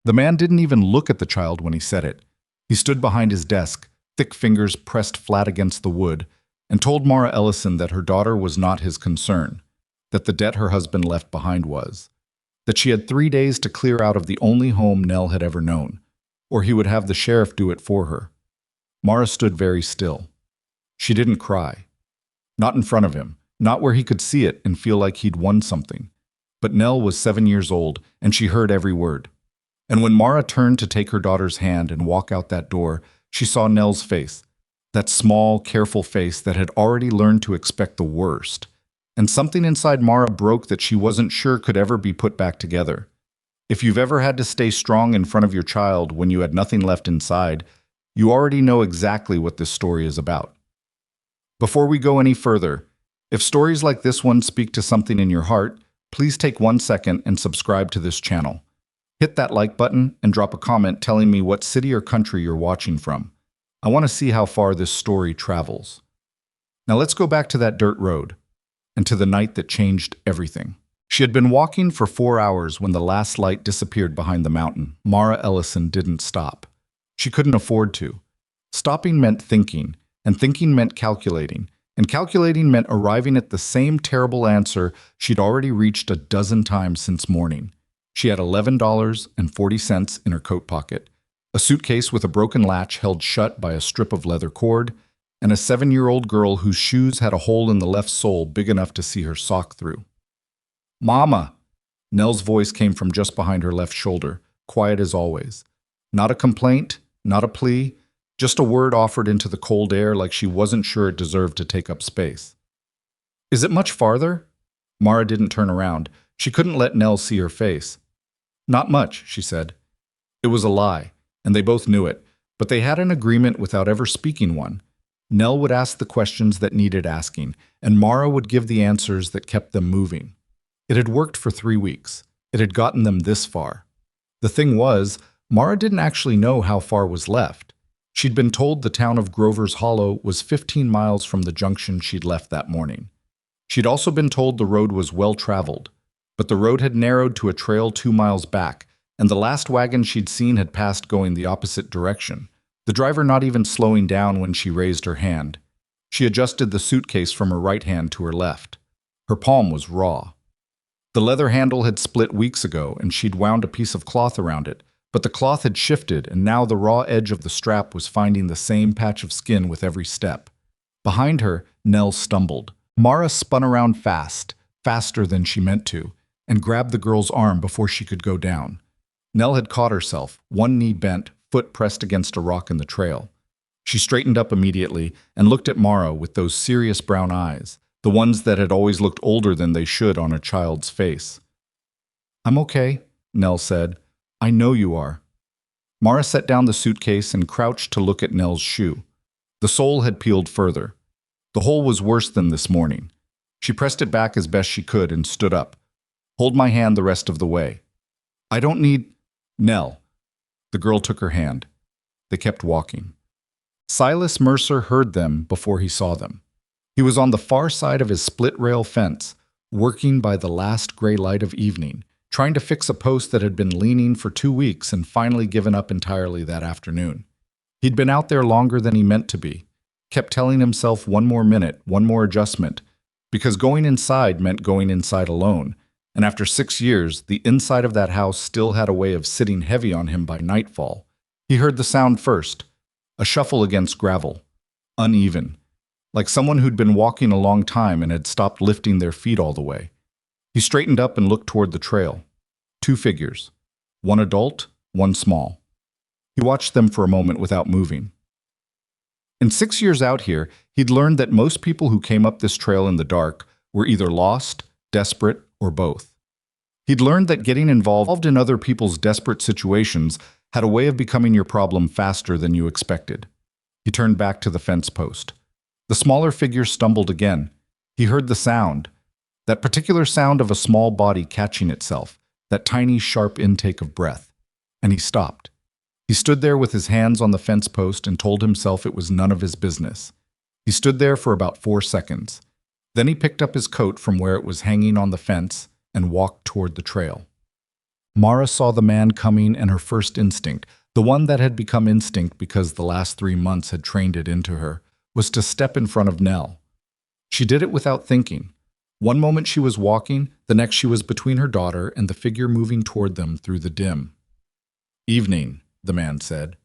The man didn't even look at the child when he said it. He stood behind his desk, thick fingers pressed flat against the wood, and told Mara Ellison that her daughter was not his concern, that the debt her husband left behind was, that she had 3 days to clear out of the only home Nell had ever known, or he would have the sheriff do it for her. Mara stood very still. She didn't cry. Not in front of him, not where he could see it and feel like he'd won something. But Nell was 7 years old, and she heard every word. And when Mara turned to take her daughter's hand and walk out that door, she saw Nell's face, that small, careful face that had already learned to expect the worst. And something inside Mara broke that she wasn't sure could ever be put back together. If you've ever had to stay strong in front of your child when you had nothing left inside, you already know exactly what this story is about. Before we go any further, if stories like this one speak to something in your heart, please take 1 second and subscribe to this channel. Hit that like button and drop a comment telling me what city or country you're watching from. I want to see how far this story travels. Now let's go back to that dirt road and to the night that changed everything. She had been walking for 4 hours when the last light disappeared behind the mountain. Mara Ellison didn't stop. She couldn't afford to. Stopping meant thinking, and thinking meant calculating, and calculating meant arriving at the same terrible answer she'd already reached a dozen times since morning. She had $11.40 in her coat pocket, a suitcase with a broken latch held shut by a strip of leather cord, and a 7-year-old girl whose shoes had a hole in the left sole big enough to see her sock through. "Mama!" Nell's voice came from just behind her left shoulder, quiet as always. Not a complaint, not a plea, just a word offered into the cold air like she wasn't sure it deserved to take up space. "Is it much farther?" Mara didn't turn around. She couldn't let Nell see her face. "Not much," she said. It was a lie, and they both knew it, but they had an agreement without ever speaking one. Nell would ask the questions that needed asking, and Mara would give the answers that kept them moving. It had worked for 3 weeks. It had gotten them this far. The thing was, Mara didn't actually know how far was left. She'd been told the town of Grover's Hollow was 15 miles from the junction she'd left that morning. She'd also been told the road was well-traveled, but the road had narrowed to a trail 2 miles back, and the last wagon she'd seen had passed going the opposite direction, the driver not even slowing down when she raised her hand. She adjusted the suitcase from her right hand to her left. Her palm was raw. The leather handle had split weeks ago, and she'd wound a piece of cloth around it, but the cloth had shifted, and now the raw edge of the strap was finding the same patch of skin with every step. Behind her, Nell stumbled. Mara spun around fast, faster than she meant to, and grabbed the girl's arm before she could go down. Nell had caught herself, one knee bent, foot pressed against a rock in the trail. She straightened up immediately and looked at Mara with those serious brown eyes, the ones that had always looked older than they should on a child's face. "I'm okay," Nell said. "I know you are." Mara set down the suitcase and crouched to look at Nell's shoe. The sole had peeled further. The hole was worse than this morning. She pressed it back as best she could and stood up. "Hold my hand the rest of the way." "I don't need—" "Nell." The girl took her hand. They kept walking. Silas Mercer heard them before he saw them. He was on the far side of his split-rail fence, working by the last gray light of evening, trying to fix a post that had been leaning for 2 weeks and finally given up entirely that afternoon. He'd been out there longer than he meant to be, kept telling himself 1 more minute, 1 more adjustment, because going inside meant going inside alone, and after 6 years, the inside of that house still had a way of sitting heavy on him by nightfall. He heard the sound first, a shuffle against gravel, uneven, like someone who'd been walking a long time and had stopped lifting their feet all the way. He straightened up and looked toward the trail. 2 figures, 1 adult, 1 small. He watched them for a moment without moving. In 6 years out here, he'd learned that most people who came up this trail in the dark were either lost, desperate, or both. He'd learned that getting involved in other people's desperate situations had a way of becoming your problem faster than you expected. He turned back to the fence post. The smaller figure stumbled again. He heard the sound, that particular sound of a small body catching itself, that tiny, sharp intake of breath. And he stopped. He stood there with his hands on the fence post and told himself it was none of his business. He stood there for about 4 seconds. Then he picked up his coat from where it was hanging on the fence and walked toward the trail. Mara saw the man coming, and her first instinct, the one that had become instinct because the last 3 months had trained it into her, was to step in front of Nell. She did it without thinking. One moment she was walking, the next she was between her daughter and the figure moving toward them through the dim. "Evening," the man said.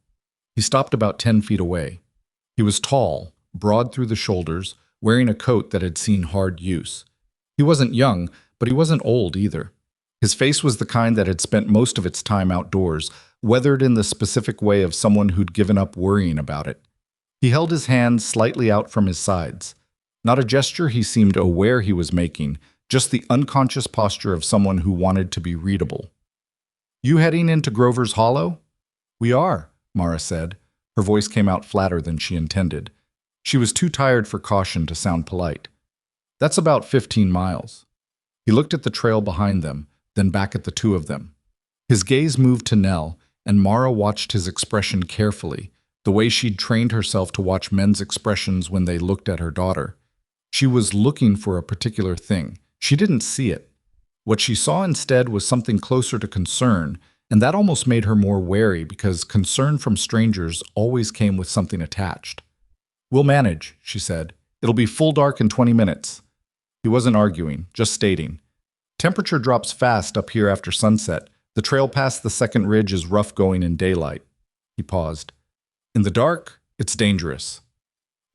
He stopped about 10 feet away. He was tall, broad through the shoulders, wearing a coat that had seen hard use. He wasn't young, but he wasn't old either. His face was the kind that had spent most of its time outdoors, weathered in the specific way of someone who'd given up worrying about it. He held his hands slightly out from his sides. Not a gesture he seemed aware he was making, just the unconscious posture of someone who wanted to be readable. "You heading into Grover's Hollow?" "We are," Mara said. Her voice came out flatter than she intended. She was too tired for caution to sound polite. "That's about 15 miles. He looked at the trail behind them, then back at the two of them. His gaze moved to Nell, and Mara watched his expression carefully, the way she'd trained herself to watch men's expressions when they looked at her daughter. She was looking for a particular thing. She didn't see it. What she saw instead was something closer to concern, and that almost made her more wary because concern from strangers always came with something attached. "We'll manage," she said. "It'll be full dark in 20 minutes. He wasn't arguing, just stating. "Temperature drops fast up here after sunset. The trail past the second ridge is rough going in daylight." He paused. "In the dark, it's dangerous."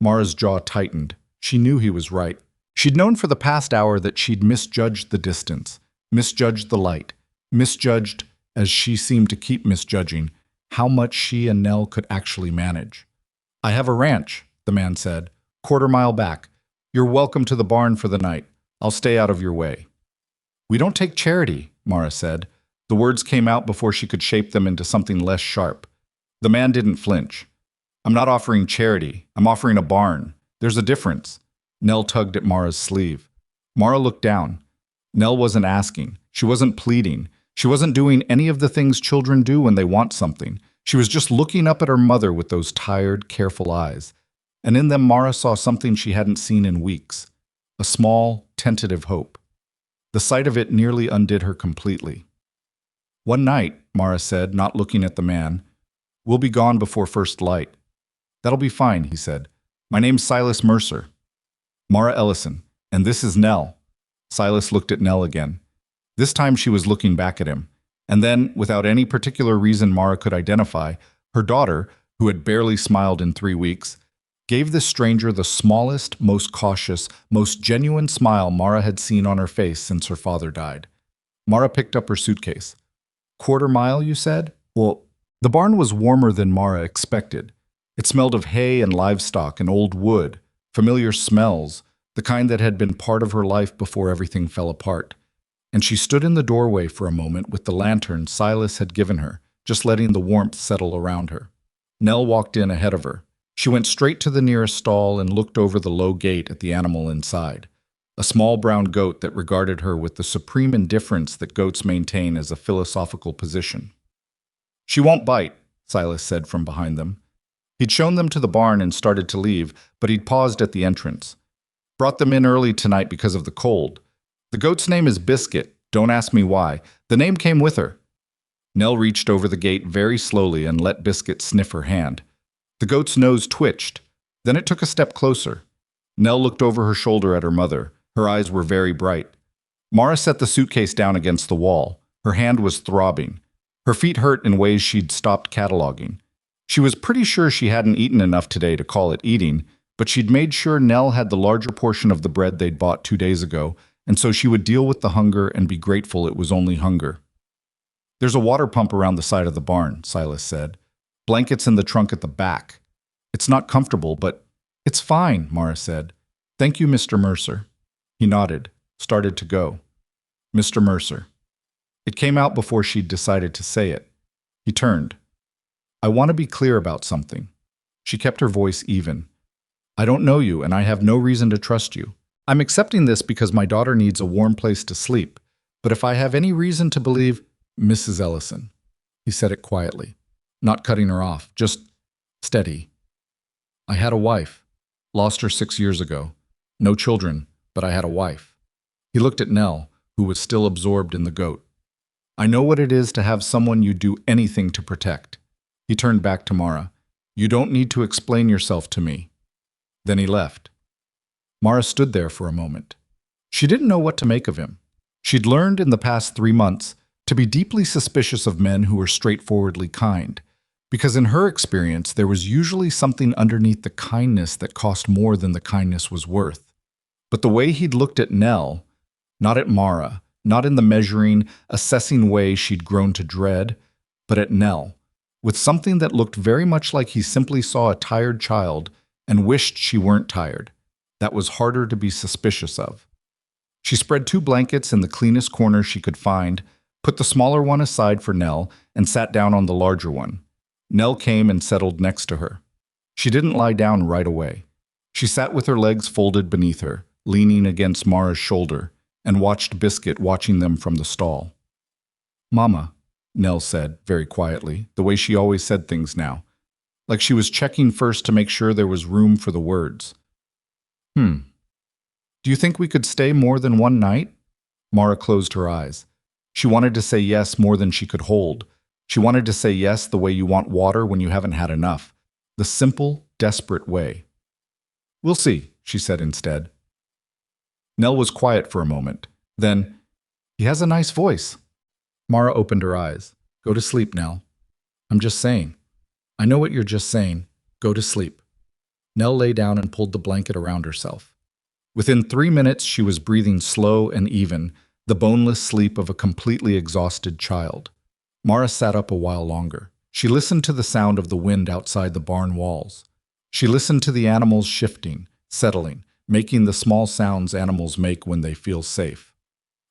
Mara's jaw tightened. She knew he was right. She'd known for the past hour that she'd misjudged the distance, misjudged the light, misjudged, as she seemed to keep misjudging, how much she and Nell could actually manage. "I have a ranch," the man said, "quarter-mile back. You're welcome to the barn for the night. I'll stay out of your way." "We don't take charity," Mara said. The words came out before she could shape them into something less sharp. The man didn't flinch. "I'm not offering charity. I'm offering a barn. There's a difference." Nell tugged at Mara's sleeve. Mara looked down. Nell wasn't asking. She wasn't pleading. She wasn't doing any of the things children do when they want something. She was just looking up at her mother with those tired, careful eyes. And in them Mara saw something she hadn't seen in weeks. A small, tentative hope. The sight of it nearly undid her completely. "One night," Mara said, not looking at the man. "We'll be gone before first light." "That'll be fine," he said. "My name's Silas Mercer." "Mara Ellison, and this is Nell." Silas looked at Nell again. This time she was looking back at him. And then, without any particular reason Mara could identify, her daughter, who had barely smiled in 3 weeks, gave this stranger the smallest, most cautious, most genuine smile Mara had seen on her face since her father died. Mara picked up her suitcase. "Quarter-mile, you said?" "Well," the barn was warmer than Mara expected. It smelled of hay and livestock and old wood, familiar smells, the kind that had been part of her life before everything fell apart. And she stood in the doorway for a moment with the lantern Silas had given her, just letting the warmth settle around her. Nell walked in ahead of her. She went straight to the nearest stall and looked over the low gate at the animal inside. A small brown goat that regarded her with the supreme indifference that goats maintain as a philosophical position. "She won't bite," Silas said from behind them. He'd shown them to the barn and started to leave, but he'd paused at the entrance. "Brought them in early tonight because of the cold. The goat's name is Biscuit. Don't ask me why. The name came with her." Nell reached over the gate very slowly and let Biscuit sniff her hand. The goat's nose twitched. Then it took a step closer. Nell looked over her shoulder at her mother. Her eyes were very bright. Mara set the suitcase down against the wall. Her hand was throbbing. Her feet hurt in ways she'd stopped cataloging. She was pretty sure she hadn't eaten enough today to call it eating, but she'd made sure Nell had the larger portion of the bread they'd bought 2 days ago, and so she would deal with the hunger and be grateful it was only hunger. "There's a water pump around the side of the barn," Silas said. "Blankets in the trunk at the back. It's not comfortable, but—" "It's fine," Mara said. "Thank you, Mr. Mercer." He nodded, started to go. "Mr. Mercer." It came out before she'd decided to say it. He turned. "I want to be clear about something." She kept her voice even. "I don't know you, and I have no reason to trust you. I'm accepting this because my daughter needs a warm place to sleep. But if I have any reason to believe—" "Mrs. Ellison." He said it quietly, not cutting her off, just steady. "I had a wife. Lost her 6 years ago. No children, but I had a wife." He looked at Nell, who was still absorbed in the goat. I know what it is to have someone you do anything to protect. He turned back to Mara. You don't need to explain yourself to me. Then he left. Mara stood there for a moment. She didn't know what to make of him. She'd learned in the past 3 months to be deeply suspicious of men who were straightforwardly kind, because in her experience there was usually something underneath the kindness that cost more than the kindness was worth. But the way he'd looked at Nell, not at Mara, not in the measuring, assessing way she'd grown to dread, but at Nell, with something that looked very much like he simply saw a tired child and wished she weren't tired, that was harder to be suspicious of. She spread 2 blankets in the cleanest corner she could find, put the smaller one aside for Nell, and sat down on the larger one. Nell came and settled next to her. She didn't lie down right away. She sat with her legs folded beneath her, leaning against Mara's shoulder, and watched Biscuit watching them from the stall. "Mama," Nell said, very quietly, the way she always said things now, like she was checking first to make sure there was room for the words. Do you think we could stay more than one night?" Mara closed her eyes. She wanted to say yes more than she could hold. She wanted to say yes the way you want water when you haven't had enough. The simple, desperate way. "We'll see," she said instead. Nell was quiet for a moment. Then, "He has a nice voice." Mara opened her eyes. "Go to sleep, Nell." "I'm just saying." "I know what you're just saying. Go to sleep." Nell lay down and pulled the blanket around herself. Within 3 minutes, she was breathing slow and even, the boneless sleep of a completely exhausted child. Mara sat up a while longer. She listened to the sound of the wind outside the barn walls. She listened to the animals shifting, settling, making the small sounds animals make when they feel safe.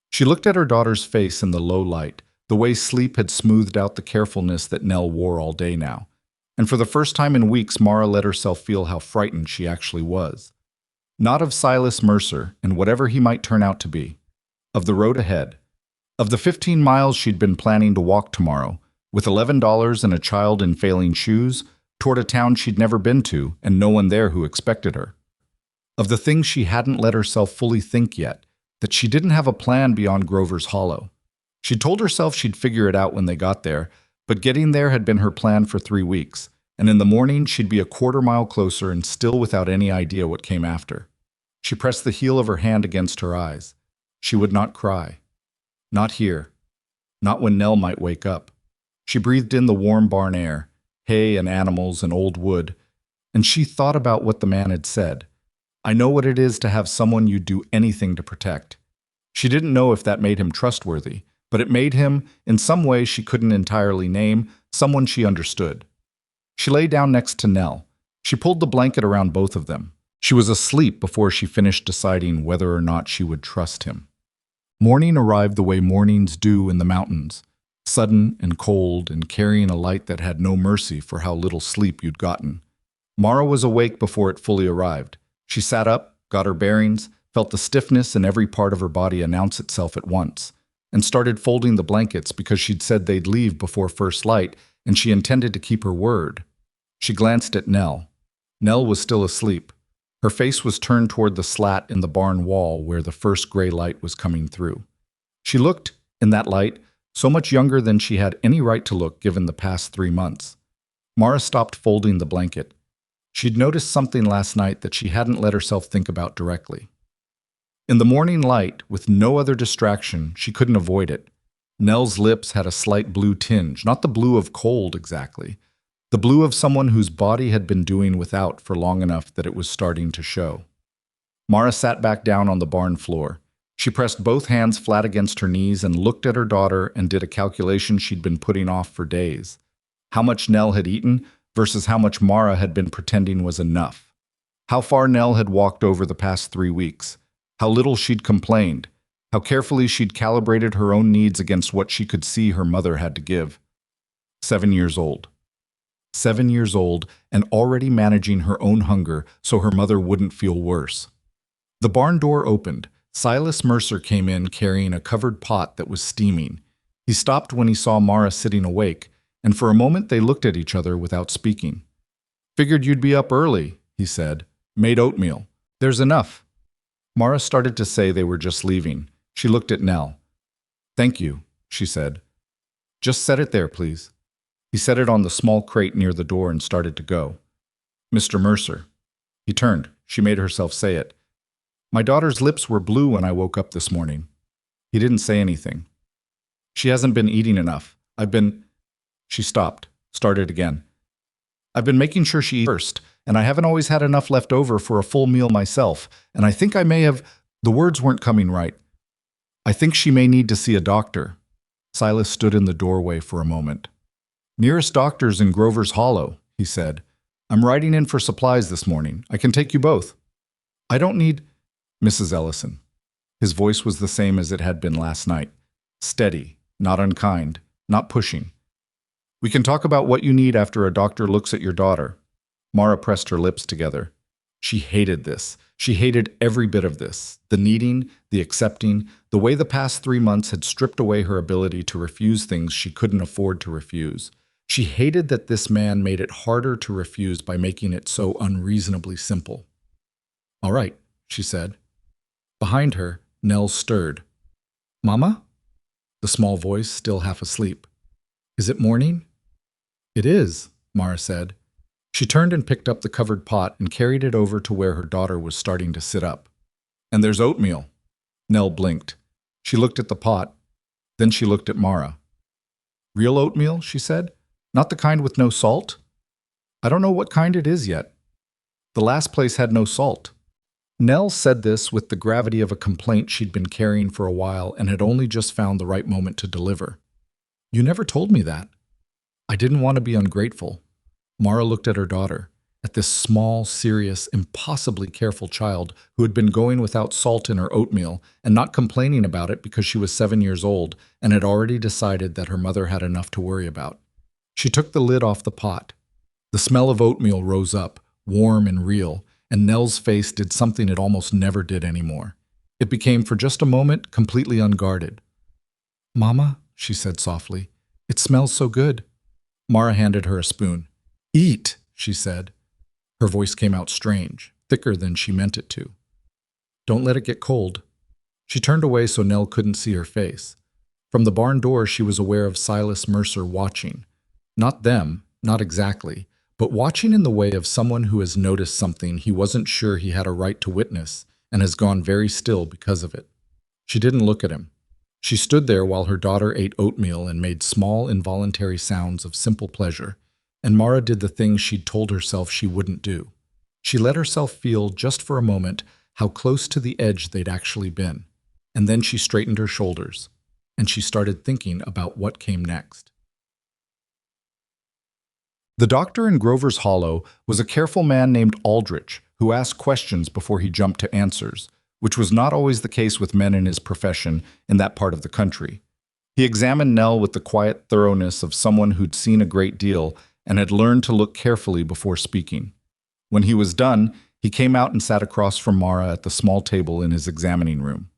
She looked at her daughter's face in the low light, the way sleep had smoothed out the carefulness that Nell wore all day now. And for the first time in weeks, Mara let herself feel how frightened she actually was. Not of Silas Mercer and whatever he might turn out to be. Of the road ahead. Of the 15 miles she'd been planning to walk tomorrow, with $11 and a child in failing shoes, toward a town she'd never been to and no one there who expected her. Of the things she hadn't let herself fully think yet, that she didn't have a plan beyond Grover's Hollow. She'd told herself she'd figure it out when they got there, but getting there had been her plan for 3 weeks, and in the morning she'd be a quarter-mile closer and still without any idea what came after. She pressed the heel of her hand against her eyes. She would not cry. Not here. Not when Nell might wake up. She breathed in the warm barn air, hay and animals and old wood, and she thought about what the man had said. "I know what it is to have someone you do anything to protect." She didn't know if that made him trustworthy, but it made him, in some way she couldn't entirely name, someone she understood. She lay down next to Nell. She pulled the blanket around both of them. She was asleep before she finished deciding whether or not she would trust him. Morning arrived the way mornings do in the mountains, sudden and cold and carrying a light that had no mercy for how little sleep you'd gotten. Mara was awake before it fully arrived. She sat up, got her bearings, felt the stiffness in every part of her body announce itself at once, and started folding the blankets because she'd said they'd leave before first light and she intended to keep her word. She glanced at Nell. Nell was still asleep. Her face was turned toward the slat in the barn wall where the first gray light was coming through. She looked, in that light, so much younger than she had any right to look given the past 3 months. Mara stopped folding the blanket. She'd noticed something last night that she hadn't let herself think about directly. In the morning light, with no other distraction, she couldn't avoid it. Nell's lips had a slight blue tinge, not the blue of cold exactly, the blue of someone whose body had been doing without for long enough that it was starting to show. Mara sat back down on the barn floor. She pressed both hands flat against her knees and looked at her daughter and did a calculation she'd been putting off for days. How much Nell had eaten versus how much Mara had been pretending was enough. How far Nell had walked over the past 3 weeks. How little she'd complained. How carefully she'd calibrated her own needs against what she could see her mother had to give. 7 years old. 7 years old and already managing her own hunger so her mother wouldn't feel worse. The barn door opened. Silas Mercer came in carrying a covered pot that was steaming. He stopped when he saw Mara sitting awake, and for a moment they looked at each other without speaking. "Figured you'd be up early," he said. "Made oatmeal. There's enough." Mara started to say they were just leaving. She looked at Nell. "Thank you," she said. Just set it there, please. He set it on the small crate near the door and started to go. Mr. Mercer. He turned. She made herself say it. My daughter's lips were blue when I woke up this morning. He didn't say anything. She hasn't been eating enough. She stopped, started again. I've been making sure she eats first, and I haven't always had enough left over for a full meal myself, and I think I may have… The words weren't coming right. I think she may need to see a doctor. Silas stood in the doorway for a moment. Nearest doctor's in Grover's Hollow, he said. I'm riding in for supplies this morning. I can take you both. I don't need… Mrs. Ellison. His voice was the same as it had been last night. Steady, not unkind, not pushing. We can talk about what you need after a doctor looks at your daughter. Mara pressed her lips together. She hated this. She hated every bit of this. The needing, the accepting, the way the past 3 months had stripped away her ability to refuse things she couldn't afford to refuse. She hated that this man made it harder to refuse by making it so unreasonably simple. All right, she said. Behind her, Nell stirred. Mama? The small voice, still half asleep. Is it morning? It is, Mara said. She turned and picked up the covered pot and carried it over to where her daughter was starting to sit up. And there's oatmeal. Nell blinked. She looked at the pot. Then she looked at Mara. Real oatmeal, she said. Not the kind with no salt? I don't know what kind it is yet. The last place had no salt. Nell said this with the gravity of a complaint she'd been carrying for a while and had only just found the right moment to deliver. You never told me that. I didn't want to be ungrateful. Mara looked at her daughter, at this small, serious, impossibly careful child who had been going without salt in her oatmeal and not complaining about it because she was 7 years old and had already decided that her mother had enough to worry about. She took the lid off the pot. The smell of oatmeal rose up, warm and real, and Nell's face did something it almost never did anymore. It became, for just a moment, completely unguarded. Mama, she said softly, it smells so good. Mara handed her a spoon. Eat, she said. Her voice came out strange, thicker than she meant it to. Don't let it get cold. She turned away so Nell couldn't see her face. From the barn door she was aware of Silas Mercer watching. Not them, not exactly, but watching in the way of someone who has noticed something he wasn't sure he had a right to witness and has gone very still because of it. She didn't look at him. She stood there while her daughter ate oatmeal and made small, involuntary sounds of simple pleasure, and Mara did the things she'd told herself she wouldn't do. She let herself feel, just for a moment, how close to the edge they'd actually been, and then she straightened her shoulders, and she started thinking about what came next. The doctor in Grover's Hollow was a careful man named Aldrich who asked questions before he jumped to answers, which was not always the case with men in his profession in that part of the country. He examined Nell with the quiet thoroughness of someone who'd seen a great deal and had learned to look carefully before speaking. When he was done, he came out and sat across from Mara at the small table in his examining room.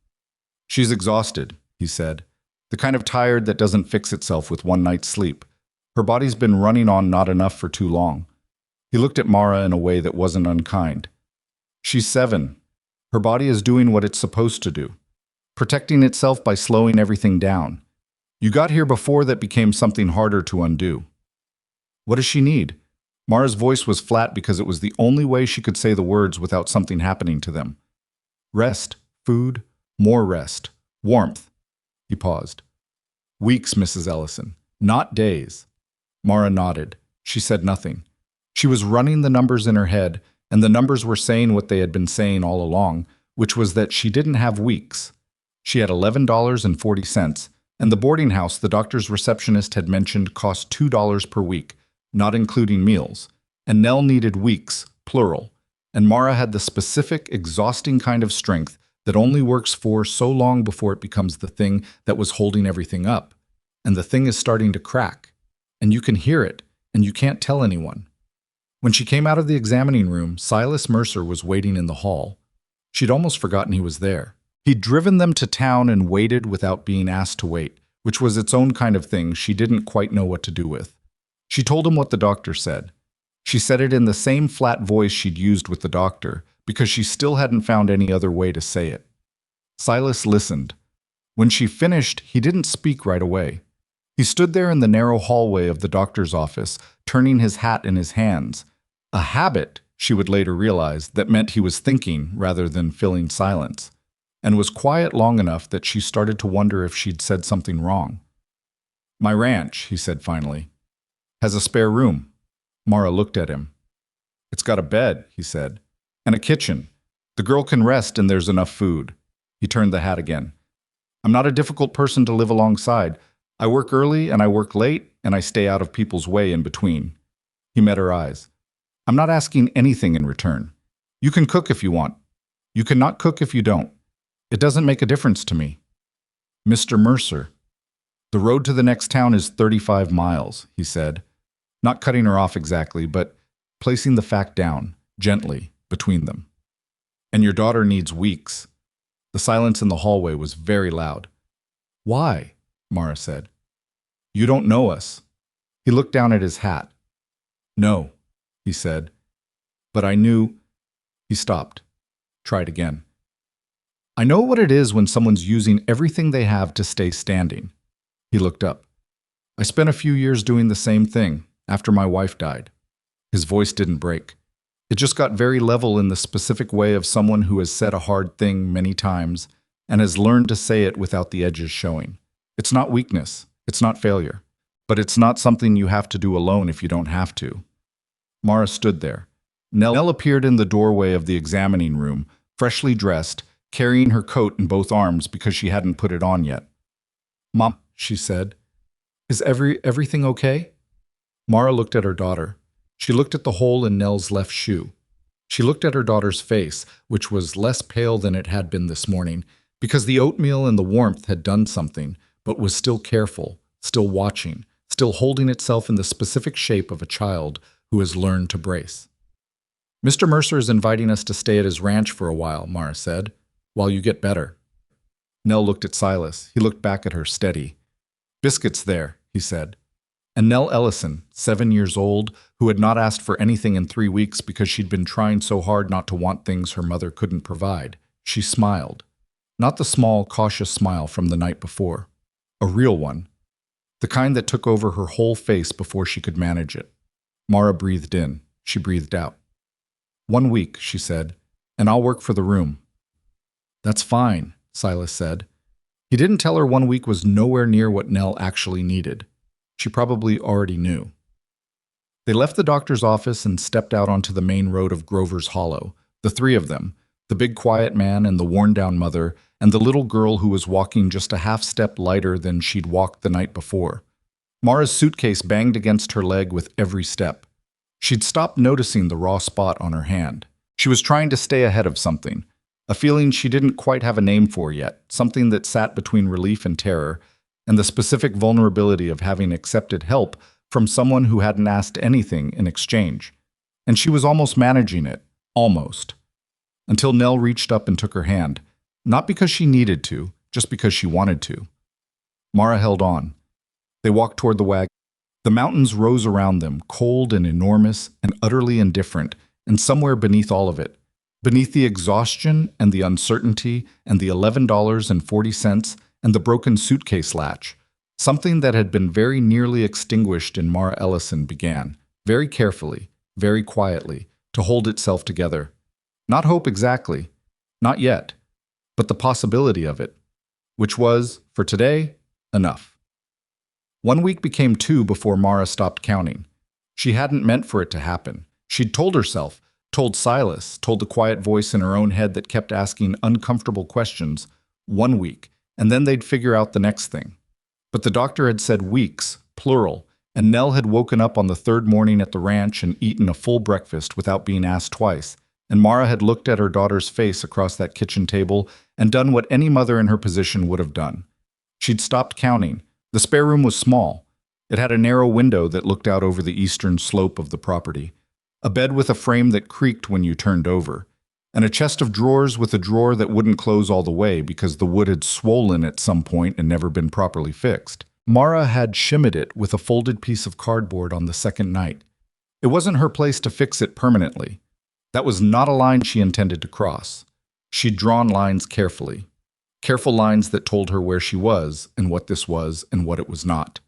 She's exhausted, he said, the kind of tired that doesn't fix itself with one night's sleep. Her body's been running on not enough for too long. He looked at Mara in a way that wasn't unkind. She's 7. Her body is doing what it's supposed to do, protecting itself by slowing everything down. You got here before that became something harder to undo. What does she need? Mara's voice was flat because it was the only way she could say the words without something happening to them. Rest, food, more rest, warmth. He paused. Weeks, Mrs. Ellison, not days. Mara nodded. She said nothing. She was running the numbers in her head, and the numbers were saying what they had been saying all along, which was that she didn't have weeks. She had $11.40, and the boarding house the doctor's receptionist had mentioned cost $2 per week, not including meals, and Nell needed weeks, plural, and Mara had the specific, exhausting kind of strength that only works for so long before it becomes the thing that was holding everything up, and the thing is starting to crack, and you can hear it, and you can't tell anyone. When she came out of the examining room, Silas Mercer was waiting in the hall. She'd almost forgotten he was there. He'd driven them to town and waited without being asked to wait, which was its own kind of thing she didn't quite know what to do with. She told him what the doctor said. She said it in the same flat voice she'd used with the doctor, because she still hadn't found any other way to say it. Silas listened. When she finished, he didn't speak right away. He stood there in the narrow hallway of the doctor's office, turning his hat in his hands. A habit, she would later realize, that meant he was thinking rather than filling silence, and was quiet long enough that she started to wonder if she'd said something wrong. "My ranch," he said finally, "has a spare room." Mara looked at him. "It's got a bed," he said, "and a kitchen. The girl can rest and there's enough food." He turned the hat again. "I'm not a difficult person to live alongside. I work early and I work late, and I stay out of people's way in between." He met her eyes. "I'm not asking anything in return. You can cook if you want. You cannot cook if you don't. It doesn't make a difference to me." "Mr. Mercer, the road to the next town is 35 miles, he said, not cutting her off exactly, but placing the fact down, gently, between them. "And your daughter needs weeks." The silence in the hallway was very loud. "Why?" Mara said. "You don't know us." He looked down at his hat. "No," he said, "but I knew—" He stopped. Tried again. "I know what it is when someone's using everything they have to stay standing." He looked up. "I spent a few years doing the same thing, after my wife died." His voice didn't break. It just got very level in the specific way of someone who has said a hard thing many times and has learned to say it without the edges showing. It's not weakness. It's not failure. But it's not something you have to do alone if you don't have to. Mara stood there. Nell appeared in the doorway of the examining room, freshly dressed, carrying her coat in both arms because she hadn't put it on yet. "Mom," she said, "is everything okay?" Mara looked at her daughter. She looked at the hole in Nell's left shoe. She looked at her daughter's face, which was less pale than it had been this morning, because the oatmeal and the warmth had done something, but was still careful, still watching, still holding itself in the specific shape of a child who has learned to brace. "Mr. Mercer is inviting us to stay at his ranch for a while," Mara said, "while you get better." Nell looked at Silas. He looked back at her, steady. "Biscuits there," he said. And Nell Ellison, 7 years old, who had not asked for anything in 3 weeks because she'd been trying so hard not to want things her mother couldn't provide, she smiled. Not the small, cautious smile from the night before. A real one. The kind that took over her whole face before she could manage it. Mara breathed in. She breathed out. "1 week," she said, "and I'll work for the room." "That's fine," Silas said. He didn't tell her 1 week was nowhere near what Nell actually needed. She probably already knew. They left the doctor's office and stepped out onto the main road of Grover's Hollow, the three of them, the big quiet man and the worn-down mother, and the little girl who was walking just a half step lighter than she'd walked the night before. Mara's suitcase banged against her leg with every step. She'd stopped noticing the raw spot on her hand. She was trying to stay ahead of something, a feeling she didn't quite have a name for yet, something that sat between relief and terror, and the specific vulnerability of having accepted help from someone who hadn't asked anything in exchange. And she was almost managing it. Almost. Until Nell reached up and took her hand. Not because she needed to, just because she wanted to. Mara held on. They walked toward the wagon. The mountains rose around them, cold and enormous and utterly indifferent, and somewhere beneath all of it, beneath the exhaustion and the uncertainty and the $11.40 and the broken suitcase latch, something that had been very nearly extinguished in Mara Ellison began, very carefully, very quietly, to hold itself together. Not hope exactly, not yet, but the possibility of it, which was, for today, enough. 1 week became 2 before Mara stopped counting. She hadn't meant for it to happen. She'd told herself, told Silas, told the quiet voice in her own head that kept asking uncomfortable questions, 1 week, and then they'd figure out the next thing. But the doctor had said weeks, plural, and Nell had woken up on the 3rd morning at the ranch and eaten a full breakfast without being asked twice, and Mara had looked at her daughter's face across that kitchen table and done what any mother in her position would have done. She'd stopped counting. The spare room was small. It had a narrow window that looked out over the eastern slope of the property, a bed with a frame that creaked when you turned over, and a chest of drawers with a drawer that wouldn't close all the way because the wood had swollen at some point and never been properly fixed. Mara had shimmied it with a folded piece of cardboard on the 2nd night. It wasn't her place to fix it permanently. That was not a line she intended to cross. She'd drawn lines carefully. Careful lines that told her where she was and what this was and what it was not.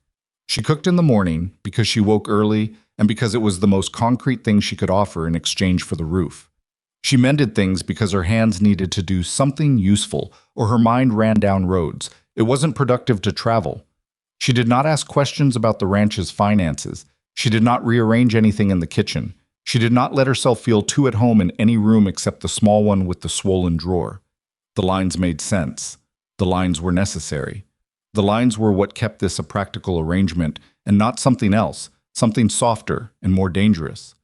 She cooked in the morning because she woke early and because it was the most concrete thing she could offer in exchange for the roof. She mended things because her hands needed to do something useful or her mind ran down roads. It wasn't productive to travel. She did not ask questions about the ranch's finances. She did not rearrange anything in the kitchen. She did not let herself feel too at home in any room except the small one with the swollen drawer. The lines made sense. The lines were necessary. The lines were what kept this a practical arrangement and not something else, something softer and more dangerous.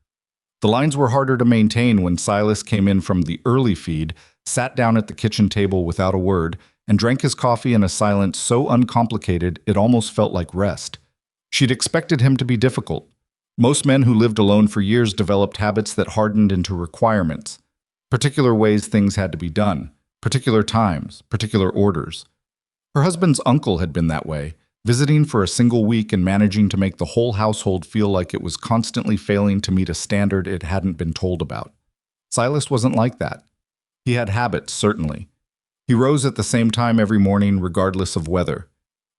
The lines were harder to maintain when Silas came in from the early feed, sat down at the kitchen table without a word, and drank his coffee in a silence so uncomplicated it almost felt like rest. She'd expected him to be difficult. Most men who lived alone for years developed habits that hardened into requirements. Particular ways things had to be done, particular times, particular orders. Her husband's uncle had been that way, visiting for a single week and managing to make the whole household feel like it was constantly failing to meet a standard it hadn't been told about. Silas wasn't like that. He had habits, certainly. He rose at the same time every morning, regardless of weather.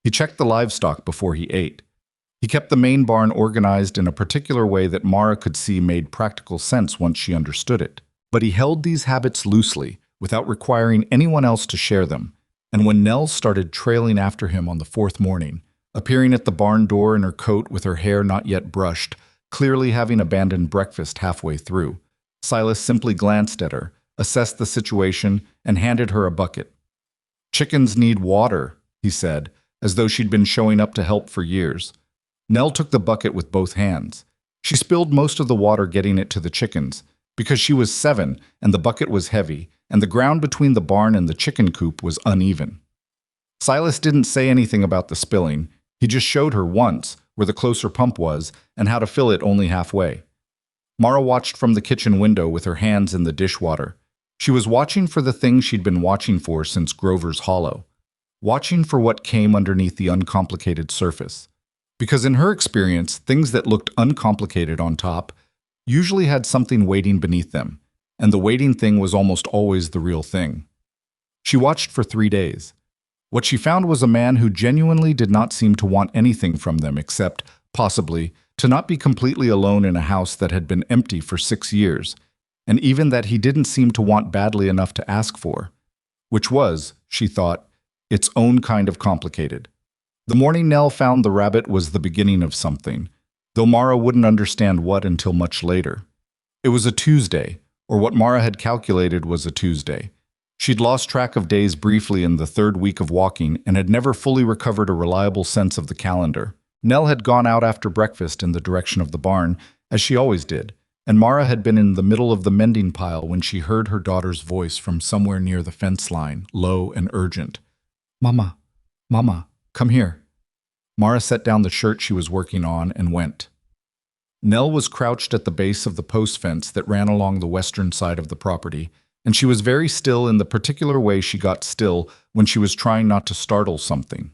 He checked the livestock before he ate. He kept the main barn organized in a particular way that Mara could see made practical sense once she understood it. But he held these habits loosely, without requiring anyone else to share them. And when Nell started trailing after him on the fourth morning, appearing at the barn door in her coat with her hair not yet brushed, clearly having abandoned breakfast halfway through, Silas simply glanced at her, assessed the situation, and handed her a bucket. "Chickens need water," he said, as though she'd been showing up to help for years. Nell took the bucket with both hands. She spilled most of the water getting it to the chickens, because she was 7 and the bucket was heavy, and the ground between the barn and the chicken coop was uneven. Silas didn't say anything about the spilling. He just showed her once where the closer pump was and how to fill it only halfway. Mara watched from the kitchen window with her hands in the dishwater. She was watching for the thing she'd been watching for since Grover's Hollow, watching for what came underneath the uncomplicated surface. Because in her experience, things that looked uncomplicated on top usually had something waiting beneath them, and the waiting thing was almost always the real thing. She watched for 3 days. What she found was a man who genuinely did not seem to want anything from them except, possibly, to not be completely alone in a house that had been empty for 6 years, and even that he didn't seem to want badly enough to ask for, which was, she thought, its own kind of complicated. The morning Nell found the rabbit was the beginning of something, though Mara wouldn't understand what until much later. It was a Tuesday, or what Mara had calculated was a Tuesday. She'd lost track of days briefly in the 3rd week of walking and had never fully recovered a reliable sense of the calendar. Nell had gone out after breakfast in the direction of the barn, as she always did, and Mara had been in the middle of the mending pile when she heard her daughter's voice from somewhere near the fence line, low and urgent. "Mama, Mama, come here." Mara set down the shirt she was working on and went. Nell was crouched at the base of the post fence that ran along the western side of the property, and she was very still in the particular way she got still when she was trying not to startle something.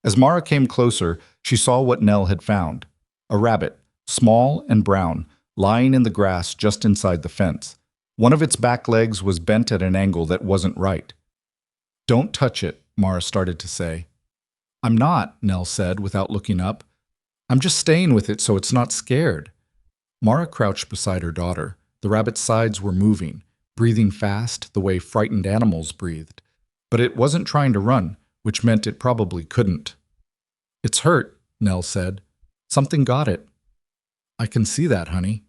As Mara came closer, she saw what Nell had found. A rabbit, small and brown, lying in the grass just inside the fence. One of its back legs was bent at an angle that wasn't right. "Don't touch it," Mara started to say. "I'm not," Nell said without looking up. "I'm just staying with it so it's not scared." Mara crouched beside her daughter. The rabbit's sides were moving, breathing fast the way frightened animals breathed. But it wasn't trying to run, which meant it probably couldn't. "It's hurt," Nell said. "Something got it." "I can see that, honey."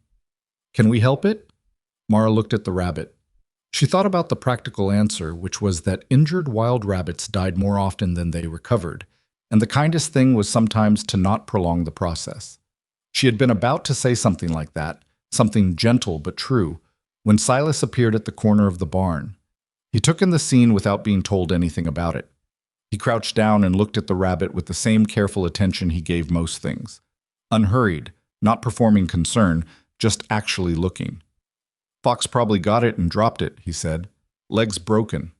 "Can we help it?" Mara looked at the rabbit. She thought about the practical answer, which was that injured wild rabbits died more often than they recovered, and the kindest thing was sometimes to not prolong the process. She had been about to say something like that, something gentle but true, when Silas appeared at the corner of the barn. He took in the scene without being told anything about it. He crouched down and looked at the rabbit with the same careful attention he gave most things. Unhurried, not performing concern, just actually looking. "Fox probably got it and dropped it," he said. "Leg's broken."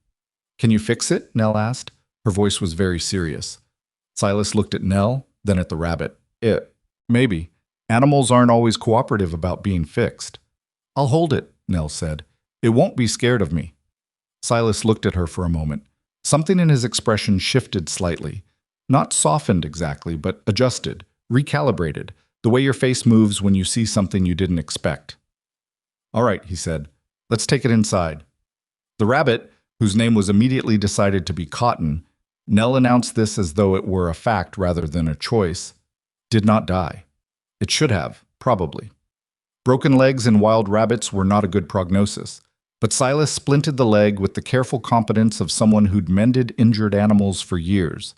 "Can you fix it?" Nell asked. Her voice was very serious. Silas looked at Nell, then at the rabbit. Maybe. Animals aren't always cooperative about being fixed." "I'll hold it," Nell said. "It won't be scared of me." Silas looked at her for a moment. Something in his expression shifted slightly. Not softened exactly, but adjusted, Recalibrated, the way your face moves when you see something you didn't expect. All right, he said, let's take it inside. The rabbit, whose name was immediately decided to be Cotton, Nell announced this as though it were a fact rather than a choice, did not die. It should have, probably. Broken legs in wild rabbits were not a good prognosis, but Silas splinted the leg with the careful competence of someone who'd mended injured animals for years,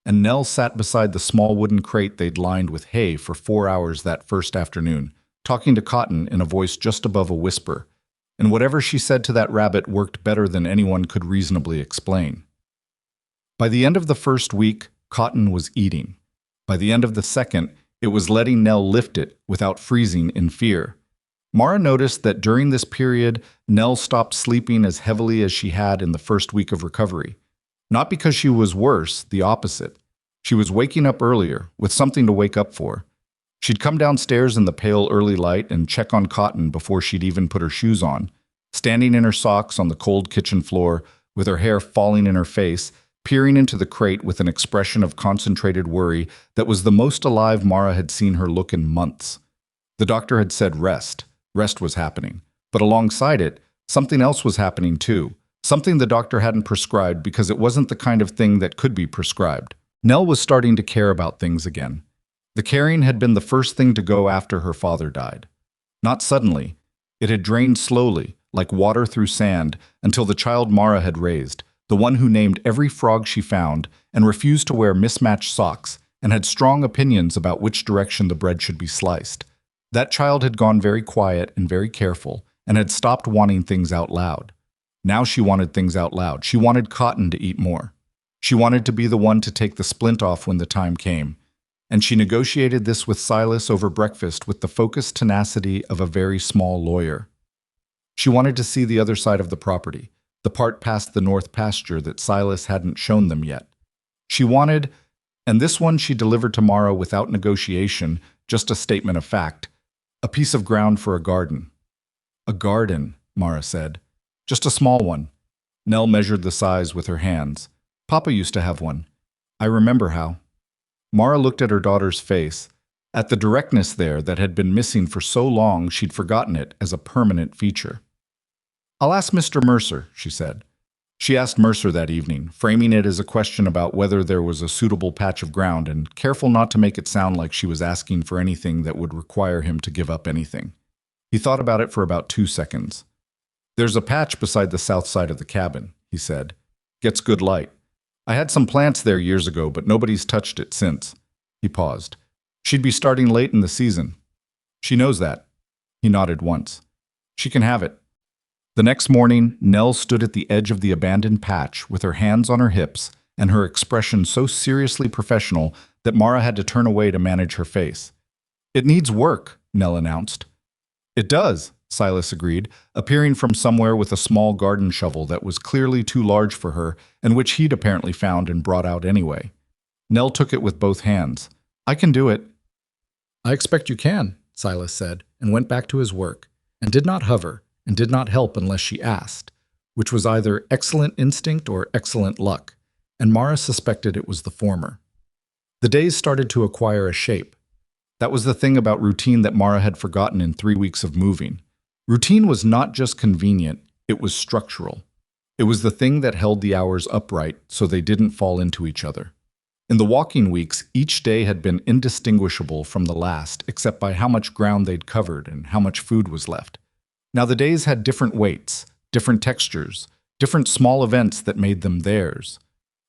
and Nell sat beside the small wooden crate they'd lined with hay for 4 hours that first afternoon, talking to Cotton in a voice just above a whisper, and whatever she said to that rabbit worked better than anyone could reasonably explain. By the end of the first week, Cotton was eating. By the end of the second, it was letting Nell lift it without freezing in fear. Mara noticed that during this period, Nell stopped sleeping as heavily as she had in the first week of recovery. Not because she was worse, the opposite. She was waking up earlier, with something to wake up for. She'd come downstairs in the pale early light and check on Cotton before she'd even put her shoes on, standing in her socks on the cold kitchen floor, with her hair falling in her face, peering into the crate with an expression of concentrated worry that was the most alive Mara had seen her look in months. The doctor had said rest. Rest was happening. But alongside it, something else was happening too. Something the doctor hadn't prescribed because it wasn't the kind of thing that could be prescribed. Nell was starting to care about things again. The caring had been the first thing to go after her father died. Not suddenly. It had drained slowly, like water through sand, until the child Mara had raised, the one who named every frog she found and refused to wear mismatched socks and had strong opinions about which direction the bread should be sliced. That child had gone very quiet and very careful and had stopped wanting things out loud. Now she wanted things out loud. She wanted Cotton to eat more. She wanted to be the one to take the splint off when the time came. And she negotiated this with Silas over breakfast with the focused tenacity of a very small lawyer. She wanted to see the other side of the property, the part past the north pasture that Silas hadn't shown them yet. She wanted, and this one she delivered tomorrow without negotiation, just a statement of fact, a piece of ground for a garden. A garden, Mara said. Just a small one. Nell measured the size with her hands. Papa used to have one. I remember how. Mara looked at her daughter's face, at the directness there that had been missing for so long she'd forgotten it as a permanent feature. I'll ask Mr. Mercer, she said. She asked Mercer that evening, framing it as a question about whether there was a suitable patch of ground and careful not to make it sound like she was asking for anything that would require him to give up anything. He thought about it for about 2 seconds. There's a patch beside the south side of the cabin, he said. Gets good light. I had some plants there years ago, but nobody's touched it since. He paused. She'd be starting late in the season. She knows that. He nodded once. She can have it. The next morning, Nell stood at the edge of the abandoned patch with her hands on her hips and her expression so seriously professional that Mara had to turn away to manage her face. It needs work, Nell announced. It does, Silas agreed, appearing from somewhere with a small garden shovel that was clearly too large for her and which he'd apparently found and brought out anyway. Nell took it with both hands. I can do it. I expect you can, Silas said, and went back to his work, and did not hover, and did not help unless she asked, which was either excellent instinct or excellent luck, and Mara suspected it was the former. The days started to acquire a shape. That was the thing about routine that Mara had forgotten in 3 weeks of moving. Routine was not just convenient, it was structural. It was the thing that held the hours upright so they didn't fall into each other. In the walking weeks, each day had been indistinguishable from the last, except by how much ground they'd covered and how much food was left. Now the days had different weights, different textures, different small events that made them theirs.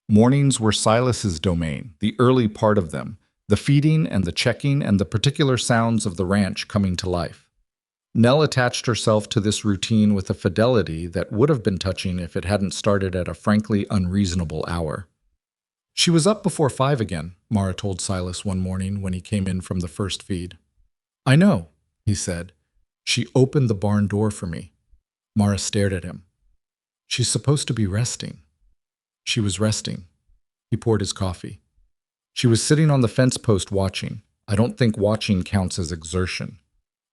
Mornings were Silas's domain, the early part of them, the feeding and the checking and the particular sounds of the ranch coming to life. Nell attached herself to this routine with a fidelity that would have been touching if it hadn't started at a frankly unreasonable hour. She was up before 5 again, Mara told Silas one morning when he came in from the first feed. I know, he said. She opened the barn door for me. Mara stared at him. She's supposed to be resting. She was resting. He poured his coffee. She was sitting on the fence post watching. I don't think watching counts as exertion.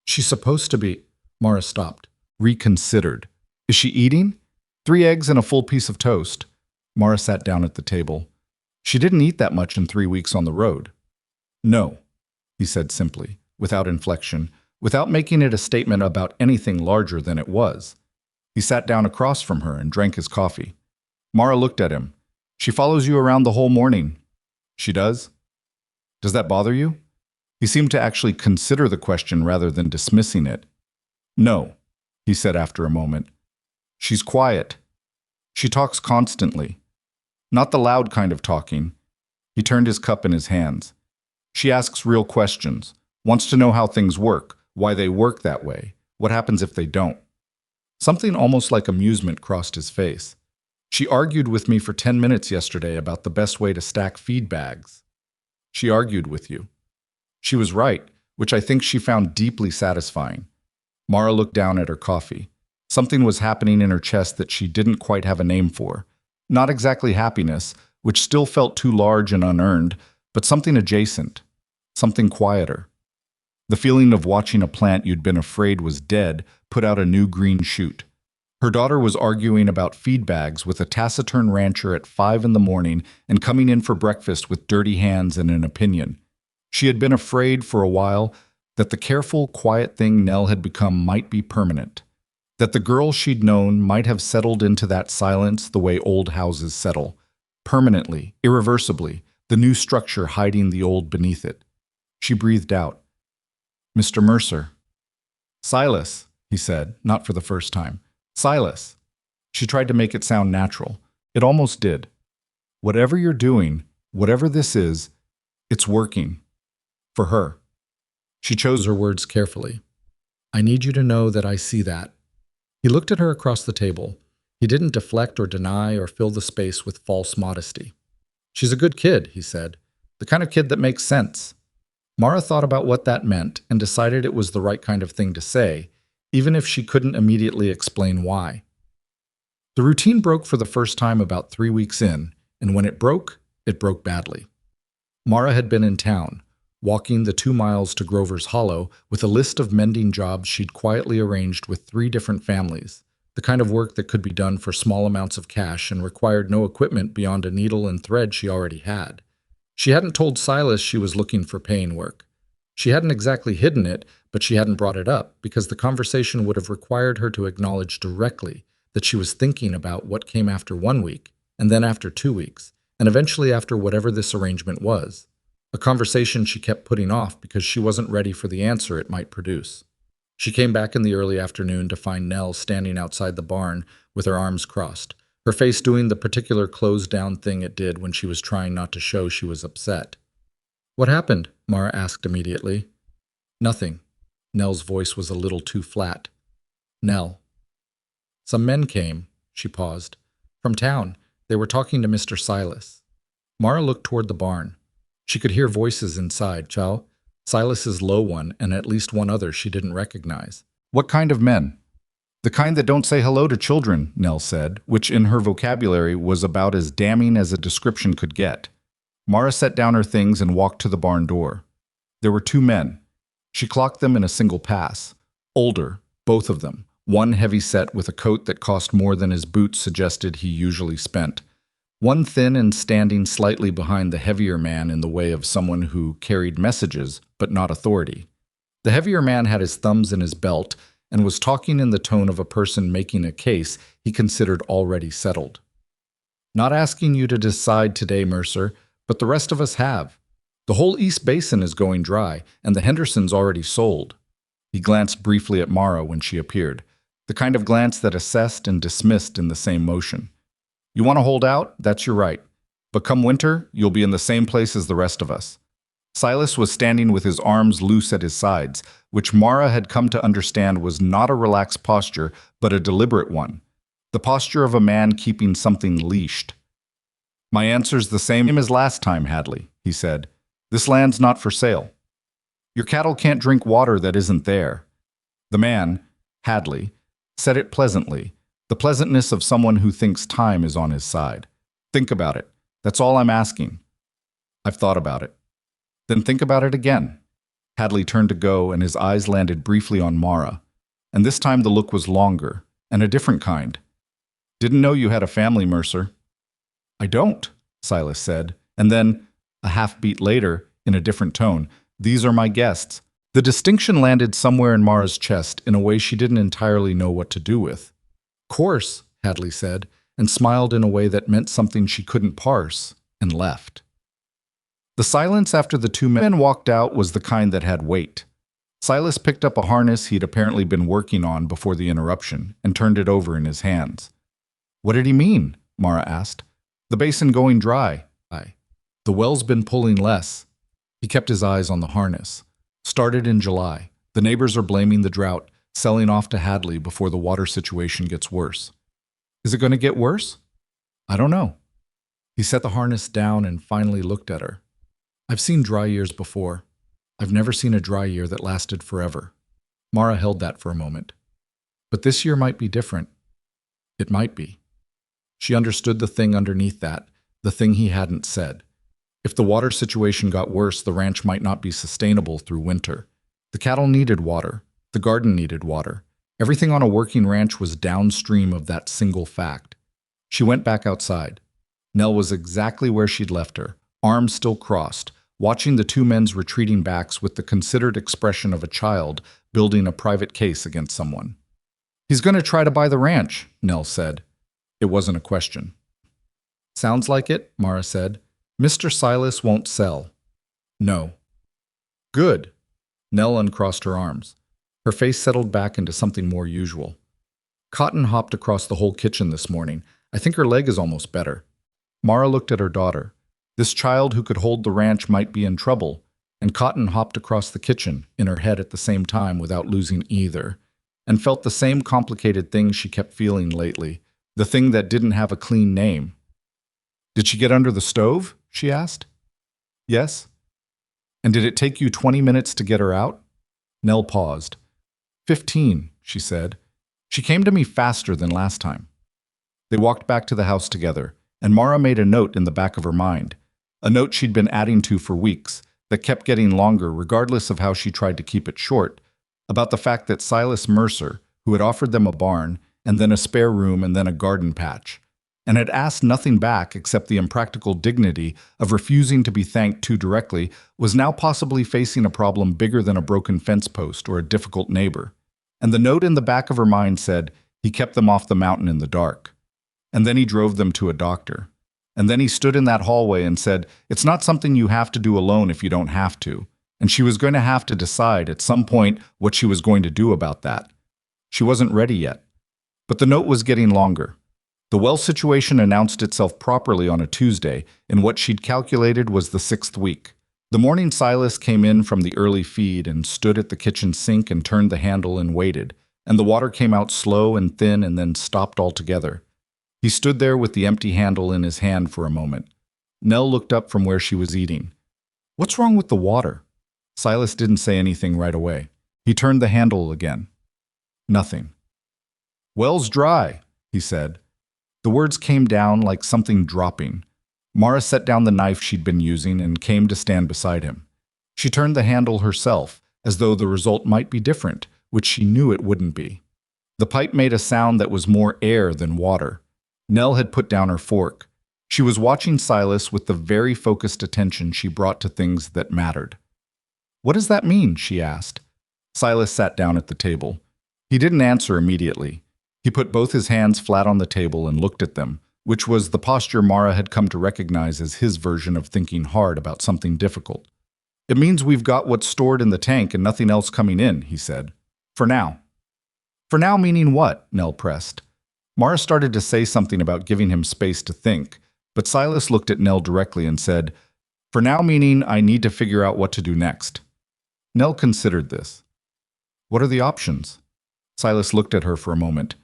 She's supposed to be... Mara stopped. Reconsidered. Is she eating? 3 eggs and a full piece of toast. Mara sat down at the table. She didn't eat that much in 3 weeks on the road. No. he said simply, without inflection, without making it a statement about anything larger than it was. He sat down across from her and drank his coffee. Mara looked at him. She follows you around the whole morning. She does? Does that bother you? He seemed to actually consider the question rather than dismissing it. No, he said after a moment. She's quiet. She talks constantly. Not the loud kind of talking. He turned his cup in his hands. She asks real questions, wants to know how things work, why they work that way, what happens if they don't. Something almost like amusement crossed his face. She argued with me for 10 minutes yesterday about the best way to stack feed bags. She argued with you. She was right, which I think she found deeply satisfying. Mara looked down at her coffee. Something was happening in her chest that she didn't quite have a name for. Not exactly happiness, which still felt too large and unearned, but something adjacent, something quieter. The feeling of watching a plant you'd been afraid was dead put out a new green shoot. Her daughter was arguing about feed bags with a taciturn rancher at 5 in the morning and coming in for breakfast with dirty hands and an opinion. She had been afraid for a while that the careful, quiet thing Nell had become might be permanent, that the girl she'd known might have settled into that silence the way old houses settle, permanently, irreversibly, the new structure hiding the old beneath it. She breathed out. Mr. Mercer. Silas, he said, not for the first time. Silas. She tried to make it sound natural. It almost did. Whatever you're doing, whatever this is, it's working. For her. She chose her words carefully. I need you to know that I see that. He looked at her across the table. He didn't deflect or deny or fill the space with false modesty. She's a good kid, he said. The kind of kid that makes sense. Mara thought about what that meant and decided it was the right kind of thing to say, even if she couldn't immediately explain why. The routine broke for the first time about 3 weeks in, and when it broke badly. Mara had been in town, walking the 2 miles to Grover's Hollow with a list of mending jobs she'd quietly arranged with 3 different families, the kind of work that could be done for small amounts of cash and required no equipment beyond a needle and thread she already had. She hadn't told Silas she was looking for paying work. She hadn't exactly hidden it, but she hadn't brought it up because the conversation would have required her to acknowledge directly that she was thinking about what came after 1 week, and then after 2 weeks, and eventually after whatever this arrangement was. A conversation she kept putting off because she wasn't ready for the answer it might produce. She came back in the early afternoon to find Nell standing outside the barn with her arms crossed, her face doing the particular closed-down thing it did when she was trying not to show she was upset. What happened? Mara asked immediately. Nothing. Nell's voice was a little too flat. Nell. Some men came, she paused. From town. They were talking to Mr. Silas. Mara looked toward the barn. She could hear voices inside, Chow, Silas's low one, and at least one other she didn't recognize. What kind of men? The kind that don't say hello to children, Nell said, which in her vocabulary was about as damning as a description could get. Mara set down her things and walked to the barn door. There were 2 men. She clocked them in a single pass. Older, both of them. One heavy-set with a coat that cost more than his boots suggested he usually spent. One thin and standing slightly behind the heavier man in the way of someone who carried messages, but not authority. The heavier man had his thumbs in his belt and was talking in the tone of a person making a case he considered already settled. Not asking you to decide today, Mercer, but the rest of us have. The whole East Basin is going dry, and the Hendersons already sold. He glanced briefly at Mara when she appeared, the kind of glance that assessed and dismissed in the same motion. You want to hold out? That's your right. But come winter, you'll be in the same place as the rest of us. Silas was standing with his arms loose at his sides, which Mara had come to understand was not a relaxed posture, but a deliberate one. The posture of a man keeping something leashed. My answer's the same as last time, Hadley, he said. This land's not for sale. Your cattle can't drink water that isn't there. The man, Hadley, said it pleasantly, the pleasantness of someone who thinks time is on his side. Think about it. That's all I'm asking. I've thought about it. Then think about it again. Hadley turned to go, and his eyes landed briefly on Mara. And this time the look was longer, and a different kind. Didn't know you had a family, Mercer. I don't, Silas said, and then, a half-beat later, in a different tone, These are my guests. The distinction landed somewhere in Mara's chest in a way she didn't entirely know what to do with. Course, Hadley said, and smiled in a way that meant something she couldn't parse, and left. The silence after the two men walked out was the kind that had weight. Silas picked up a harness he'd apparently been working on before the interruption and turned it over in his hands. What did he mean? Mara asked. The basin going dry. The well's been pulling less. He kept his eyes on the harness. Started in July. The neighbors are blaming the drought, selling off to Hadley before the water situation gets worse. Is it going to get worse? I don't know. He set the harness down and finally looked at her. I've seen dry years before. I've never seen a dry year that lasted forever. Mara held that for a moment. But this year might be different. It might be. She understood the thing underneath that, the thing he hadn't said. If the water situation got worse, the ranch might not be sustainable through winter. The cattle needed water. The garden needed water. Everything on a working ranch was downstream of that single fact. She went back outside. Nell was exactly where she'd left her, arms still crossed, watching the two men's retreating backs with the considered expression of a child building a private case against someone. He's going to try to buy the ranch, Nell said. It wasn't a question. Sounds like it, Mara said. Mr. Silas won't sell. No. Good. Nell uncrossed her arms. Her face settled back into something more usual. Cotton hopped across the whole kitchen this morning. I think her leg is almost better. Mara looked at her daughter. This child who could hold the ranch might be in trouble, and Cotton hopped across the kitchen, in her head at the same time without losing either, and felt the same complicated thing she kept feeling lately, the thing that didn't have a clean name. Did she get under the stove? She asked. Yes. And did it take you 20 minutes to get her out? Nell paused. 15, she said. She came to me faster than last time. They walked back to the house together, and Mara made a note in the back of her mind, a note she'd been adding to for weeks, that kept getting longer regardless of how she tried to keep it short, about the fact that Silas Mercer, who had offered them a barn, and then a spare room and then a garden patch, and had asked nothing back except the impractical dignity of refusing to be thanked too directly, was now possibly facing a problem bigger than a broken fence post or a difficult neighbor. And the note in the back of her mind said, he kept them off the mountain in the dark. And then he drove them to a doctor. And then he stood in that hallway and said, it's not something you have to do alone if you don't have to. And she was going to have to decide at some point what she was going to do about that. She wasn't ready yet. But the note was getting longer. The well situation announced itself properly on a Tuesday in what she'd calculated was the 6th week. The morning Silas came in from the early feed and stood at the kitchen sink and turned the handle and waited, and the water came out slow and thin and then stopped altogether. He stood there with the empty handle in his hand for a moment. Nell looked up from where she was eating. What's wrong with the water? Silas didn't say anything right away. He turned the handle again. Nothing. Well's dry, he said. The words came down like something dropping. Mara set down the knife she'd been using and came to stand beside him. She turned the handle herself, as though the result might be different, which she knew it wouldn't be. The pipe made a sound that was more air than water. Nell had put down her fork. She was watching Silas with the very focused attention she brought to things that mattered. What does that mean? She asked. Silas sat down at the table. He didn't answer immediately. He put both his hands flat on the table and looked at them, which was the posture Mara had come to recognize as his version of thinking hard about something difficult. It means we've got what's stored in the tank and nothing else coming in, he said. For now. For now meaning what? Nell pressed. Mara started to say something about giving him space to think, but Silas looked at Nell directly and said, for now meaning I need to figure out what to do next. Nell considered this. What are the options? Silas looked at her for a moment.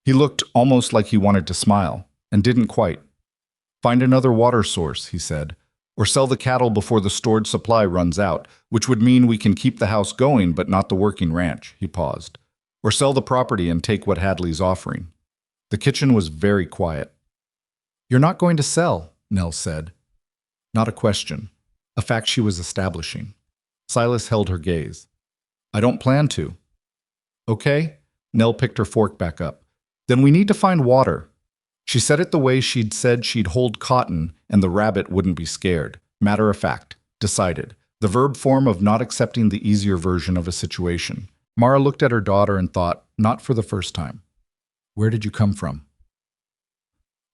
He looked almost like he wanted to smile, and didn't quite. Find another water source, he said, or sell the cattle before the stored supply runs out, which would mean we can keep the house going but not the working ranch, he paused. Or sell the property and take what Hadley's offering. The kitchen was very quiet. You're not going to sell, Nell said. Not a question, a fact she was establishing. Silas held her gaze. I don't plan to. Okay, Nell picked her fork back up. Then we need to find water. She said it the way she'd said she'd hold Cotton and the rabbit wouldn't be scared. Matter of fact, decided, the verb form of not accepting the easier version of a situation. Mara looked at her daughter and thought, not for the first time, "Where did you come from?"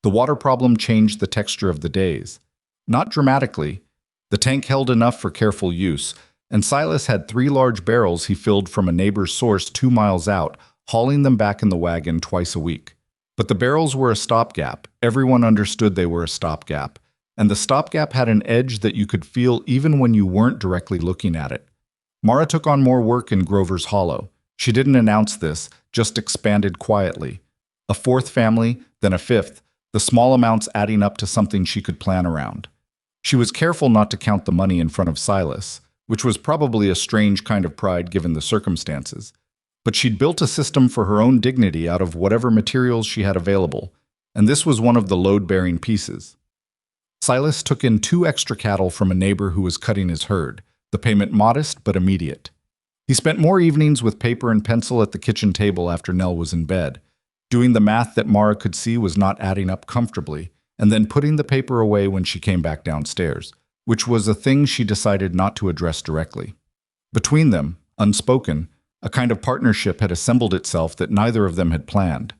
The water problem changed the texture of the days. Not dramatically. The tank held enough for careful use, and Silas had 3 large barrels he filled from a neighbor's source 2 miles out, hauling them back in the wagon twice a week. But the barrels were a stopgap. Everyone understood they were a stopgap. And the stopgap had an edge that you could feel even when you weren't directly looking at it. Mara took on more work in Grover's Hollow. She didn't announce this, just expanded quietly. A 4th family, then a 5th, the small amounts adding up to something she could plan around. She was careful not to count the money in front of Silas, which was probably a strange kind of pride given the circumstances. But she'd built a system for her own dignity out of whatever materials she had available, and this was one of the load-bearing pieces. Silas took in 2 extra cattle from a neighbor who was cutting his herd, the payment modest but immediate. He spent more evenings with paper and pencil at the kitchen table after Nell was in bed, doing the math that Mara could see was not adding up comfortably, and then putting the paper away when she came back downstairs, which was a thing she decided not to address directly. Between them, unspoken, a kind of partnership had assembled itself that neither of them had planned.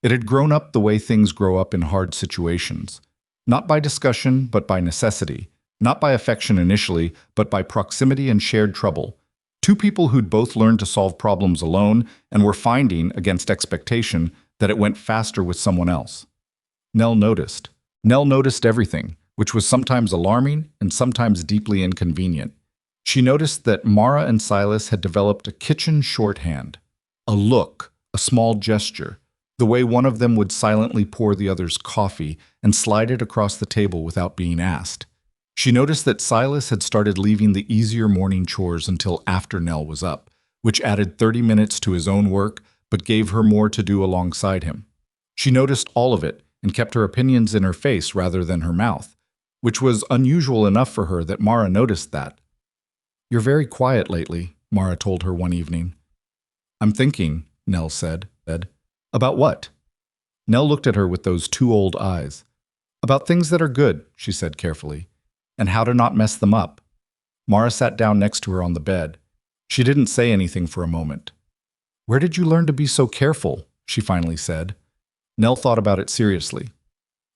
It had grown up the way things grow up in hard situations. Not by discussion, but by necessity. Not by affection initially, but by proximity and shared trouble. 2 people who'd both learned to solve problems alone and were finding, against expectation, that it went faster with someone else. Nell noticed. Nell noticed everything, which was sometimes alarming and sometimes deeply inconvenient. She noticed that Mara and Silas had developed a kitchen shorthand. A look, a small gesture, the way one of them would silently pour the other's coffee and slide it across the table without being asked. She noticed that Silas had started leaving the easier morning chores until after Nell was up, which added 30 minutes to his own work but gave her more to do alongside him. She noticed all of it and kept her opinions in her face rather than her mouth, which was unusual enough for her that Mara noticed that. "You're very quiet lately," Mara told her one evening. "I'm thinking," Nell said. "About what?" Nell looked at her with those 2 old eyes. "About things that are good," she said carefully, "and how to not mess them up." Mara sat down next to her on the bed. She didn't say anything for a moment. "Where did you learn to be so careful?" she finally said. Nell thought about it seriously.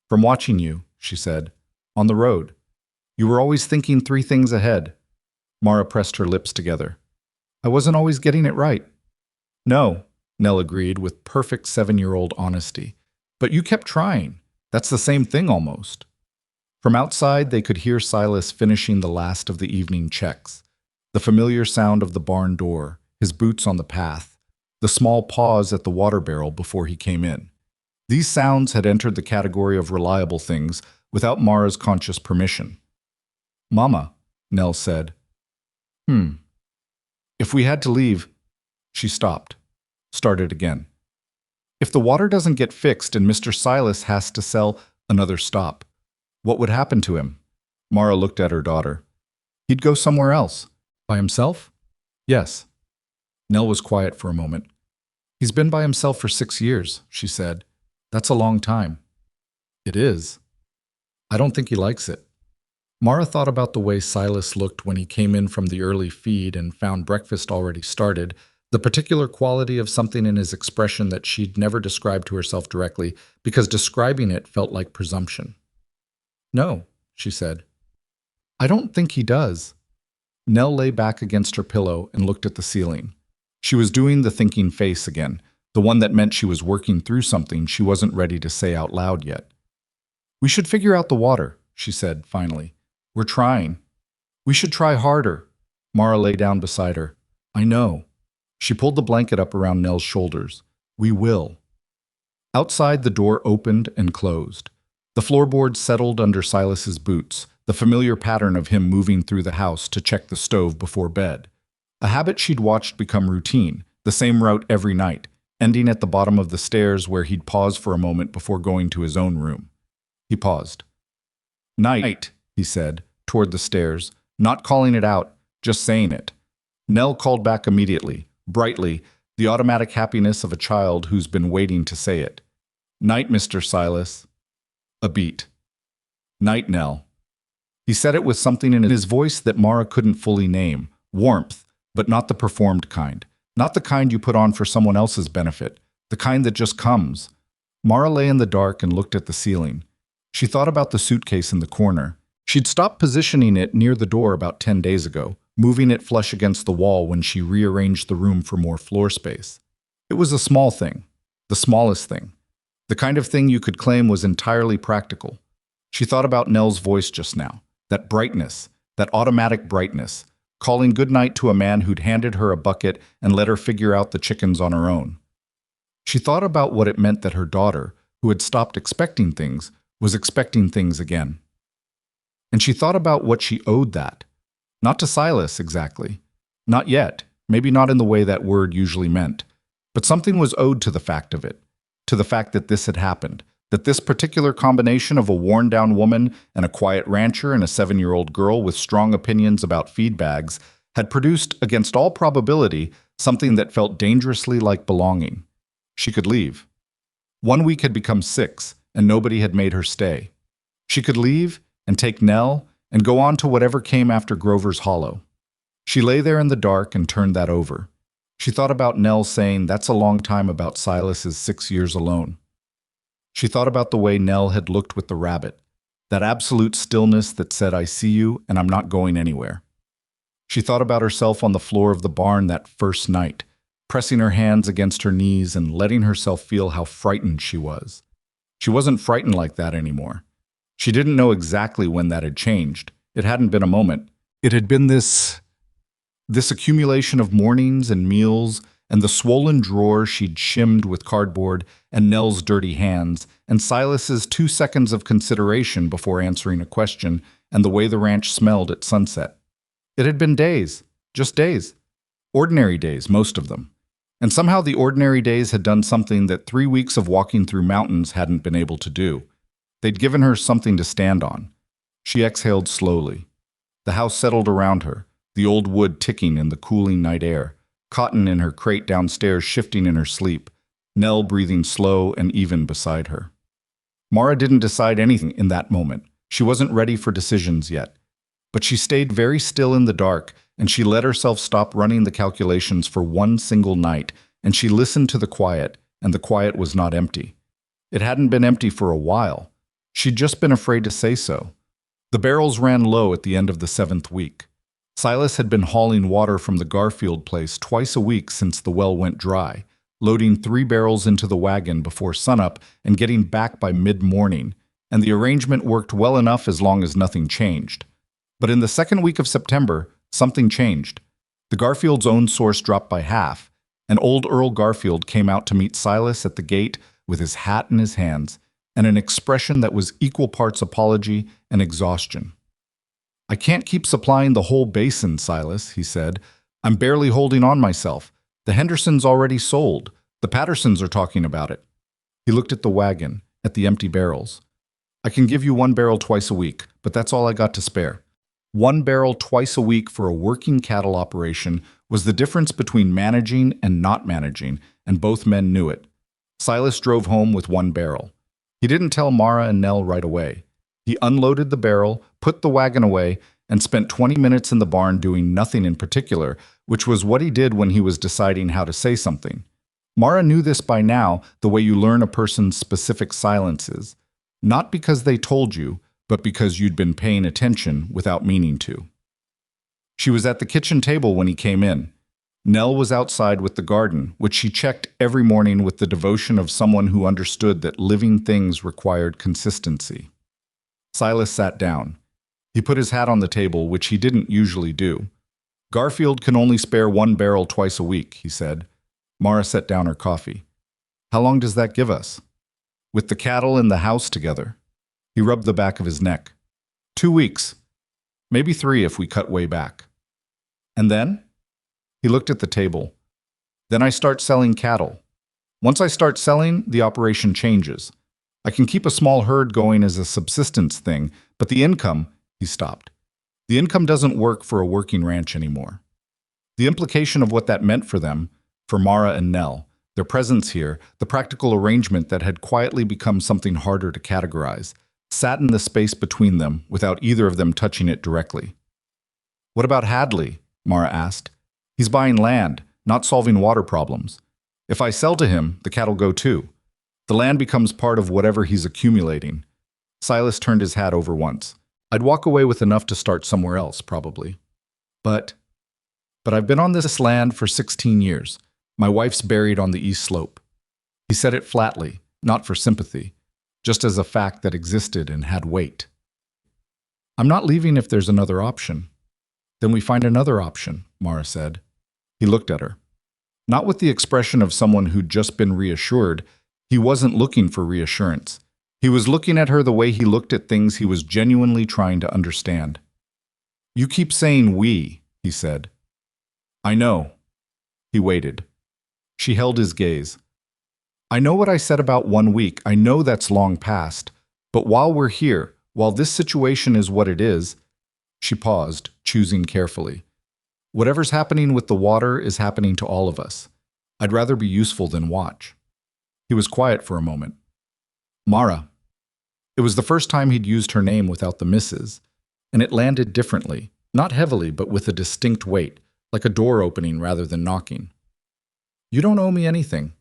"From watching you," she said, "on the road. You were always thinking 3 things ahead." Mara pressed her lips together. "I wasn't always getting it right." "No," Nell agreed with perfect 7-year-old honesty. "But you kept trying. That's the same thing almost." From outside, they could hear Silas finishing the last of the evening checks. The familiar sound of the barn door, his boots on the path, the small pause at the water barrel before he came in. These sounds had entered the category of reliable things without Mara's conscious permission. "Mama," Nell said. If we had to leave..." She stopped. Started again. "If the water doesn't get fixed and Mr. Silas has to sell..." Another stop. "What would happen to him?" Mara looked at her daughter. "He'd go somewhere else." "By himself?" "Yes." Nell was quiet for a moment. "He's been by himself for 6 years, she said. "That's a long time." "It is. I don't think he likes it." Mara thought about the way Silas looked when he came in from the early feed and found breakfast already started, the particular quality of something in his expression that she'd never described to herself directly, because describing it felt like presumption. "No," she said. "I don't think he does." Nell lay back against her pillow and looked at the ceiling. She was doing the thinking face again, the one that meant she was working through something she wasn't ready to say out loud yet. "We should figure out the water," she said finally. "We're trying." "We should try harder." Mara lay down beside her. "I know." She pulled the blanket up around Nell's shoulders. "We will." Outside, the door opened and closed. The floorboards settled under Silas's boots, the familiar pattern of him moving through the house to check the stove before bed. A habit she'd watched become routine, the same route every night, ending at the bottom of the stairs where he'd pause for a moment before going to his own room. He paused. "Night," he said, toward the stairs, not calling it out, just saying it. Nell called back immediately, brightly, the automatic happiness of a child who's been waiting to say it. "Night, Mr. Silas." A beat. "Night, Nell." He said it with something in his voice that Mara couldn't fully name. Warmth, but not the performed kind. Not the kind you put on for someone else's benefit. The kind that just comes. Mara lay in the dark and looked at the ceiling. She thought about the suitcase in the corner. She'd stopped positioning it near the door about 10 days ago, moving it flush against the wall when she rearranged the room for more floor space. It was a small thing. The smallest thing. The kind of thing you could claim was entirely practical. She thought about Nell's voice just now. That brightness, that automatic brightness, calling goodnight to a man who'd handed her a bucket and let her figure out the chickens on her own. She thought about what it meant that her daughter, who had stopped expecting things, was expecting things again. And she thought about what she owed that. Not to Silas, exactly. Not yet, maybe not in the way that word usually meant. But something was owed to the fact of it, to the fact that this had happened, that this particular combination of a worn-down woman and a quiet rancher and a 7-year-old girl with strong opinions about feed bags had produced, against all probability, something that felt dangerously like belonging. She could leave. 1 week had become 6, and nobody had made her stay. She could leave and take Nell and go on to whatever came after Grover's Hollow. She lay there in the dark and turned that over. She thought about Nell saying, "That's a long time about Silas's 6 years alone." She thought about the way Nell had looked with the rabbit, that absolute stillness that said, "I see you and I'm not going anywhere." She thought about herself on the floor of the barn that first night, pressing her hands against her knees and letting herself feel how frightened she was. She wasn't frightened like that anymore. She didn't know exactly when that had changed. It hadn't been a moment. It had been this accumulation of mornings and meals and the swollen drawer she'd shimmed with cardboard and Nell's dirty hands and Silas's 2 seconds of consideration before answering a question and the way the ranch smelled at sunset. It had been days, just days. Ordinary days, most of them. And somehow the ordinary days had done something that 3 weeks of walking through mountains hadn't been able to do. They'd given her something to stand on. She exhaled slowly. The house settled around her, the old wood ticking in the cooling night air, Cotton in her crate downstairs shifting in her sleep, Nell breathing slow and even beside her. Mara didn't decide anything in that moment. She wasn't ready for decisions yet. But she stayed very still in the dark, and she let herself stop running the calculations for one single night, and she listened to the quiet, and the quiet was not empty. It hadn't been empty for a while. She'd just been afraid to say so. The barrels ran low at the end of the 7th week. Silas had been hauling water from the Garfield place twice a week since the well went dry, loading 3 barrels into the wagon before sunup and getting back by mid-morning, and the arrangement worked well enough as long as nothing changed. But in the 2nd week of September, something changed. The Garfield's own source dropped by half, and old Earl Garfield came out to meet Silas at the gate with his hat in his hands and an expression that was equal parts apology and exhaustion. "I can't keep supplying the whole basin, Silas," he said. "I'm barely holding on myself. The Hendersons already sold. The Pattersons are talking about it." He looked at the wagon, at the empty barrels. "I can give you 1 barrel twice a week, but that's all I got to spare." 1 barrel twice a week for a working cattle operation was the difference between managing and not managing, and both men knew it. Silas drove home with 1 barrel. He didn't tell Mara and Nell right away. He unloaded the barrel, put the wagon away, and spent 20 minutes in the barn doing nothing in particular, which was what he did when he was deciding how to say something. Mara knew this by now, the way you learn a person's specific silences. Not because they told you, but because you'd been paying attention without meaning to. She was at the kitchen table when he came in. Nell was outside with the garden, which she checked every morning with the devotion of someone who understood that living things required consistency. Silas sat down. He put his hat on the table, which he didn't usually do. "Garfield can only spare 1 barrel twice a week," he said. Mara set down her coffee. "How long does that give us?" "With the cattle and the house together." He rubbed the back of his neck. 2 weeks. Maybe 3 if we cut way back." "And then?" He looked at the table. "Then I start selling cattle. Once I start selling, the operation changes. I can keep a small herd going as a subsistence thing, but the income," he stopped. "The income doesn't work for a working ranch anymore." The implication of what that meant for them, for Mara and Nell, their presence here, the practical arrangement that had quietly become something harder to categorize. sat in the space between them without either of them touching it directly. "What about Hadley?" Mara asked. "He's buying land, not solving water problems. If I sell to him, the cattle go too. The land becomes part of whatever he's accumulating." Silas turned his hat over once. "I'd walk away with enough to start somewhere else, probably. But I've been on this land for 16 years. My wife's buried on the east slope." He said it flatly, not for sympathy, just as a fact that existed and had weight. "I'm not leaving if there's another option." "Then we find another option," Mara said. He looked at her. Not with the expression of someone who'd just been reassured. He wasn't looking for reassurance. He was looking at her the way he looked at things he was genuinely trying to understand. "You keep saying we," he said. "I know." He waited. She held his gaze. "I know what I said about 1 week. I know that's long past. But while we're here, while this situation is what it is—" She paused, choosing carefully. "Whatever's happening with the water is happening to all of us. I'd rather be useful than watch." He was quiet for a moment. "Mara." It was the first time he'd used her name without the misses, and it landed differently, not heavily but with a distinct weight, like a door opening rather than knocking. "You don't owe me anything.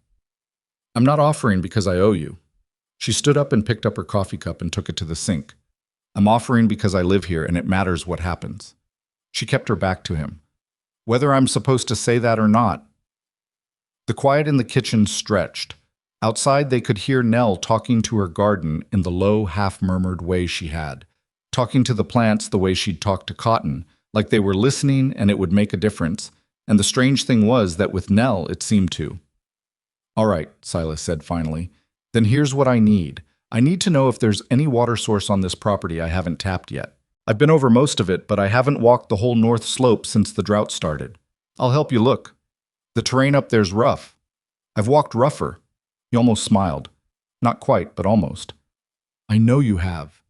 I'm not offering because I owe you." She stood up and picked up her coffee cup and took it to the sink. "I'm offering because I live here and it matters what happens." She kept her back to him. "Whether I'm supposed to say that or not." The quiet in the kitchen stretched. Outside they could hear Nell talking to her garden in the low, half-murmured way she had, talking to the plants the way she'd talked to Cotton, like they were listening and it would make a difference, and the strange thing was that with Nell it seemed to. "All right," Silas said finally, "then here's what I need. I need to know if there's any water source on this property I haven't tapped yet. I've been over most of it, but I haven't walked the whole north slope since the drought started. I'll help you look. The terrain up there's rough. I've walked rougher." He almost smiled. Not quite, but almost. "I know you have."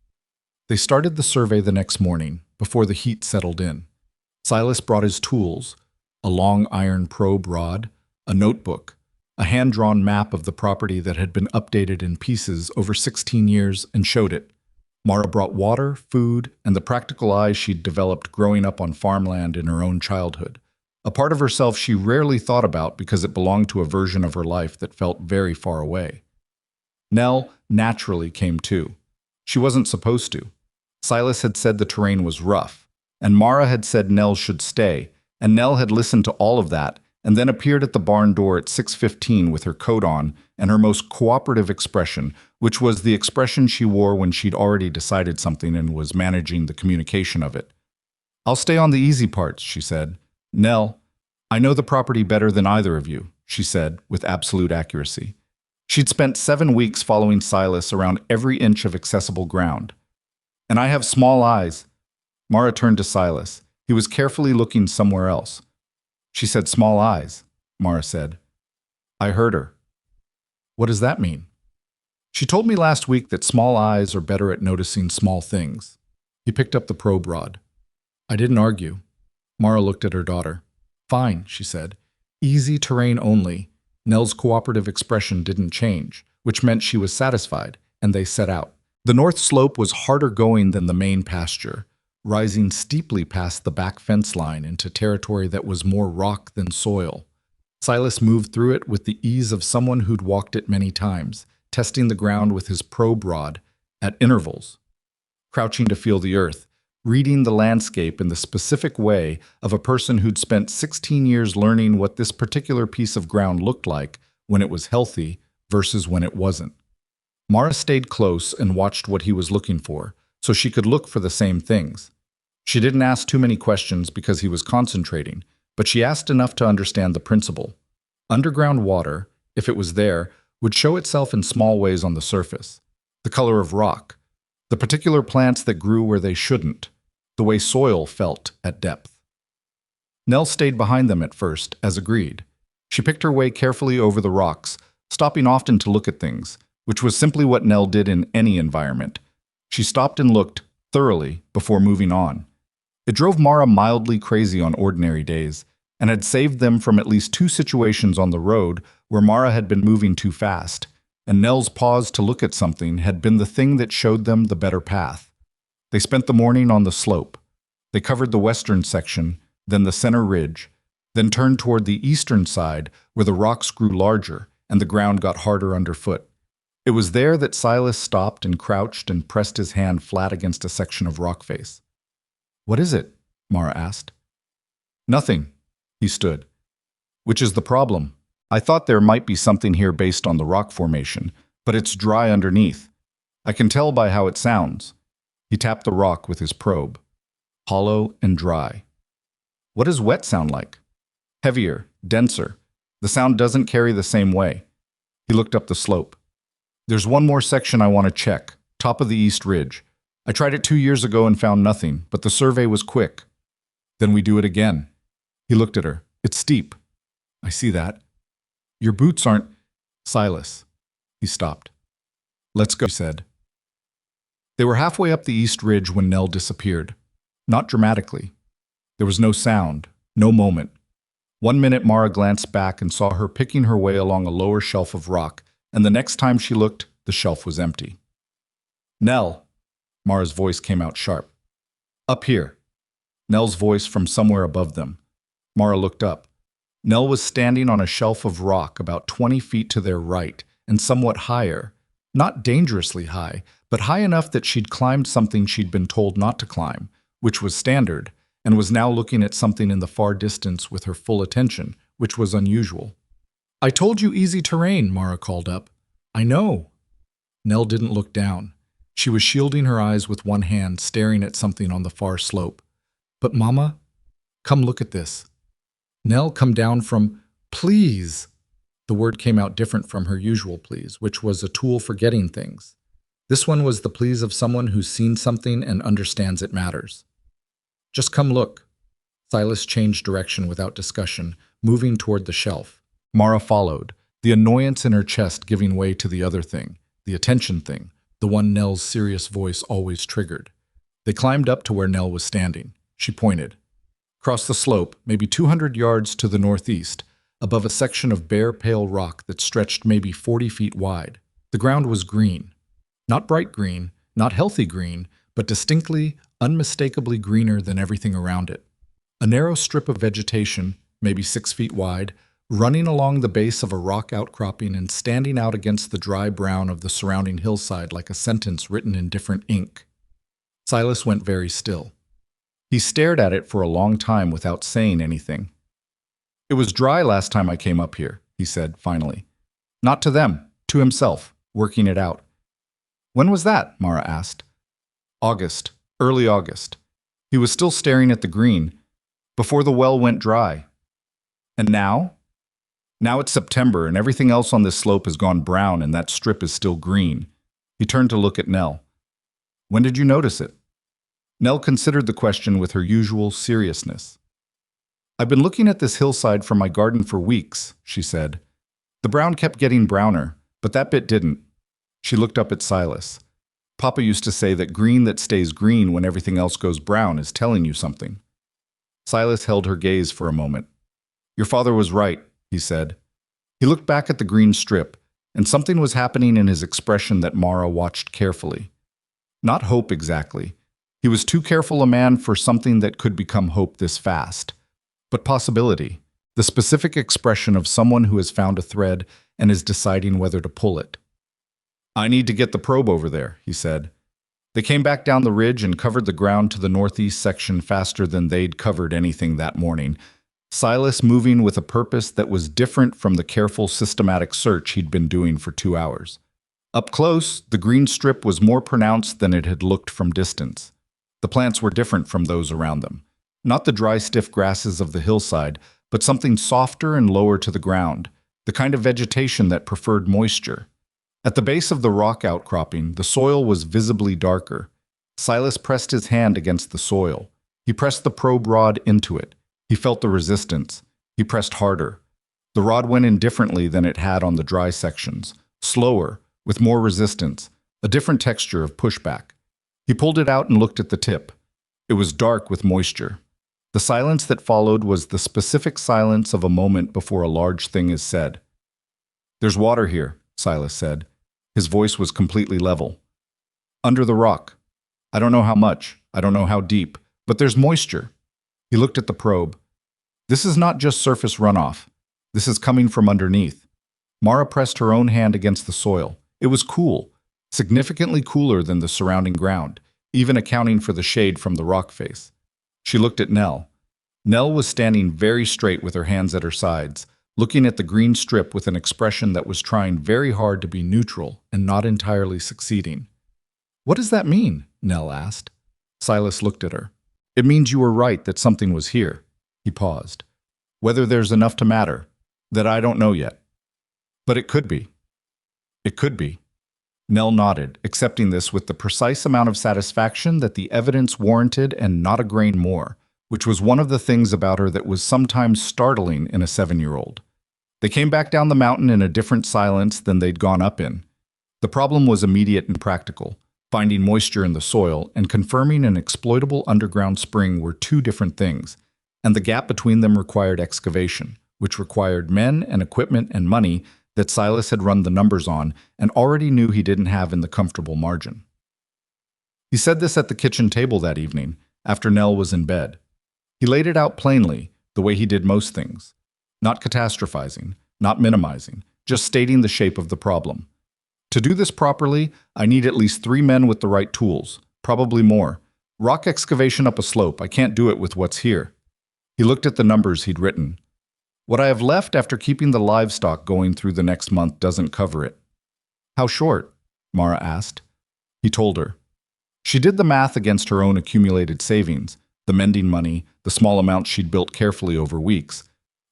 They started the survey the next morning, before the heat settled in. Silas brought his tools, a long iron probe rod, a notebook, a hand-drawn map of the property that had been updated in pieces over 16 years, and showed it. Mara brought water, food, and the practical eyes she'd developed growing up on farmland in her own childhood. A part of herself she rarely thought about because it belonged to a version of her life that felt very far away. Nell naturally came too. She wasn't supposed to. Silas had said the terrain was rough, and Mara had said Nell should stay, and Nell had listened to all of that, and then appeared at the barn door at 6:15 with her coat on and her most cooperative expression, which was the expression she wore when she'd already decided something and was managing the communication of it. "I'll stay on the easy parts," she said. "Nell, I know the property better than either of you," she said with absolute accuracy. She'd spent 7 weeks following Silas around every inch of accessible ground. "And I have small eyes." Mara turned to Silas. He was carefully looking somewhere else. "She said small eyes," Mara said. I heard her. "What does that mean?" "She told me last week that small eyes are better at noticing small things." He picked up the probe rod. I didn't argue. Mara looked at her daughter. "Fine," she said. "Easy terrain only." Nell's cooperative expression didn't change, which meant she was satisfied, and they set out. The north slope was harder going than the main pasture, rising steeply past the back fence line into territory that was more rock than soil. Silas moved through it with the ease of someone who'd walked it many times, testing the ground with his probe rod at intervals, crouching to feel the earth, reading the landscape in the specific way of a person who'd spent 16 years learning what this particular piece of ground looked like when it was healthy versus when it wasn't. Mara stayed close and watched what he was looking for, so she could look for the same things. She didn't ask too many questions because he was concentrating, but she asked enough to understand the principle. Underground water, if it was there, would show itself in small ways on the surface. The color of rock, the particular plants that grew where they shouldn't, the way soil felt at depth. Nell stayed behind them at first, as agreed. She picked her way carefully over the rocks, stopping often to look at things, which was simply what Nell did in any environment. She stopped and looked, thoroughly, before moving on. It drove Mara mildly crazy on ordinary days, and had saved them from at least 2 situations on the road where Mara had been moving too fast, and Nell's pause to look at something had been the thing that showed them the better path. They spent the morning on the slope. They covered the western section, then the center ridge, then turned toward the eastern side where the rocks grew larger and the ground got harder underfoot. It was there that Silas stopped and crouched and pressed his hand flat against a section of rock face. "What is it?" Mara asked. "Nothing." He stood. "Which is the problem. I thought there might be something here based on the rock formation, but it's dry underneath. I can tell by how it sounds." He tapped the rock with his probe. Hollow and dry. "What does wet sound like?" "Heavier, denser. The sound doesn't carry the same way." He looked up the slope. "There's one more section I want to check, top of the east ridge. I tried it 2 years ago and found nothing, but the survey was quick." "Then we do it again." He looked at her. "It's steep." "I see that." "Your boots aren't—" "Silas." He stopped. "Let's go," he said. They were halfway up the east ridge when Nell disappeared. Not dramatically. There was no sound, no moment. 1 minute Mara glanced back and saw her picking her way along a lower shelf of rock, and the next time she looked, the shelf was empty. "Nell." Mara's voice came out sharp. "Up here." Nell's voice from somewhere above them. Mara looked up. Nell was standing on a shelf of rock about 20 feet to their right, and somewhat higher. Not dangerously high, but high enough that she'd climbed something she'd been told not to climb, which was standard, and was now looking at something in the far distance with her full attention, which was unusual. "I told you easy terrain," Mara called up. "I know." Nell didn't look down. She was shielding her eyes with one hand, staring at something on the far slope. "But Mama, come look at this." "Nell, come down from— Please." The word came out different from her usual please, which was a tool for getting things. This one was the please of someone who's seen something and understands it matters. "Just come look." Silas changed direction without discussion, moving toward the shelf. Mara followed, the annoyance in her chest giving way to the other thing, the attention thing, the one Nell's serious voice always triggered. They climbed up to where Nell was standing. She pointed. Across the slope, maybe 200 yards to the northeast, above a section of bare, pale rock that stretched maybe 40 feet wide, the ground was green. Not bright green, not healthy green, but distinctly, unmistakably greener than everything around it. A narrow strip of vegetation, maybe 6 feet wide, running along the base of a rock outcropping and standing out against the dry brown of the surrounding hillside like a sentence written in different ink. Silas went very still. He stared at it for a long time without saying anything. "It was dry last time I came up here," he said, finally. Not to them, to himself, working it out. "When was that?" Mara asked. "August, early August." He was still staring at the green, before the well went dry. "And now?" "Now it's September, and everything else on this slope has gone brown, and that strip is still green." He turned to look at Nell. "When did you notice it?" Nell considered the question with her usual seriousness. "I've been looking at this hillside from my garden for weeks," she said. "The brown kept getting browner, but that bit didn't." She looked up at Silas. "Papa used to say that green that stays green when everything else goes brown is telling you something." Silas held her gaze for a moment. "Your father was right," he said. He looked back at the green strip, and something was happening in his expression that Mara watched carefully. Not hope exactly. He was too careful a man for something that could become hope this fast. But possibility, the specific expression of someone who has found a thread and is deciding whether to pull it. "I need to get the probe over there," he said. They came back down the ridge and covered the ground to the northeast section faster than they'd covered anything that morning, Silas moving with a purpose that was different from the careful, systematic search he'd been doing for 2 hours. Up close, the green strip was more pronounced than it had looked from distance. The plants were different from those around them. Not the dry, stiff grasses of the hillside, but something softer and lower to the ground, the kind of vegetation that preferred moisture. At the base of the rock outcropping, the soil was visibly darker. Silas pressed his hand against the soil. He pressed the probe rod into it. He felt the resistance. He pressed harder. The rod went in differently than it had on the dry sections, slower, with more resistance, a different texture of pushback. He pulled it out and looked at the tip. It was dark with moisture. The silence that followed was the specific silence of a moment before a large thing is said. "There's water here," Silas said. His voice was completely level. Under the rock. I don't know how much, I don't know how deep, but there's moisture. He looked at the probe. This is not just surface runoff. This is coming from underneath. Mara pressed her own hand against the soil. It was cool, significantly cooler than the surrounding ground, even accounting for the shade from the rock face. She looked at Nell. Nell was standing very straight with her hands at her sides, looking at the green strip with an expression that was trying very hard to be neutral and not entirely succeeding. What does that mean? Nell asked. Silas looked at her. It means you were right that something was here. He paused. Whether there's enough to matter, that I don't know yet. But it could be. It could be. Nell nodded, accepting this with the precise amount of satisfaction that the evidence warranted and not a grain more, which was one of the things about her that was sometimes startling in a 7-year-old. They came back down the mountain in a different silence than they'd gone up in. The problem was immediate and practical. Finding moisture in the soil and confirming an exploitable underground spring were two different things, and the gap between them required excavation, which required men and equipment and money that Silas had run the numbers on and already knew he didn't have in the comfortable margin. He said this at the kitchen table that evening, after Nell was in bed. He laid it out plainly, the way he did most things. Not catastrophizing, not minimizing, just stating the shape of the problem. To do this properly, I need at least 3 men with the right tools, probably more. Rock excavation up a slope, I can't do it with what's here. He looked at the numbers he'd written. What I have left after keeping the livestock going through the next month doesn't cover it. How short? Mara asked. He told her. She did the math against her own accumulated savings, the mending money, the small amounts she'd built carefully over weeks,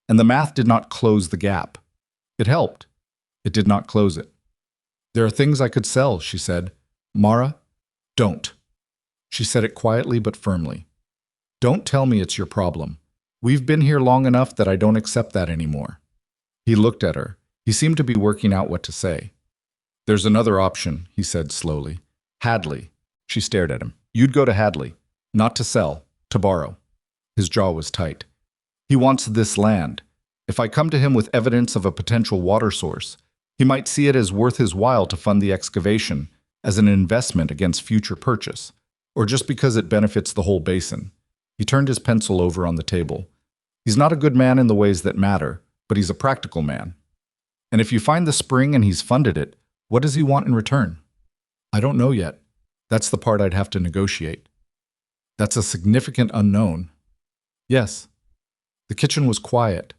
and the math did not close the gap. It helped. It did not close it. There are things I could sell, she said. Mara, don't. She said it quietly but firmly. Don't tell me it's your problem. We've been here long enough that I don't accept that anymore. He looked at her. He seemed to be working out what to say. There's another option, he said slowly. Hadley. She stared at him. You'd go to Hadley. Not to sell, to borrow. His jaw was tight. He wants this land. If I come to him with evidence of a potential water source, he might see it as worth his while to fund the excavation, as an investment against future purchase, or just because it benefits the whole basin. He turned his pencil over on the table. He's not a good man in the ways that matter, but he's a practical man. And if you find the spring and he's funded it, what does he want in return? I don't know yet. That's the part I'd have to negotiate. That's a significant unknown. Yes. The kitchen was quiet.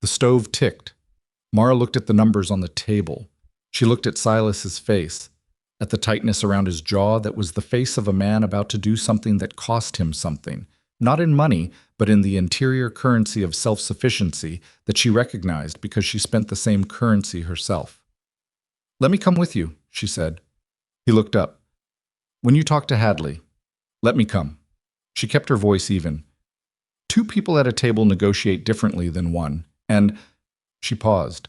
The stove ticked. Mara looked at the numbers on the table. She looked at Silas's face, at the tightness around his jaw that was the face of a man about to do something that cost him something, not in money, but in the interior currency of self-sufficiency that she recognized because she spent the same currency herself. Let me come with you, she said. He looked up. When you talk to Hadley, let me come. She kept her voice even. 2 people at a table negotiate differently than one, and... She paused.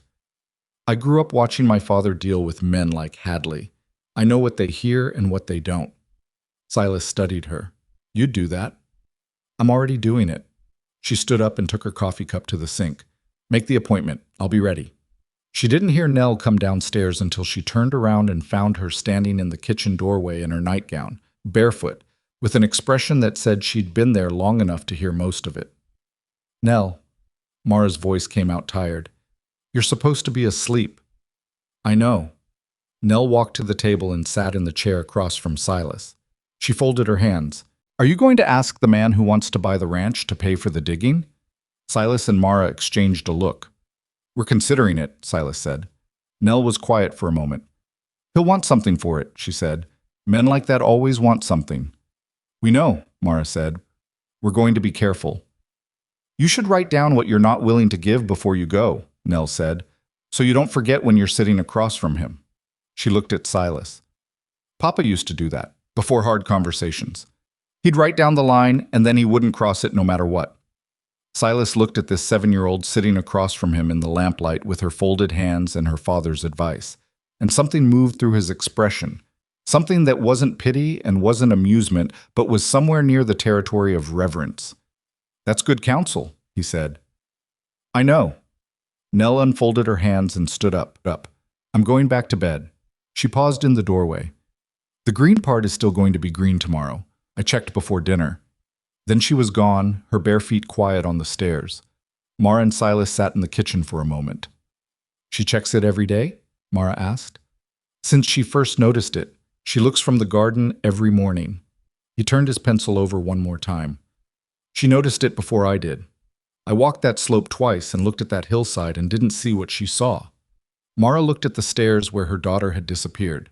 I grew up watching my father deal with men like Hadley. I know what they hear and what they don't. Silas studied her. You'd do that. I'm already doing it. She stood up and took her coffee cup to the sink. Make the appointment. I'll be ready. She didn't hear Nell come downstairs until she turned around and found her standing in the kitchen doorway in her nightgown, barefoot, with an expression that said she'd been there long enough to hear most of it. Nell. Mara's voice came out tired. You're supposed to be asleep. I know. Nell walked to the table and sat in the chair across from Silas. She folded her hands. Are you going to ask the man who wants to buy the ranch to pay for the digging? Silas and Mara exchanged a look. We're considering it, Silas said. Nell was quiet for a moment. He'll want something for it, she said. Men like that always want something. We know, Mara said. We're going to be careful. You should write down what you're not willing to give before you go, Nell said, so you don't forget when you're sitting across from him. She looked at Silas. Papa used to do that, before hard conversations. He'd write down the line, and then he wouldn't cross it no matter what. Silas looked at this 7-year-old sitting across from him in the lamplight with her folded hands and her father's advice, and something moved through his expression, something that wasn't pity and wasn't amusement, but was somewhere near the territory of reverence. That's good counsel, he said. I know. Nell unfolded her hands and stood up. I'm going back to bed. She paused in the doorway. The green part is still going to be green tomorrow. I checked before dinner. Then she was gone, her bare feet quiet on the stairs. Mara and Silas sat in the kitchen for a moment. She checks it every day? Mara asked. Since she first noticed it, she looks from the garden every morning. He turned his pencil over one more time. She noticed it before I did. I walked that slope twice and looked at that hillside and didn't see what she saw. Mara looked at the stairs where her daughter had disappeared.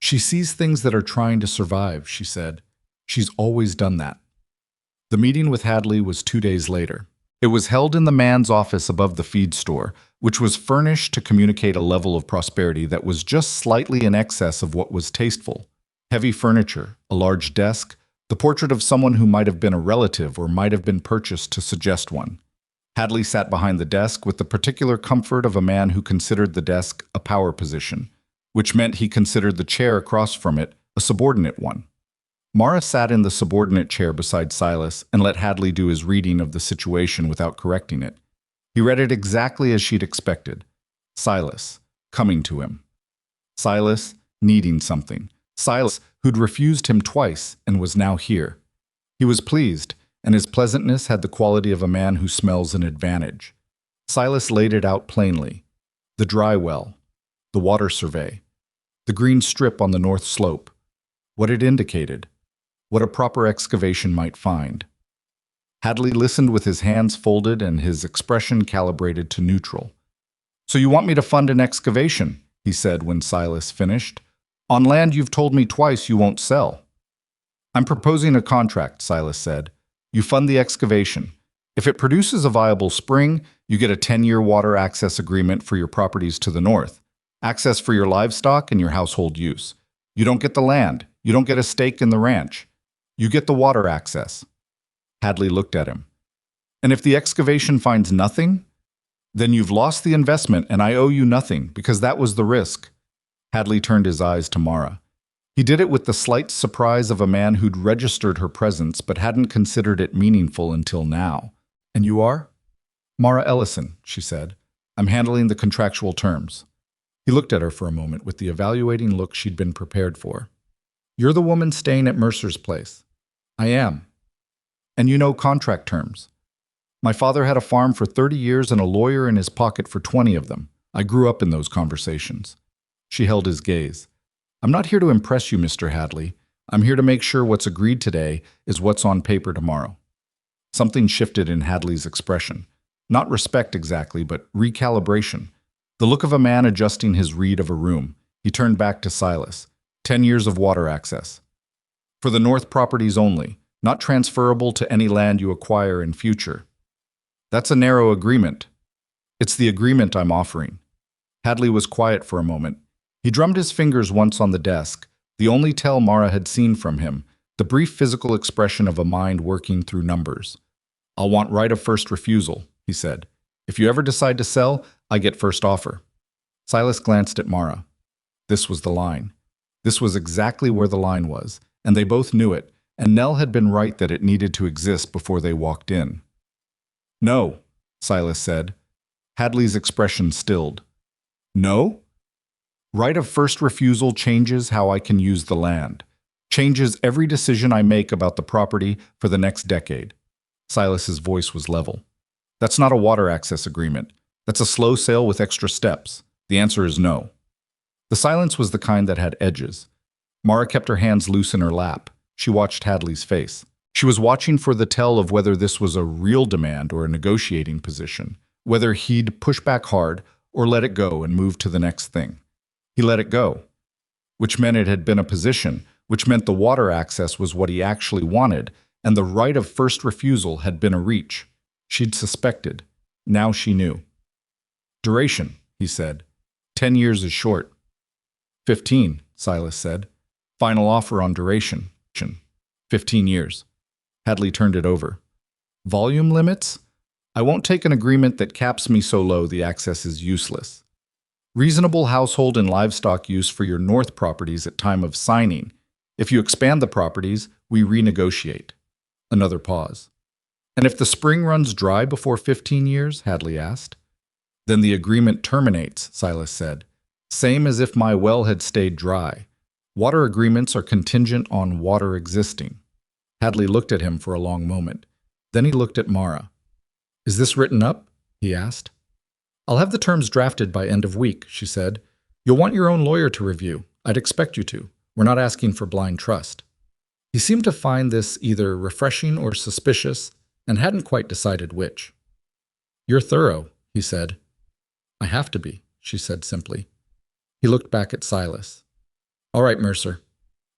She sees things that are trying to survive, she said. She's always done that. The meeting with Hadley was 2 days later. It was held in the man's office above the feed store, which was furnished to communicate a level of prosperity that was just slightly in excess of what was tasteful. Heavy furniture, a large desk, the portrait of someone who might have been a relative or might have been purchased to suggest one. Hadley sat behind the desk with the particular comfort of a man who considered the desk a power position, which meant he considered the chair across from it a subordinate one. Mara sat in the subordinate chair beside Silas and let Hadley do his reading of the situation without correcting it. He read it exactly as she'd expected. Silas, coming to him. Silas, needing something. Silas, who'd refused him twice and was now here. He was pleased, and his pleasantness had the quality of a man who smells an advantage. Silas laid it out plainly. The dry well, the water survey, the green strip on the north slope, what it indicated, what a proper excavation might find. Hadley listened with his hands folded and his expression calibrated to neutral. "So you want me to fund an excavation?" he said when Silas finished. "On land you've told me twice you won't sell." "I'm proposing a contract," Silas said. "You fund the excavation. If it produces a viable spring, you get a 10-year water access agreement for your properties to the north, access for your livestock and your household use. You don't get the land. You don't get a stake in the ranch. You get the water access." Hadley looked at him. "And if the excavation finds nothing? Then you've lost the investment and I owe you nothing because that was the risk." Hadley turned his eyes to Mara. He did it with the slight surprise of a man who'd registered her presence but hadn't considered it meaningful until now. "And you are?" "Mara Ellison," she said. "I'm handling the contractual terms." He looked at her for a moment with the evaluating look she'd been prepared for. "You're the woman staying at Mercer's place." "I am." "And you know contract terms." "My father had a farm for 30 years and a lawyer in his pocket for 20 of them. I grew up in those conversations." She held his gaze. "I'm not here to impress you, Mr. Hadley. I'm here to make sure what's agreed today is what's on paper tomorrow." Something shifted in Hadley's expression. Not respect exactly, but recalibration. The look of a man adjusting his read of a room. He turned back to Silas. 10 years of water access. For the north properties only, not transferable to any land you acquire in future. That's a narrow agreement. It's the agreement I'm offering. Hadley was quiet for a moment. He drummed his fingers once on the desk, the only tell Mara had seen from him, the brief physical expression of a mind working through numbers. "I'll want right of first refusal," he said. "If you ever decide to sell, I get first offer." Silas glanced at Mara. This was the line. This was exactly where the line was, and they both knew it, and Nell had been right that it needed to exist before they walked in. "No," Silas said. Hadley's expression stilled. "No? Right of first refusal changes how I can use the land, changes every decision I make about the property for the next decade." Silas's voice was level. "That's not a water access agreement. That's a slow sale with extra steps. The answer is no." The silence was the kind that had edges. Mara kept her hands loose in her lap. She watched Hadley's face. She was watching for the tell of whether this was a real demand or a negotiating position, whether he'd push back hard or let it go and move to the next thing. He let it go, which meant it had been a position, which meant the water access was what he actually wanted, and the right of first refusal had been a reach. She'd suspected. Now she knew. "Duration," he said. 10 years is short." 15, Silas said. "Final offer on duration. 15 years. Hadley turned it over. "Volume limits? I won't take an agreement that caps me so low the access is useless. Reasonable household and livestock use for your north properties at time of signing. If you expand the properties, we renegotiate." Another pause. "And if the spring runs dry before 15 years?" Hadley asked. "Then the agreement terminates," Silas said. Same as if my well had stayed dry. Water agreements are contingent on water existing. Hadley looked at him for a long moment. Then he looked at Mara. Is this written up? He asked. I'll have the terms drafted by end of week, she said. You'll want your own lawyer to review. I'd expect you to. We're not asking for blind trust. He seemed to find this either refreshing or suspicious, and hadn't quite decided which. You're thorough, he said. I have to be, she said simply. He looked back at Silas. All right, Mercer.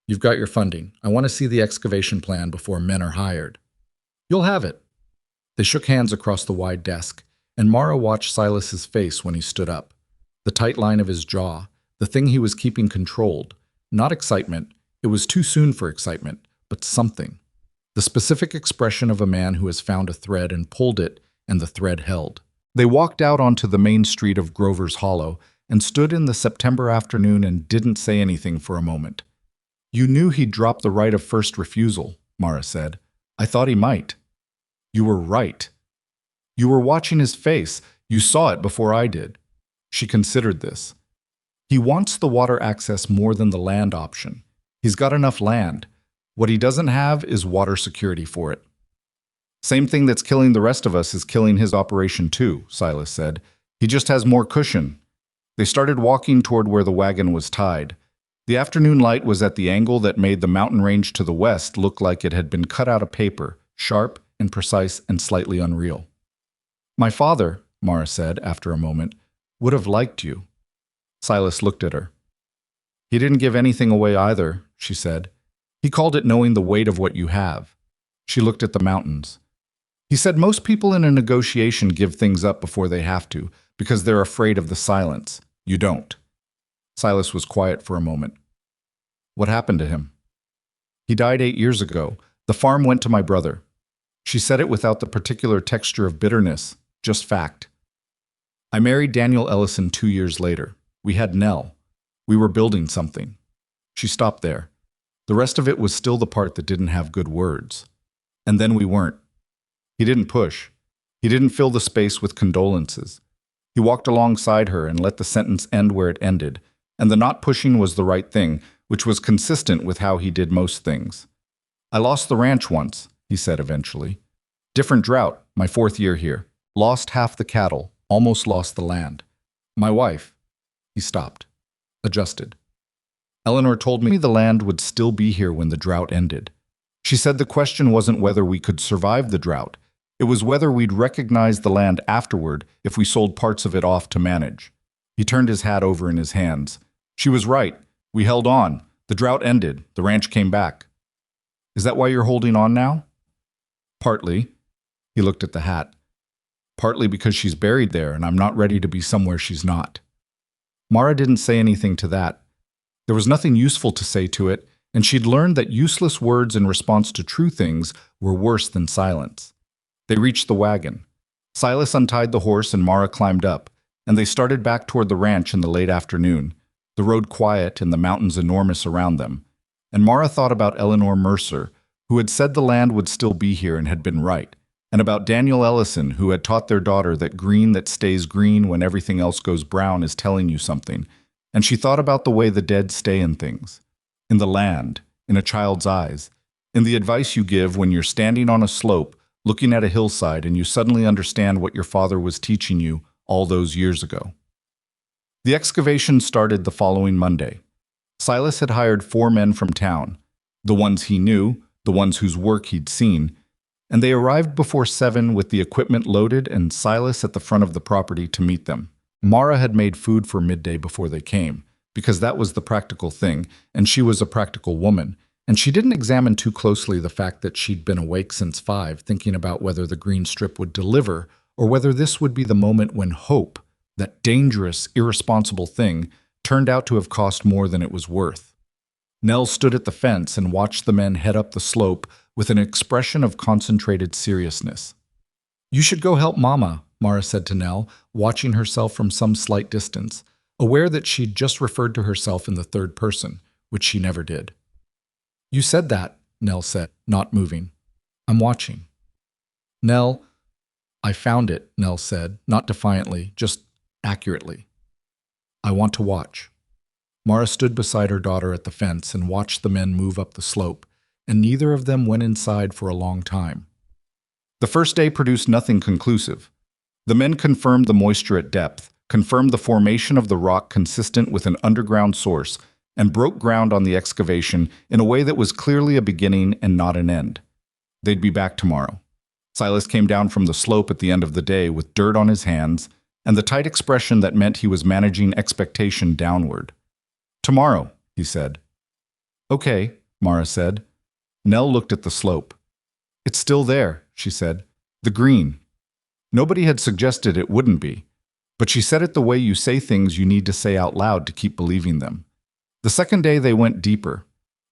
You've got your funding. I want to see the excavation plan before men are hired. You'll have it. They shook hands across the wide desk, and Mara watched Silas's face when he stood up. The tight line of his jaw, the thing he was keeping controlled. Not excitement. It was too soon for excitement, but something. The specific expression of a man who has found a thread and pulled it, and the thread held. They walked out onto the main street of Grover's Hollow and stood in the September afternoon and didn't say anything for a moment. You knew he'd drop the right of first refusal, Mara said. I thought he might. You were right. You were watching his face. You saw it before I did. She considered this. He wants the water access more than the land option. He's got enough land. What he doesn't have is water security for it. Same thing that's killing the rest of us is killing his operation too, Silas said. He just has more cushion. They started walking toward where the wagon was tied. The afternoon light was at the angle that made the mountain range to the west look like it had been cut out of paper, sharp and precise and slightly unreal. My father, Mara said after a moment, would have liked you. Silas looked at her. He didn't give anything away either, she said. He called it knowing the weight of what you have. She looked at the mountains. He said most people in a negotiation give things up before they have to, because they're afraid of the silence. You don't. Silas was quiet for a moment. What happened to him? He died 8 years ago. The farm went to my brother. She said it without the particular texture of bitterness, just fact. I married Daniel Ellison 2 years later. We had Nell. We were building something. She stopped there. The rest of it was still the part that didn't have good words. And then we weren't. He didn't push. He didn't fill the space with condolences. He walked alongside her and let the sentence end where it ended, and the not pushing was the right thing, which was consistent with how he did most things. I lost the ranch once, he said eventually. Different drought, my 4th year here. Lost half the cattle, almost lost the land. My wife. He stopped. Adjusted. Eleanor told me the land would still be here when the drought ended. She said the question wasn't whether we could survive the drought. It was whether we'd recognize the land afterward if we sold parts of it off to manage. He turned his hat over in his hands. She was right. We held on. The drought ended. The ranch came back. Is that why you're holding on now? Partly. He looked at the hat. Partly because she's buried there and I'm not ready to be somewhere she's not. Mara didn't say anything to that. There was nothing useful to say to it, and she'd learned that useless words in response to true things were worse than silence. They reached the wagon. Silas untied the horse and Mara climbed up, and they started back toward the ranch in the late afternoon, the road quiet and the mountains enormous around them. And Mara thought about Eleanor Mercer, who had said the land would still be here and had been right, and about Daniel Ellison, who had taught their daughter that green that stays green when everything else goes brown is telling you something. And she thought about the way the dead stay in things. In the land, in a child's eyes, in the advice you give when you're standing on a slope, looking at a hillside and you suddenly understand what your father was teaching you all those years ago. The excavation started the following Monday. Silas had hired 4 men from town, the ones he knew, the ones whose work he'd seen, and they arrived before 7 with the equipment loaded and Silas at the front of the property to meet them. Mara had made food for midday before they came, because that was the practical thing, and she was a practical woman, and she didn't examine too closely the fact that she'd been awake since 5, thinking about whether the green strip would deliver, or whether this would be the moment when hope, that dangerous, irresponsible thing, turned out to have cost more than it was worth. Nell stood at the fence and watched the men head up the slope with an expression of concentrated seriousness. You should go help Mama, Mara said to Nell, watching herself from some slight distance, aware that she'd just referred to herself in the third person, which she never did. You said that, Nell said, not moving. I'm watching. Nell, I found it, Nell said, not defiantly, just accurately. I want to watch. Mara stood beside her daughter at the fence and watched the men move up the slope, and neither of them went inside for a long time. The first day produced nothing conclusive. The men confirmed the moisture at depth, confirmed the formation of the rock consistent with an underground source, and broke ground on the excavation in a way that was clearly a beginning and not an end. They'd be back tomorrow. Silas came down from the slope at the end of the day with dirt on his hands and the tight expression that meant he was managing expectation downward. Tomorrow, he said. Okay, Mara said. Nell looked at the slope. It's still there, she said. The green. Nobody had suggested it wouldn't be, but she said it the way you say things you need to say out loud to keep believing them. The second day they went deeper.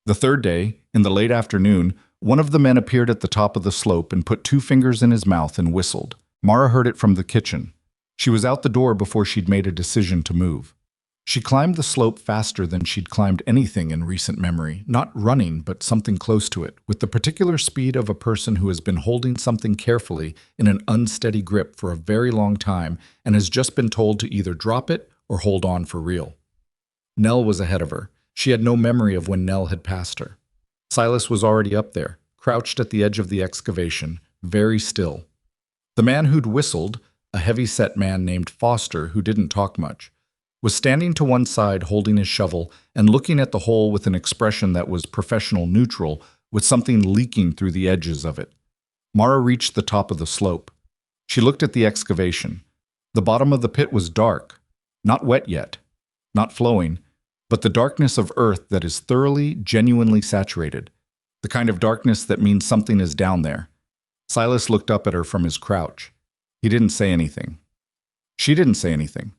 The third day, in the late afternoon, one of the men appeared at the top of the slope and put 2 fingers in his mouth and whistled. Mara heard it from the kitchen. She was out the door before she'd made a decision to move. She climbed the slope faster than she'd climbed anything in recent memory, not running, but something close to it, with the particular speed of a person who has been holding something carefully in an unsteady grip for a very long time and has just been told to either drop it or hold on for real. Nell was ahead of her. She had no memory of when Nell had passed her. Silas was already up there, crouched at the edge of the excavation, very still. The man who'd whistled, a heavy-set man named Foster who didn't talk much, was standing to one side holding his shovel and looking at the hole with an expression that was professional neutral, with something leaking through the edges of it. Mara reached the top of the slope. She looked at the excavation. The bottom of the pit was dark, not wet yet, not flowing, but the darkness of earth that is thoroughly, genuinely saturated, the kind of darkness that means something is down there. Silas looked up at her from his crouch. He didn't say anything. She didn't say anything.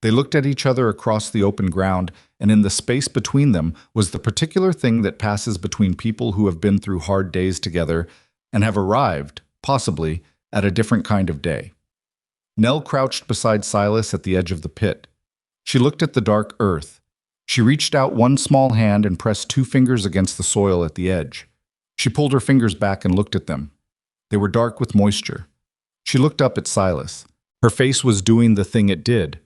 They looked at each other across the open ground, and in the space between them was the particular thing that passes between people who have been through hard days together and have arrived, possibly, at a different kind of day. Nell crouched beside Silas at the edge of the pit. She looked at the dark earth. She reached out one small hand and pressed 2 fingers against the soil at the edge. She pulled her fingers back and looked at them. They were dark with moisture. She looked up at Silas. Her face was doing the thing it did.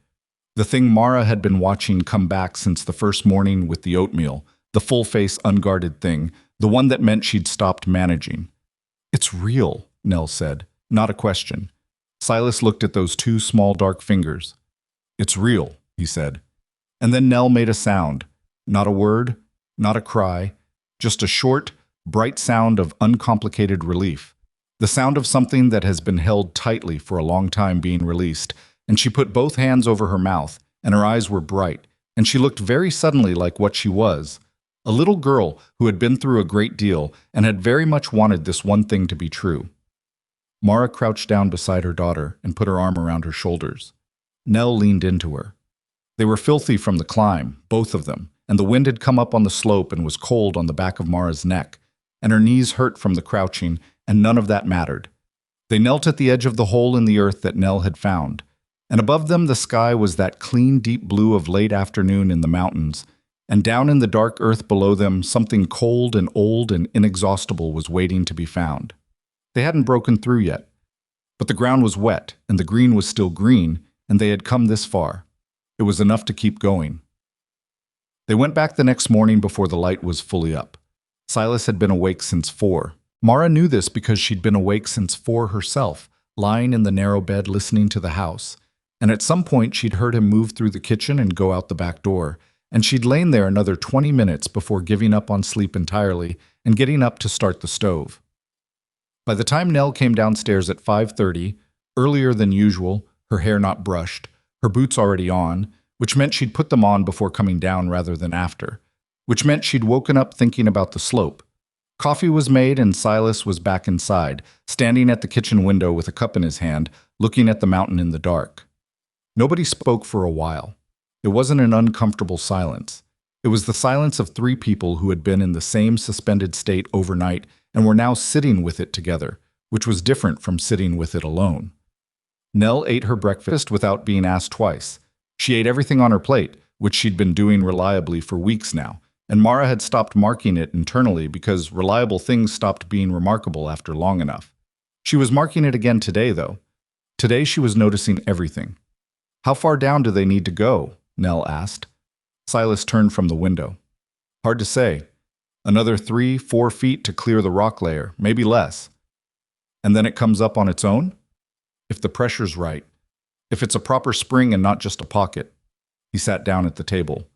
The thing Mara had been watching come back since the first morning with the oatmeal, the full-face, unguarded thing, the one that meant she'd stopped managing. It's real, Nell said, not a question. Silas looked at those 2 small dark fingers. It's real, he said. And then Nell made a sound. Not a word, not a cry, just a short, bright sound of uncomplicated relief. The sound of something that has been held tightly for a long time being released, and she put both hands over her mouth, and her eyes were bright, and she looked very suddenly like what she was, a little girl who had been through a great deal and had very much wanted this one thing to be true. Mara crouched down beside her daughter and put her arm around her shoulders. Nell leaned into her. They were filthy from the climb, both of them, and the wind had come up on the slope and was cold on the back of Mara's neck, and her knees hurt from the crouching, and none of that mattered. They knelt at the edge of the hole in the earth that Nell had found, and above them the sky was that clean, deep blue of late afternoon in the mountains, and down in the dark earth below them something cold and old and inexhaustible was waiting to be found. They hadn't broken through yet, but the ground was wet, and the green was still green, and they had come this far. It was enough to keep going. They went back the next morning before the light was fully up. Silas had been awake since 4. Mara knew this because she'd been awake since 4 herself, lying in the narrow bed listening to the house. And at some point she'd heard him move through the kitchen and go out the back door, and she'd lain there another 20 minutes before giving up on sleep entirely and getting up to start the stove. By the time Nell came downstairs at 5:30, earlier than usual, her hair not brushed, her boots already on, which meant she'd put them on before coming down rather than after, which meant she'd woken up thinking about the slope. Coffee was made and Silas was back inside, standing at the kitchen window with a cup in his hand, looking at the mountain in the dark. Nobody spoke for a while. It wasn't an uncomfortable silence. It was the silence of 3 people who had been in the same suspended state overnight and were now sitting with it together, which was different from sitting with it alone. Nell ate her breakfast without being asked twice. She ate everything on her plate, which she'd been doing reliably for weeks now, and Mara had stopped marking it internally because reliable things stopped being remarkable after long enough. She was marking it again today, though. Today she was noticing everything. How far down do they need to go? Nell asked. Silas turned from the window. Hard to say. Another 3-4 feet to clear the rock layer, maybe less. And then it comes up on its own? If the pressure's right. If it's a proper spring and not just a pocket. He sat down at the table.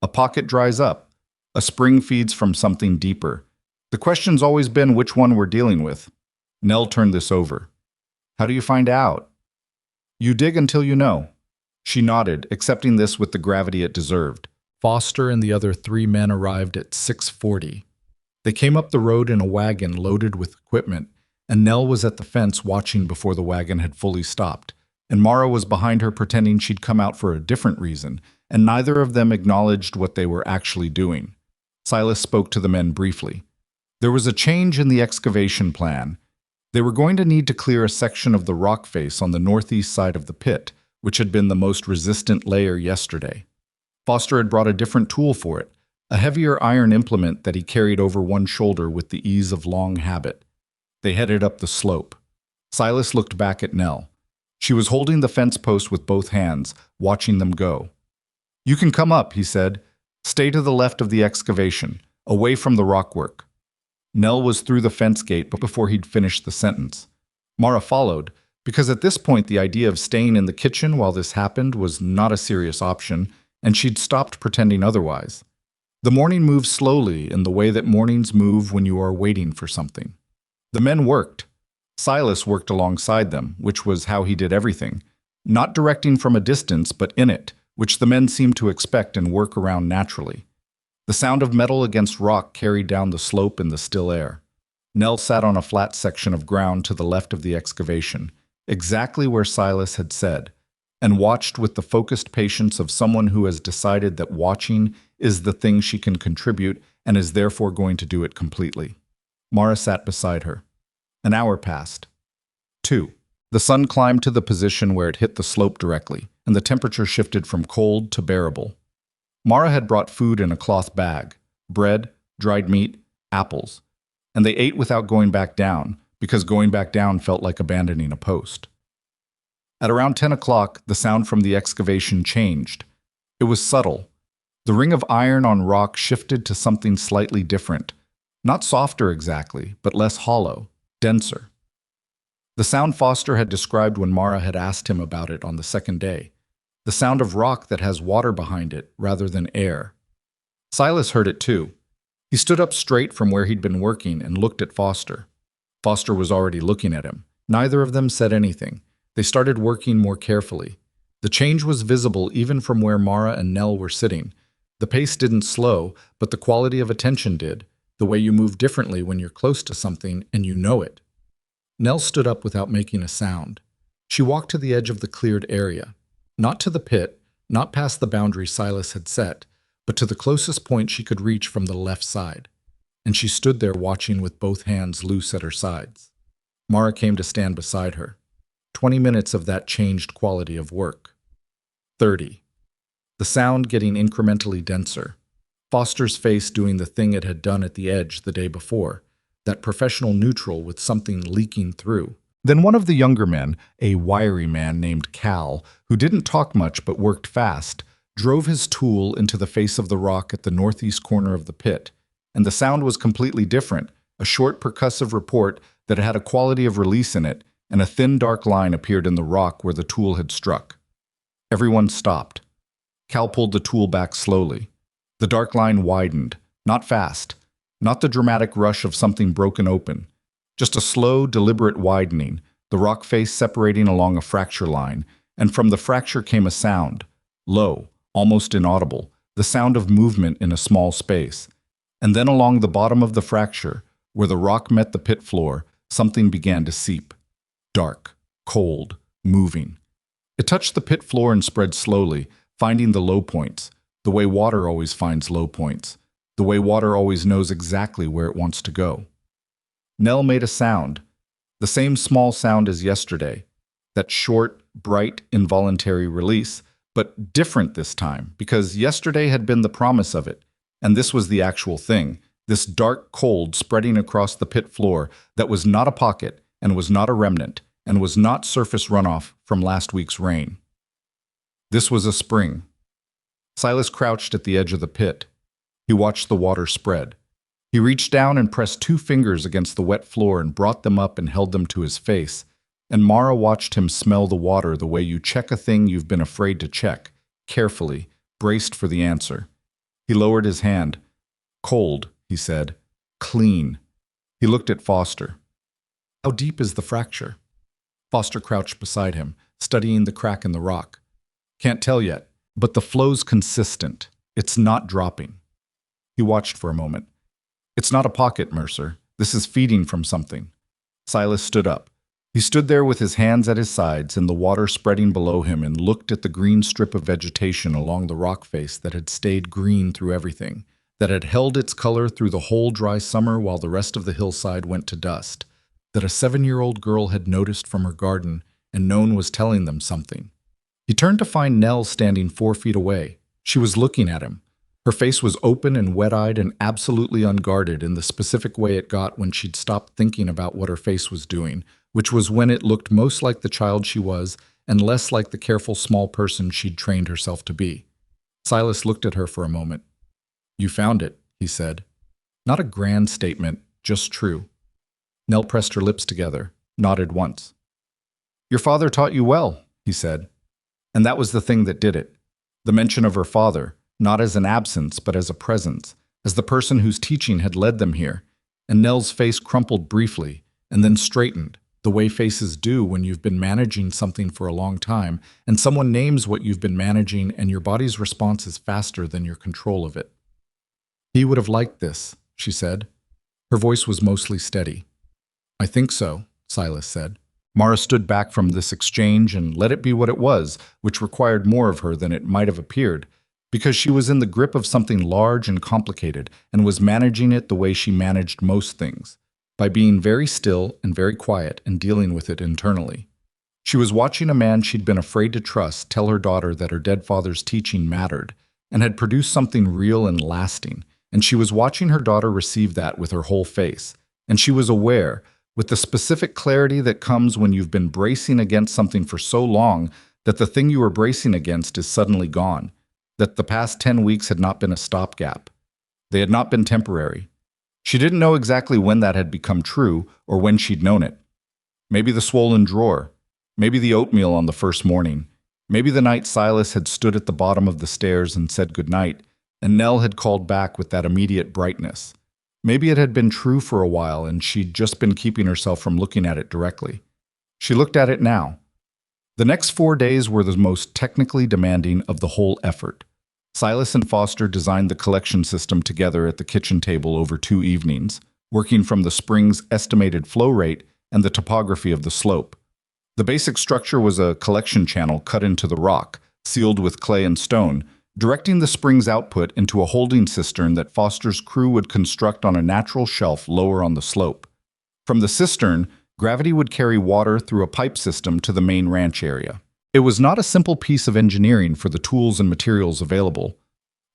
A pocket dries up. A spring feeds from something deeper. The question's always been which one we're dealing with. Nell turned this over. How do you find out? You dig until you know. She nodded, accepting this with the gravity it deserved. Foster and the other 3 men arrived at 6:40. They came up the road in a wagon loaded with equipment, and Nell was at the fence watching before the wagon had fully stopped, and Mara was behind her pretending she'd come out for a different reason, and neither of them acknowledged what they were actually doing. Silas spoke to the men briefly. There was a change in the excavation plan. They were going to need to clear a section of the rock face on the northeast side of the pit, which had been the most resistant layer yesterday. Foster had brought a different tool for it, a heavier iron implement that he carried over one shoulder with the ease of long habit. They headed up the slope. Silas looked back at Nell. She was holding the fence post with both hands, watching them go. You can come up, he said. Stay to the left of the excavation, away from the rockwork. Nell was through the fence gate before he'd finished the sentence. Mara followed, because at this point the idea of staying in the kitchen while this happened was not a serious option, and she'd stopped pretending otherwise. The morning moved slowly in the way that mornings move when you are waiting for something. The men worked. Silas worked alongside them, which was how he did everything, not directing from a distance but in it, which the men seemed to expect and work around naturally. The sound of metal against rock carried down the slope in the still air. Nell sat on a flat section of ground to the left of the excavation, exactly where Silas had said, and watched with the focused patience of someone who has decided that watching is the thing she can contribute and is therefore going to do it completely. Mara sat beside her. An hour passed. 2. The sun climbed to the position where it hit the slope directly, and the temperature shifted from cold to bearable. Mara had brought food in a cloth bag, bread, dried meat, apples, and they ate without going back down, because going back down felt like abandoning a post. At around 10 o'clock, the sound from the excavation changed. It was subtle. The ring of iron on rock shifted to something slightly different. Not softer exactly, but less hollow, denser. The sound Foster had described when Mara had asked him about it on the second day. The sound of rock that has water behind it rather than air. Silas heard it too. He stood up straight from where he'd been working and looked at Foster. Foster was already looking at him. Neither of them said anything. They started working more carefully. The change was visible even from where Mara and Nell were sitting. The pace didn't slow, but the quality of attention did, the way you move differently when you're close to something and you know it. Nell stood up without making a sound. She walked to the edge of the cleared area. Not to the pit, not past the boundary Silas had set, but to the closest point she could reach from the left side. And she stood there watching with both hands loose at her sides. Mara came to stand beside her. 20 minutes of that changed quality of work. 30. The sound getting incrementally denser. Foster's face doing the thing it had done at the edge the day before, that professional neutral with something leaking through. Then one of the younger men, a wiry man named Cal, who didn't talk much but worked fast, drove his tool into the face of the rock at the northeast corner of the pit, and the sound was completely different, a short percussive report that had a quality of release in it, and a thin dark line appeared in the rock where the tool had struck. Everyone stopped. Cal pulled the tool back slowly. The dark line widened, not fast, not the dramatic rush of something broken open, just a slow, deliberate widening, the rock face separating along a fracture line, and from the fracture came a sound, low, almost inaudible, the sound of movement in a small space. And then along the bottom of the fracture, where the rock met the pit floor, something began to seep. Dark, cold, moving. It touched the pit floor and spread slowly, finding the low points, the way water always finds low points, the way water always knows exactly where it wants to go. Nell made a sound, the same small sound as yesterday, that short, bright, involuntary release, but different this time, because yesterday had been the promise of it, and this was the actual thing, this dark cold spreading across the pit floor that was not a pocket, and was not a remnant, and was not surface runoff from last week's rain. This was a spring. Silas crouched at the edge of the pit. He watched the water spread. He reached down and pressed 2 fingers against the wet floor and brought them up and held them to his face. And Mara watched him smell the water the way you check a thing you've been afraid to check, carefully, braced for the answer. He lowered his hand. "Cold," he said. "Clean." He looked at Foster. "How deep is the fracture?" Foster crouched beside him, studying the crack in the rock. "Can't tell yet, but the flow's consistent. It's not dropping." He watched for a moment. "It's not a pocket, Mercer. This is feeding from something." Silas stood up. He stood there with his hands at his sides and the water spreading below him and looked at the green strip of vegetation along the rock face that had stayed green through everything, that had held its color through the whole dry summer while the rest of the hillside went to dust, that a 7-year-old girl had noticed from her garden and known was telling them something. He turned to find Nell standing 4 feet away. She was looking at him. Her face was open and wet-eyed and absolutely unguarded in the specific way it got when she'd stopped thinking about what her face was doing, which was when it looked most like the child she was and less like the careful small person she'd trained herself to be. Silas looked at her for a moment. "You found it," he said. Not a grand statement, just true. Nell pressed her lips together, nodded once. "Your father taught you well," he said. And that was the thing that did it. The mention of her father, not as an absence but as a presence, as the person whose teaching had led them here. And Nell's face crumpled briefly, and then straightened, the way faces do when you've been managing something for a long time, and someone names what you've been managing and your body's response is faster than your control of it. "He would have liked this," she said. Her voice was mostly steady. "I think so," Silas said. Mara stood back from this exchange and let it be what it was, which required more of her than it might have appeared, because she was in the grip of something large and complicated and was managing it the way she managed most things, by being very still and very quiet and dealing with it internally. She was watching a man she'd been afraid to trust tell her daughter that her dead father's teaching mattered and had produced something real and lasting, and she was watching her daughter receive that with her whole face, and she was aware, with the specific clarity that comes when you've been bracing against something for so long that the thing you were bracing against is suddenly gone, that the past 10 weeks had not been a stopgap. They had not been temporary. She didn't know exactly when that had become true or when she'd known it. Maybe the swollen drawer, maybe the oatmeal on the first morning, maybe the night Silas had stood at the bottom of the stairs and said goodnight, and Nell had called back with that immediate brightness. Maybe it had been true for a while and she'd just been keeping herself from looking at it directly. She looked at it now. The next 4 days were the most technically demanding of the whole effort. Silas and Foster designed the collection system together at the kitchen table over 2 evenings, working from the spring's estimated flow rate and the topography of the slope. The basic structure was a collection channel cut into the rock, sealed with clay and stone, directing the spring's output into a holding cistern that Foster's crew would construct on a natural shelf lower on the slope. From the cistern, gravity would carry water through a pipe system to the main ranch area. It was not a simple piece of engineering for the tools and materials available.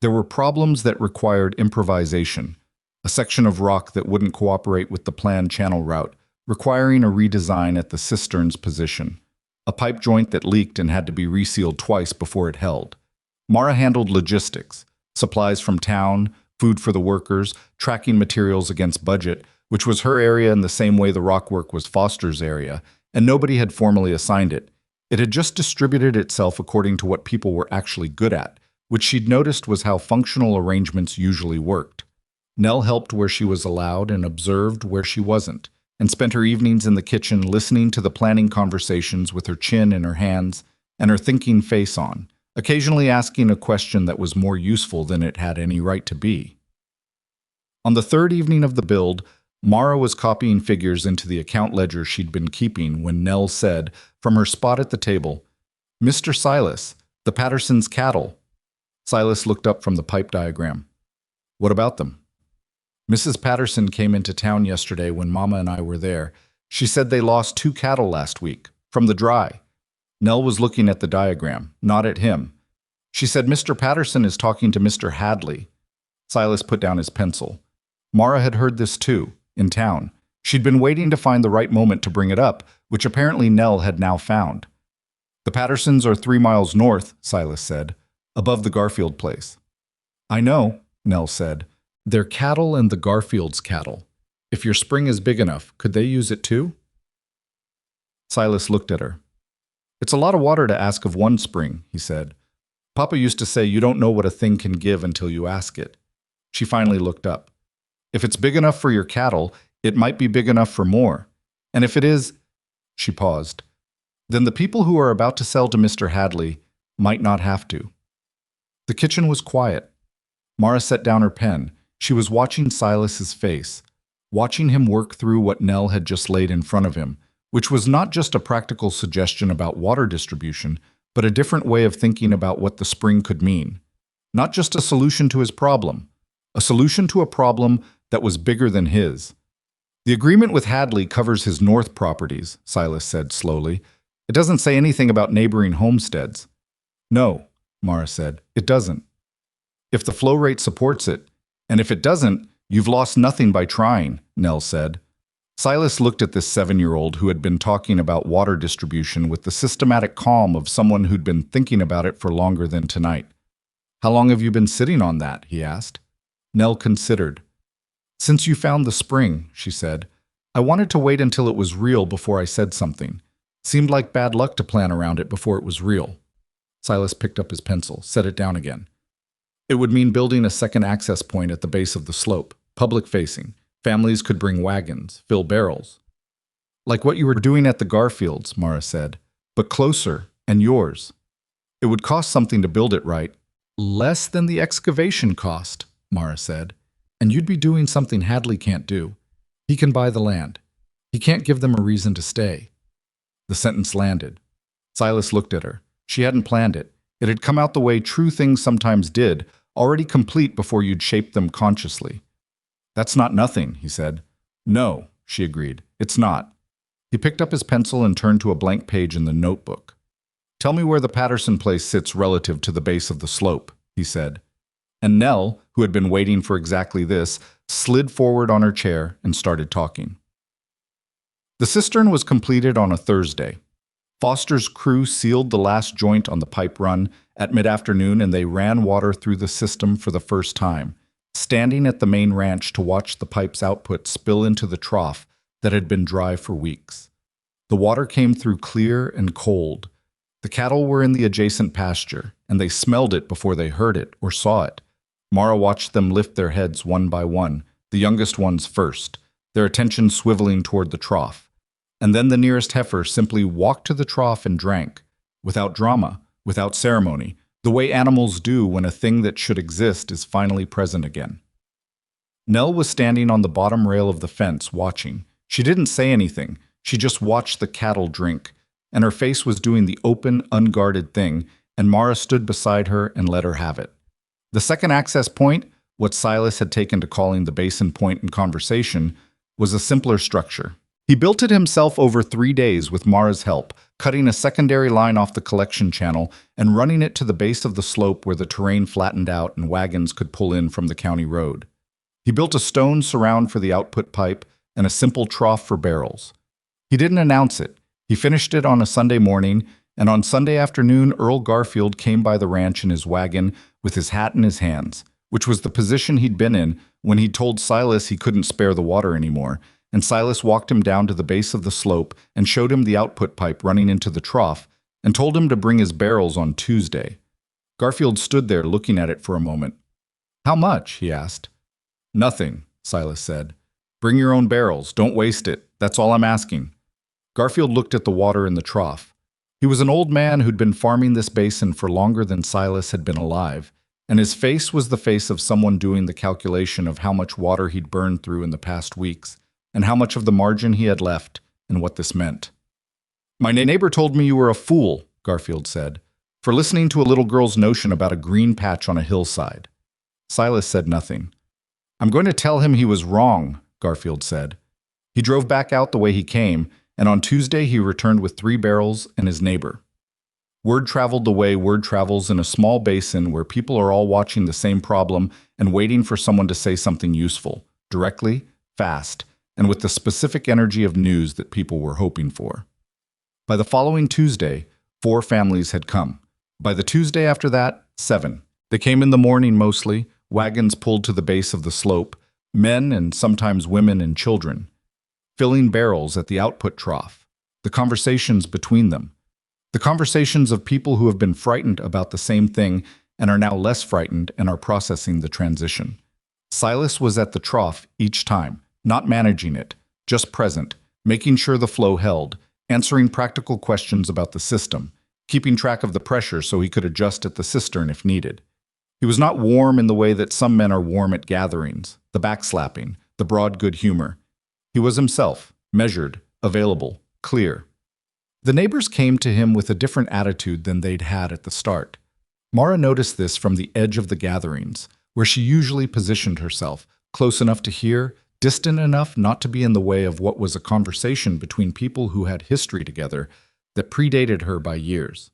There were problems that required improvisation, a section of rock that wouldn't cooperate with the planned channel route, requiring a redesign at the cistern's position, a pipe joint that leaked and had to be resealed twice before it held. Mara handled logistics, supplies from town, food for the workers, tracking materials against budget, which was her area in the same way the rock work was Foster's area, and nobody had formally assigned it. It had just distributed itself according to what people were actually good at, which she'd noticed was how functional arrangements usually worked. Nell helped where she was allowed and observed where she wasn't, and spent her evenings in the kitchen listening to the planning conversations with her chin in her hands and her thinking face on, occasionally asking a question that was more useful than it had any right to be. On the 3rd evening of the build, Mara was copying figures into the account ledger she'd been keeping when Nell said, from her spot at the table, "Mr. Silas, the Pattersons' cattle." Silas looked up from the pipe diagram. "What about them?" "Mrs. Patterson came into town yesterday when Mama and I were there. She said they lost 2 cattle last week, from the dry." Nell was looking at the diagram, not at him. "She said Mr. Patterson is talking to Mr. Hadley." Silas put down his pencil. Mara had heard this too, in town. She'd been waiting to find the right moment to bring it up, which apparently Nell had now found. "The Pattersons are 3 miles north," Silas said. above the Garfield place. I know, Nell said. They're cattle and the Garfield's cattle. If your spring is big enough, could they use it too? Silas looked at her. It's a lot of water to ask of one spring, he said. Papa used to say you don't know what a thing can give until you ask it. She finally looked up. If it's big enough for your cattle, it might be big enough for more. And if it is, she paused, then the people who are about to sell to Mr. Hadley might not have to. The kitchen was quiet. Mara set down her pen. She was watching Silas's face, watching him work through what Nell had just laid in front of him, which was not just a practical suggestion about water distribution, but a different way of thinking about what the spring could mean. Not just a solution to his problem, a solution to a problem that was bigger than his. The agreement with Hadley covers his north properties, Silas said slowly. It doesn't say anything about neighboring homesteads. No, Mara said, it doesn't. If the flow rate supports it, and if it doesn't, you've lost nothing by trying, Nell said. Silas looked at this 7-year-old who had been talking about water distribution with the systematic calm of someone who'd been thinking about it for longer than tonight. How long have you been sitting on that? He asked. Nell considered. Since you found the spring, she said. I wanted to wait until it was real before I said something. Seemed like bad luck to plan around it before it was real. Silas picked up his pencil, set it down again. It would mean building a second access point at the base of the slope, public-facing. Families could bring wagons, fill barrels. Like what you were doing at the Garfields, Mara said, but closer and yours. It would cost something to build it right. Less than the excavation cost, Mara said. And you'd be doing something Hadley can't do. He can buy the land. He can't give them a reason to stay. The sentence landed. Silas looked at her. She hadn't planned it. It had come out the way true things sometimes did, already complete before you'd shaped them consciously. That's not nothing, he said. No, she agreed. It's not. He picked up his pencil and turned to a blank page in the notebook. Tell me where the Patterson place sits relative to the base of the slope, he said. And Nell, who had been waiting for exactly this, slid forward on her chair and started talking. The cistern was completed on a Thursday. Foster's crew sealed the last joint on the pipe run at mid-afternoon, and they ran water through the system for the first time, standing at the main ranch to watch the pipe's output spill into the trough that had been dry for weeks. The water came through clear and cold. The cattle were in the adjacent pasture, and they smelled it before they heard it or saw it. Mara watched them lift their heads one by one, the youngest ones first, their attention swiveling toward the trough. And then the nearest heifer simply walked to the trough and drank, without drama, without ceremony, the way animals do when a thing that should exist is finally present again. Nell was standing on the bottom rail of the fence, watching. She didn't say anything, she just watched the cattle drink, and her face was doing the open, unguarded thing, and Mara stood beside her and let her have it. The second access point, what Silas had taken to calling the basin point in conversation, was a simpler structure. He built it himself over 3 days with Mara's help, cutting a secondary line off the collection channel and running it to the base of the slope where the terrain flattened out and wagons could pull in from the county road. He built a stone surround for the output pipe and a simple trough for barrels. He didn't announce it. He finished it on a Sunday morning, and on Sunday afternoon Earl Garfield came by the ranch in his wagon with his hat in his hands, which was the position he'd been in when he'd told Silas he couldn't spare the water anymore, and Silas walked him down to the base of the slope and showed him the output pipe running into the trough and told him to bring his barrels on Tuesday. Garfield stood there looking at it for a moment. How much? He asked. Nothing, Silas said. Bring your own barrels. Don't waste it. That's all I'm asking. Garfield looked at the water in the trough. He was an old man who'd been farming this basin for longer than Silas had been alive, and his face was the face of someone doing the calculation of how much water he'd burned through in the past weeks, and how much of the margin he had left, and what this meant. My neighbor told me you were a fool, Garfield said, for listening to a little girl's notion about a green patch on a hillside. Silas said nothing. I'm going to tell him he was wrong, Garfield said. He drove back out the way he came, and on Tuesday he returned with 3 barrels and his neighbor. Word traveled the way word travels in a small basin where people are all watching the same problem and waiting for someone to say something useful, directly, fast, and with the specific energy of news that people were hoping for. By the following Tuesday, 4 families had come. By the Tuesday after that, 7. They came in the morning mostly, wagons pulled to the base of the slope, men and sometimes women and children, filling barrels at the output trough. The conversations between them. The conversations of people who have been frightened about the same thing and are now less frightened and are processing the transition. Silas was at the trough each time, not managing it, just present, making sure the flow held, answering practical questions about the system, keeping track of the pressure so he could adjust at the cistern if needed. He was not warm in the way that some men are warm at gatherings, the backslapping, the broad good humor. He was himself, measured, available, clear. The neighbors came to him with a different attitude than they'd had at the start. Mara noticed this from the edge of the gatherings, where she usually positioned herself, close enough to hear, distant enough not to be in the way of what was a conversation between people who had history together that predated her by years.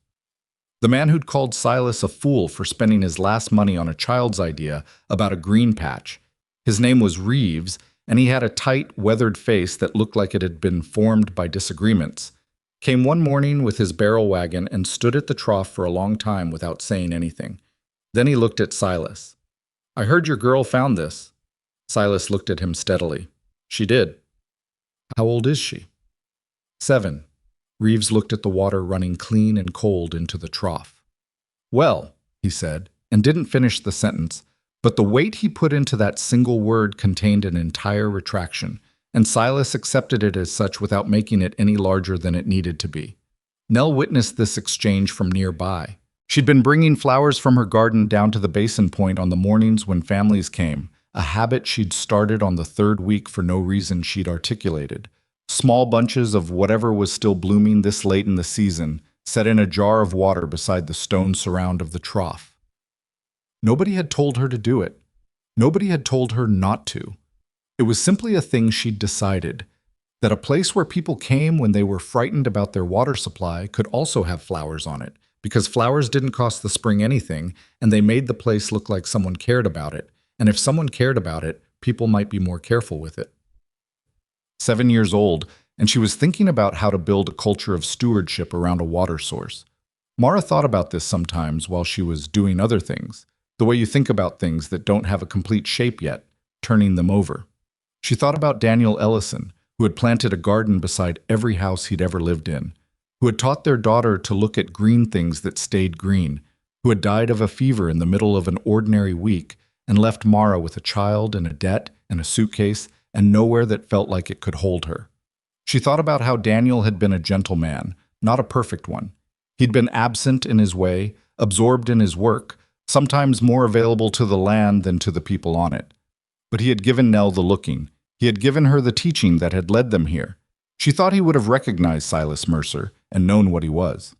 The man who'd called Silas a fool for spending his last money on a child's idea about a green patch. His name was Reeves, and he had a tight, weathered face that looked like it had been formed by disagreements. Came one morning with his barrel wagon and stood at the trough for a long time without saying anything. Then he looked at Silas. "I heard your girl found this." Silas looked at him steadily. "She did." "How old is she?" 7. Reeves looked at the water running clean and cold into the trough. "Well," he said, and didn't finish the sentence, but the weight he put into that single word contained an entire retraction, and Silas accepted it as such without making it any larger than it needed to be. Nell witnessed this exchange from nearby. She'd been bringing flowers from her garden down to the basin point on the mornings when families came, a habit she'd started on the third week for no reason she'd articulated. Small bunches of whatever was still blooming this late in the season, set in a jar of water beside the stone surround of the trough. Nobody had told her to do it. Nobody had told her not to. It was simply a thing she'd decided, that a place where people came when they were frightened about their water supply could also have flowers on it, because flowers didn't cost the spring anything, and they made the place look like someone cared about it, and if someone cared about it, people might be more careful with it. 7 years old, and she was thinking about how to build a culture of stewardship around a water source. Mara thought about this sometimes while she was doing other things, the way you think about things that don't have a complete shape yet, turning them over. She thought about Daniel Ellison, who had planted a garden beside every house he'd ever lived in, who had taught their daughter to look at green things that stayed green, who had died of a fever in the middle of an ordinary week and left Mara with a child and a debt and a suitcase and nowhere that felt like it could hold her. She thought about how Daniel had been a gentleman, not a perfect one. He'd been absent in his way, absorbed in his work, sometimes more available to the land than to the people on it. But he had given Nell the looking. He had given her the teaching that had led them here. She thought he would have recognized Silas Mercer and known what he was.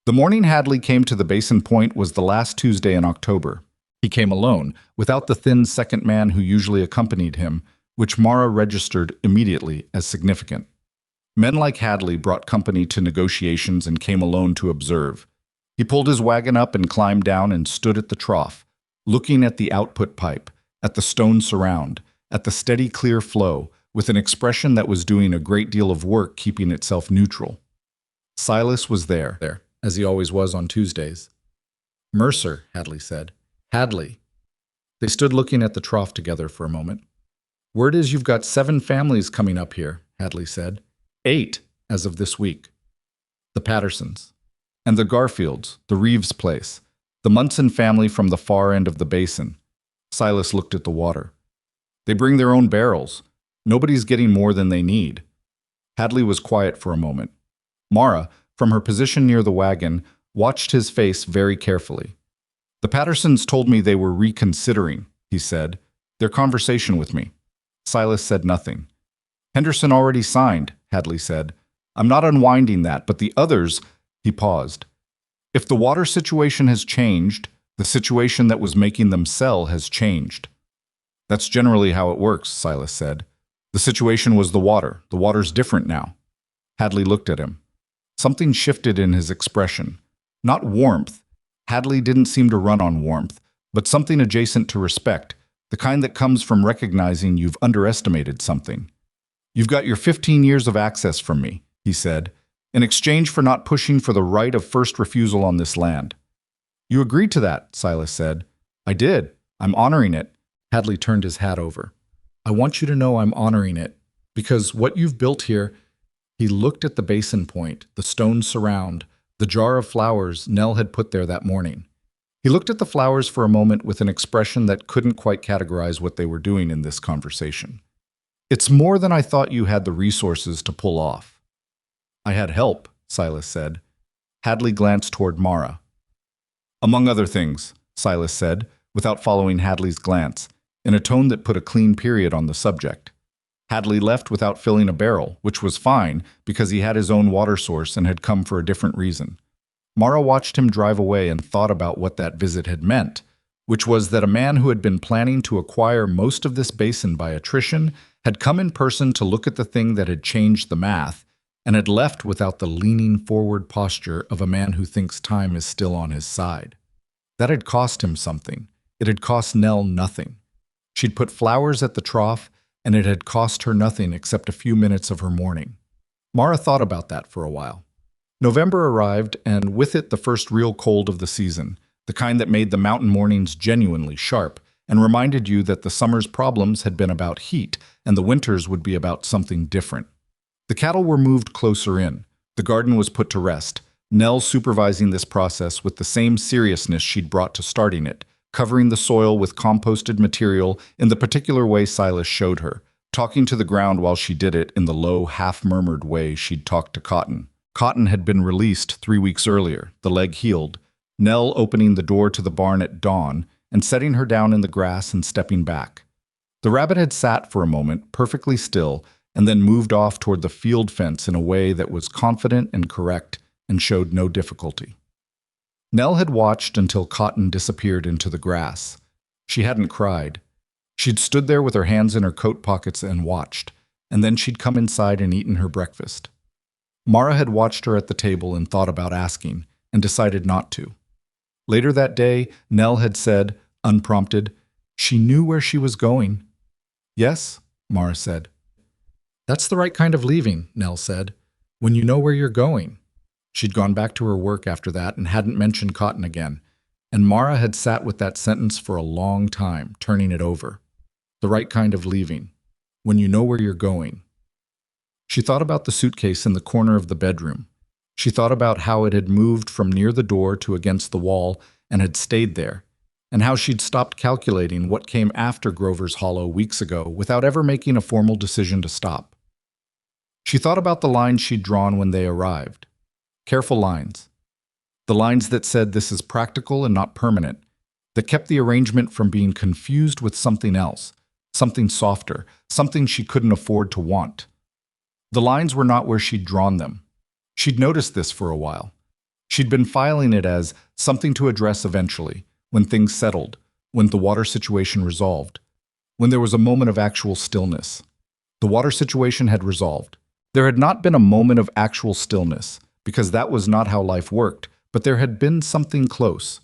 The morning Hadley came to the basin point was the last Tuesday in October. He came alone, without the thin second man who usually accompanied him, which Mara registered immediately as significant. Men like Hadley brought company to negotiations and came alone to observe. He pulled his wagon up and climbed down and stood at the trough, looking at the output pipe, at the stone surround, at the steady clear flow, with an expression that was doing a great deal of work keeping itself neutral. Silas was there, as he always was on Tuesdays. "Mercer," Hadley said. "Hadley." They stood looking at the trough together for a moment. "Word is you've got 7 families coming up here," Hadley said. 8, as of this week. The Pattersons. And the Garfields, the Reeves place, the Munson family from the far end of the basin. Silas looked at the water. "They bring their own barrels. Nobody's getting more than they need." Hadley was quiet for a moment. Mara, from her position near the wagon, watched his face very carefully. "The Pattersons told me they were reconsidering," he said, "their conversation with me." Silas said nothing. "Henderson already signed," Hadley said. "I'm not unwinding that, but the others—" He paused. "If the water situation has changed, the situation that was making them sell has changed." "That's generally how it works," Silas said. "The situation was the water. The water's different now." Hadley looked at him. Something shifted in his expression. Not warmth. Hadley didn't seem to run on warmth, but something adjacent to respect, the kind that comes from recognizing you've underestimated something. "You've got your 15 years of access from me," he said. in exchange for not pushing for the right of first refusal on this land. You agreed to that, Silas said. I did. I'm honoring it. Hadley turned his hat over. I want you to know I'm honoring it, because what you've built here. He looked at the basin point, the stone surround, the jar of flowers Nell had put there that morning. He looked at the flowers for a moment with an expression that couldn't quite categorize what they were doing in this conversation. It's more than I thought you had the resources to pull off. I had help, Silas said. Hadley glanced toward Mara. Among other things, Silas said, without following Hadley's glance, in a tone that put a clean period on the subject. Hadley left without filling a barrel, which was fine because he had his own water source and had come for a different reason. Mara watched him drive away and thought about what that visit had meant, which was that a man who had been planning to acquire most of this basin by attrition had come in person to look at the thing that had changed the math, and had left without the leaning forward posture of a man who thinks time is still on his side. That had cost him something. It had cost Nell nothing. She'd put flowers at the trough, and it had cost her nothing except a few minutes of her morning. Mara thought about that for a while. November arrived, and with it the first real cold of the season, the kind that made the mountain mornings genuinely sharp, and reminded you that the summer's problems had been about heat, and the winters would be about something different. The cattle were moved closer in. The garden was put to rest, Nell supervising this process with the same seriousness she'd brought to starting it, covering the soil with composted material in the particular way Silas showed her, talking to the ground while she did it in the low, half-murmured way she'd talked to Cotton. Cotton had been released 3 weeks earlier, the leg healed, Nell opening the door to the barn at dawn and setting her down in the grass and stepping back. The rabbit had sat for a moment, perfectly still, and then moved off toward the field fence in a way that was confident and correct and showed no difficulty. Nell had watched until Cotton disappeared into the grass. She hadn't cried. She'd stood there with her hands in her coat pockets and watched, and then she'd come inside and eaten her breakfast. Mara had watched her at the table and thought about asking, and decided not to. Later that day, Nell had said, unprompted, she knew where she was going. Yes, Mara said. That's the right kind of leaving, Nell said, when you know where you're going. She'd gone back to her work after that and hadn't mentioned Cotton again, and Mara had sat with that sentence for a long time, turning it over. The right kind of leaving, when you know where you're going. She thought about the suitcase in the corner of the bedroom. She thought about how it had moved from near the door to against the wall and had stayed there, and how she'd stopped calculating what came after Grover's Hollow weeks ago without ever making a formal decision to stop. She thought about the lines she'd drawn when they arrived. Careful lines. The lines that said this is practical and not permanent, that kept the arrangement from being confused with something else, something softer, something she couldn't afford to want. The lines were not where she'd drawn them. She'd noticed this for a while. She'd been filing it as something to address eventually, when things settled, when the water situation resolved, when there was a moment of actual stillness. The water situation had resolved. There had not been a moment of actual stillness, because that was not how life worked, but there had been something close.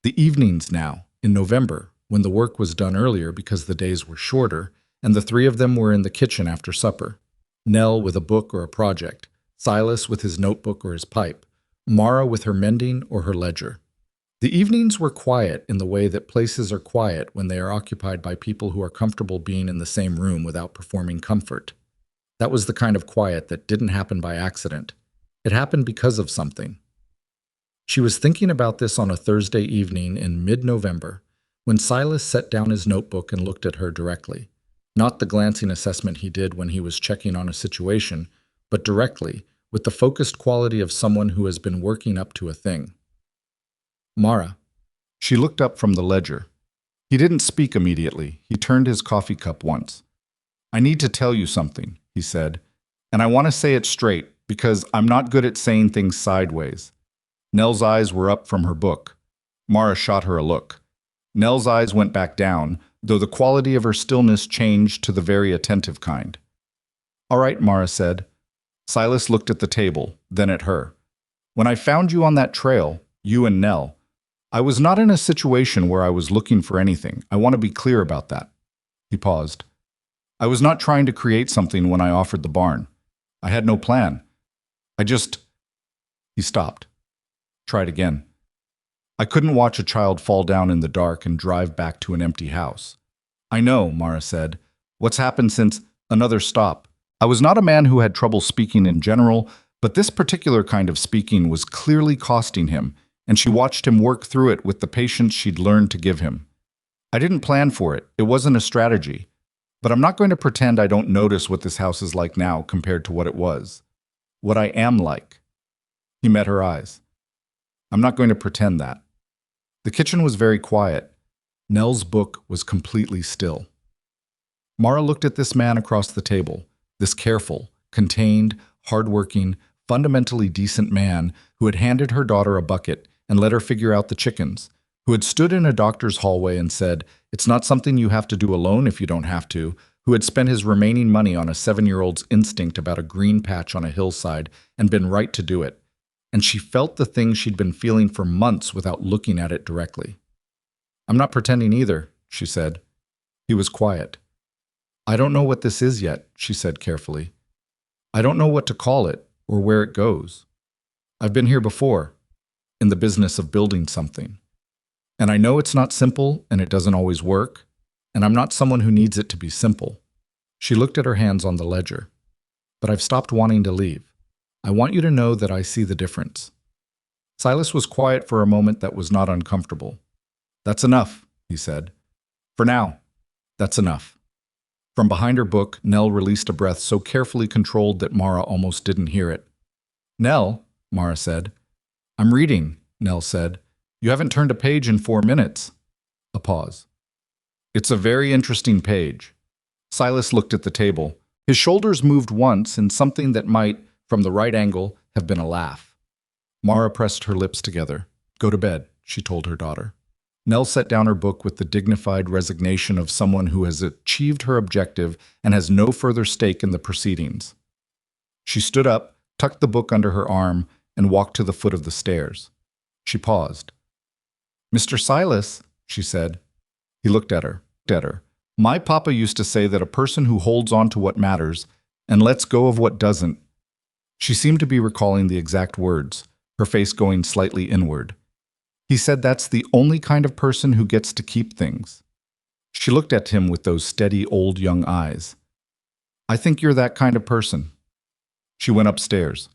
The evenings now, in November, when the work was done earlier because the days were shorter, and the three of them were in the kitchen after supper. Nell with a book or a project, Silas with his notebook or his pipe, Mara with her mending or her ledger. The evenings were quiet in the way that places are quiet when they are occupied by people who are comfortable being in the same room without performing comfort. That was the kind of quiet that didn't happen by accident. It happened because of something. She was thinking about this on a Thursday evening in mid-November, when Silas set down his notebook and looked at her directly. Not the glancing assessment he did when he was checking on a situation, but directly, with the focused quality of someone who has been working up to a thing. Mara. She looked up from the ledger. He didn't speak immediately. He turned his coffee cup once. I need to tell you something, he said, and I want to say it straight because I'm not good at saying things sideways. Nell's eyes were up from her book. Mara shot her a look. Nell's eyes went back down, though the quality of her stillness changed to the very attentive kind. All right, Mara said. Silas looked at the table, then at her. When I found you on that trail, you and Nell, I was not in a situation where I was looking for anything. I want to be clear about that. He paused. I was not trying to create something when I offered the barn. I had no plan. He stopped. Tried again. I couldn't watch a child fall down in the dark and drive back to an empty house. I know, Mara said. What's happened since? Another stop. I was not a man who had trouble speaking in general, but this particular kind of speaking was clearly costing him, and she watched him work through it with the patience she'd learned to give him. I didn't plan for it. It wasn't a strategy. But I'm not going to pretend I don't notice what this house is like now compared to what it was. What I am like. He met her eyes. I'm not going to pretend that. The kitchen was very quiet. Nell's book was completely still. Mara looked at this man across the table, this careful, contained, hardworking, fundamentally decent man who had handed her daughter a bucket and let her figure out the chickens, who had stood in a doctor's hallway and said, "It's not something you have to do alone if you don't have to," who had spent his remaining money on a 7-year-old's instinct about a green patch on a hillside and been right to do it. And she felt the thing she'd been feeling for months without looking at it directly. "I'm not pretending either," she said. He was quiet. "I don't know what this is yet," she said carefully. "I don't know what to call it or where it goes. I've been here before, in the business of building something. And I know it's not simple and it doesn't always work, and I'm not someone who needs it to be simple." She looked at her hands on the ledger. "But I've stopped wanting to leave. I want you to know that I see the difference." Silas was quiet for a moment that was not uncomfortable. "That's enough," he said. "For now, that's enough." From behind her book, Nell released a breath so carefully controlled that Mara almost didn't hear it. "Nell," Mara said. "I'm reading," Nell said. "You haven't turned a page in 4 minutes." A pause. "It's a very interesting page." Silas looked at the table. His shoulders moved once in something that might, from the right angle, have been a laugh. Mara pressed her lips together. "Go to bed," she told her daughter. Nell set down her book with the dignified resignation of someone who has achieved her objective and has no further stake in the proceedings. She stood up, tucked the book under her arm, and walked to the foot of the stairs. She paused. "Mr. Silas," she said. He looked at her. "My papa used to say that a person who holds on to what matters and lets go of what doesn't." She seemed to be recalling the exact words, her face going slightly inward. "He said that's the only kind of person who gets to keep things." She looked at him with those steady old young eyes. "I think you're that kind of person." She went upstairs.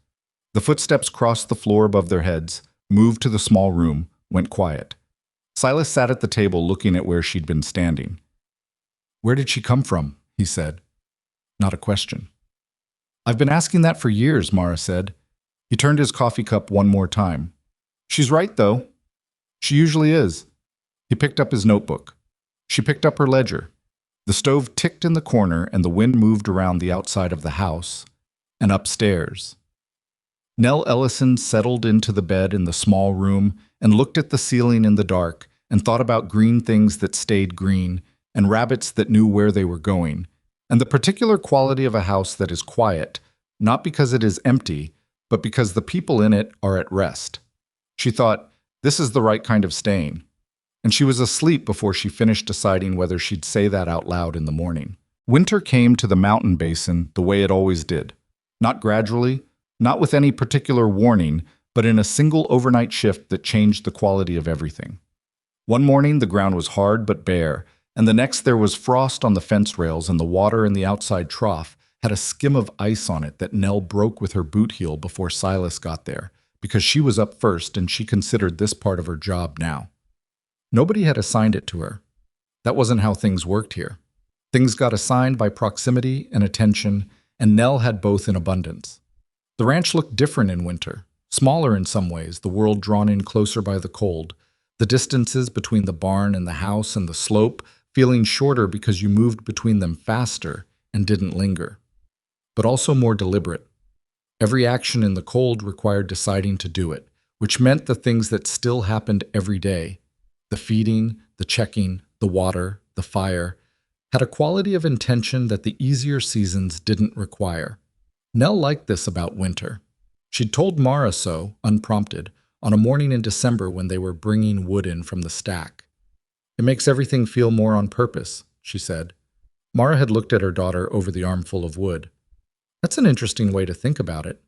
The footsteps crossed the floor above their heads, moved to the small room, went quiet. Silas sat at the table looking at where she'd been standing. "Where did she come from?" he said. Not a question. "I've been asking that for years," Mara said. He turned his coffee cup one more time. "She's right, though. She usually is." He picked up his notebook. She picked up her ledger. The stove ticked in the corner and the wind moved around the outside of the house and upstairs. Nell Ellison settled into the bed in the small room and looked at the ceiling in the dark and thought about green things that stayed green and rabbits that knew where they were going, and the particular quality of a house that is quiet, not because it is empty, but because the people in it are at rest. She thought, this is the right kind of staying. And she was asleep before she finished deciding whether she'd say that out loud in the morning. Winter came to the mountain basin the way it always did. Not gradually, not with any particular warning, but in a single overnight shift that changed the quality of everything. One morning the ground was hard but bare, and the next there was frost on the fence rails and the water in the outside trough had a skim of ice on it that Nell broke with her boot heel before Silas got there, because she was up first and she considered this part of her job now. Nobody had assigned it to her. That wasn't how things worked here. Things got assigned by proximity and attention, and Nell had both in abundance. The ranch looked different in winter, smaller in some ways, the world drawn in closer by the cold, the distances between the barn and the house and the slope feeling shorter because you moved between them faster and didn't linger, but also more deliberate. Every action in the cold required deciding to do it, which meant the things that still happened every day, the feeding, the checking, the water, the fire, had a quality of intention that the easier seasons didn't require. Nell liked this about winter. She'd told Mara so, unprompted, on a morning in December when they were bringing wood in from the stack. "It makes everything feel more on purpose," she said. Mara had looked at her daughter over the armful of wood. "That's an interesting way to think about it."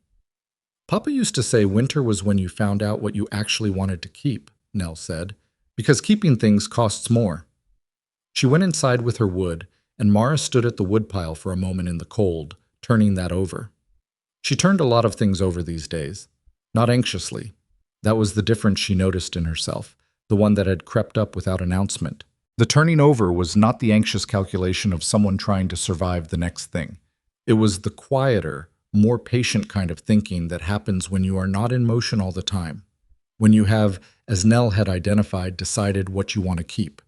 Papa used to say winter was when you found out what you actually wanted to keep, Nell said, because keeping things costs more. She went inside with her wood, and Mara stood at the woodpile for a moment in the cold, turning that over. She turned a lot of things over these days, not anxiously. That was the difference she noticed in herself, the one that had crept up without announcement. The turning over was not the anxious calculation of someone trying to survive the next thing. It was the quieter, more patient kind of thinking that happens when you are not in motion all the time, when you have, as Nell had identified, decided what you want to keep.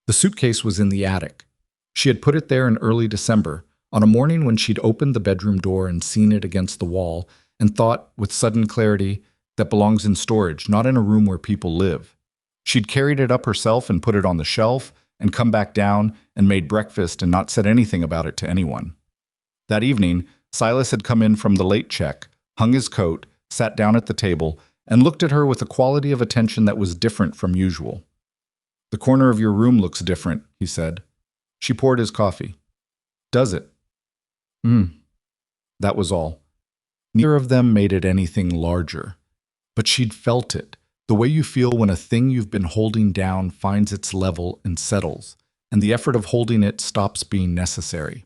The suitcase was in the attic. She had put it there in early December, on a morning when she'd opened the bedroom door and seen it against the wall, and thought, with sudden clarity, that belongs in storage, not in a room where people live. She'd carried it up herself and put it on the shelf, and come back down and made breakfast and not said anything about it to anyone. That evening, Silas had come in from the late check, hung his coat, sat down at the table, and looked at her with a quality of attention that was different from usual. "The corner of your room looks different," he said. She poured his coffee. "Does it?" That was all. Neither of them made it anything larger. But she'd felt it, the way you feel when a thing you've been holding down finds its level and settles, and the effort of holding it stops being necessary.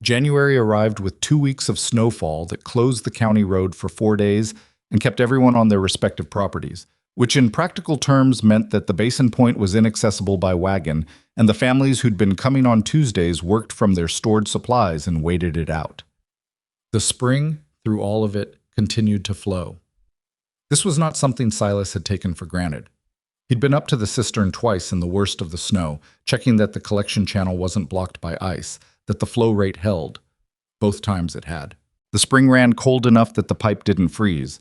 January arrived with 2 weeks of snowfall that closed the county road for 4 days and kept everyone on their respective properties, which in practical terms meant that the Basin Point was inaccessible by wagon, and the families who'd been coming on Tuesdays worked from their stored supplies and waited it out. The spring, through all of it, continued to flow. This was not something Silas had taken for granted. He'd been up to the cistern twice in the worst of the snow, checking that the collection channel wasn't blocked by ice, that the flow rate held. Both times it had. The spring ran cold enough that the pipe didn't freeze.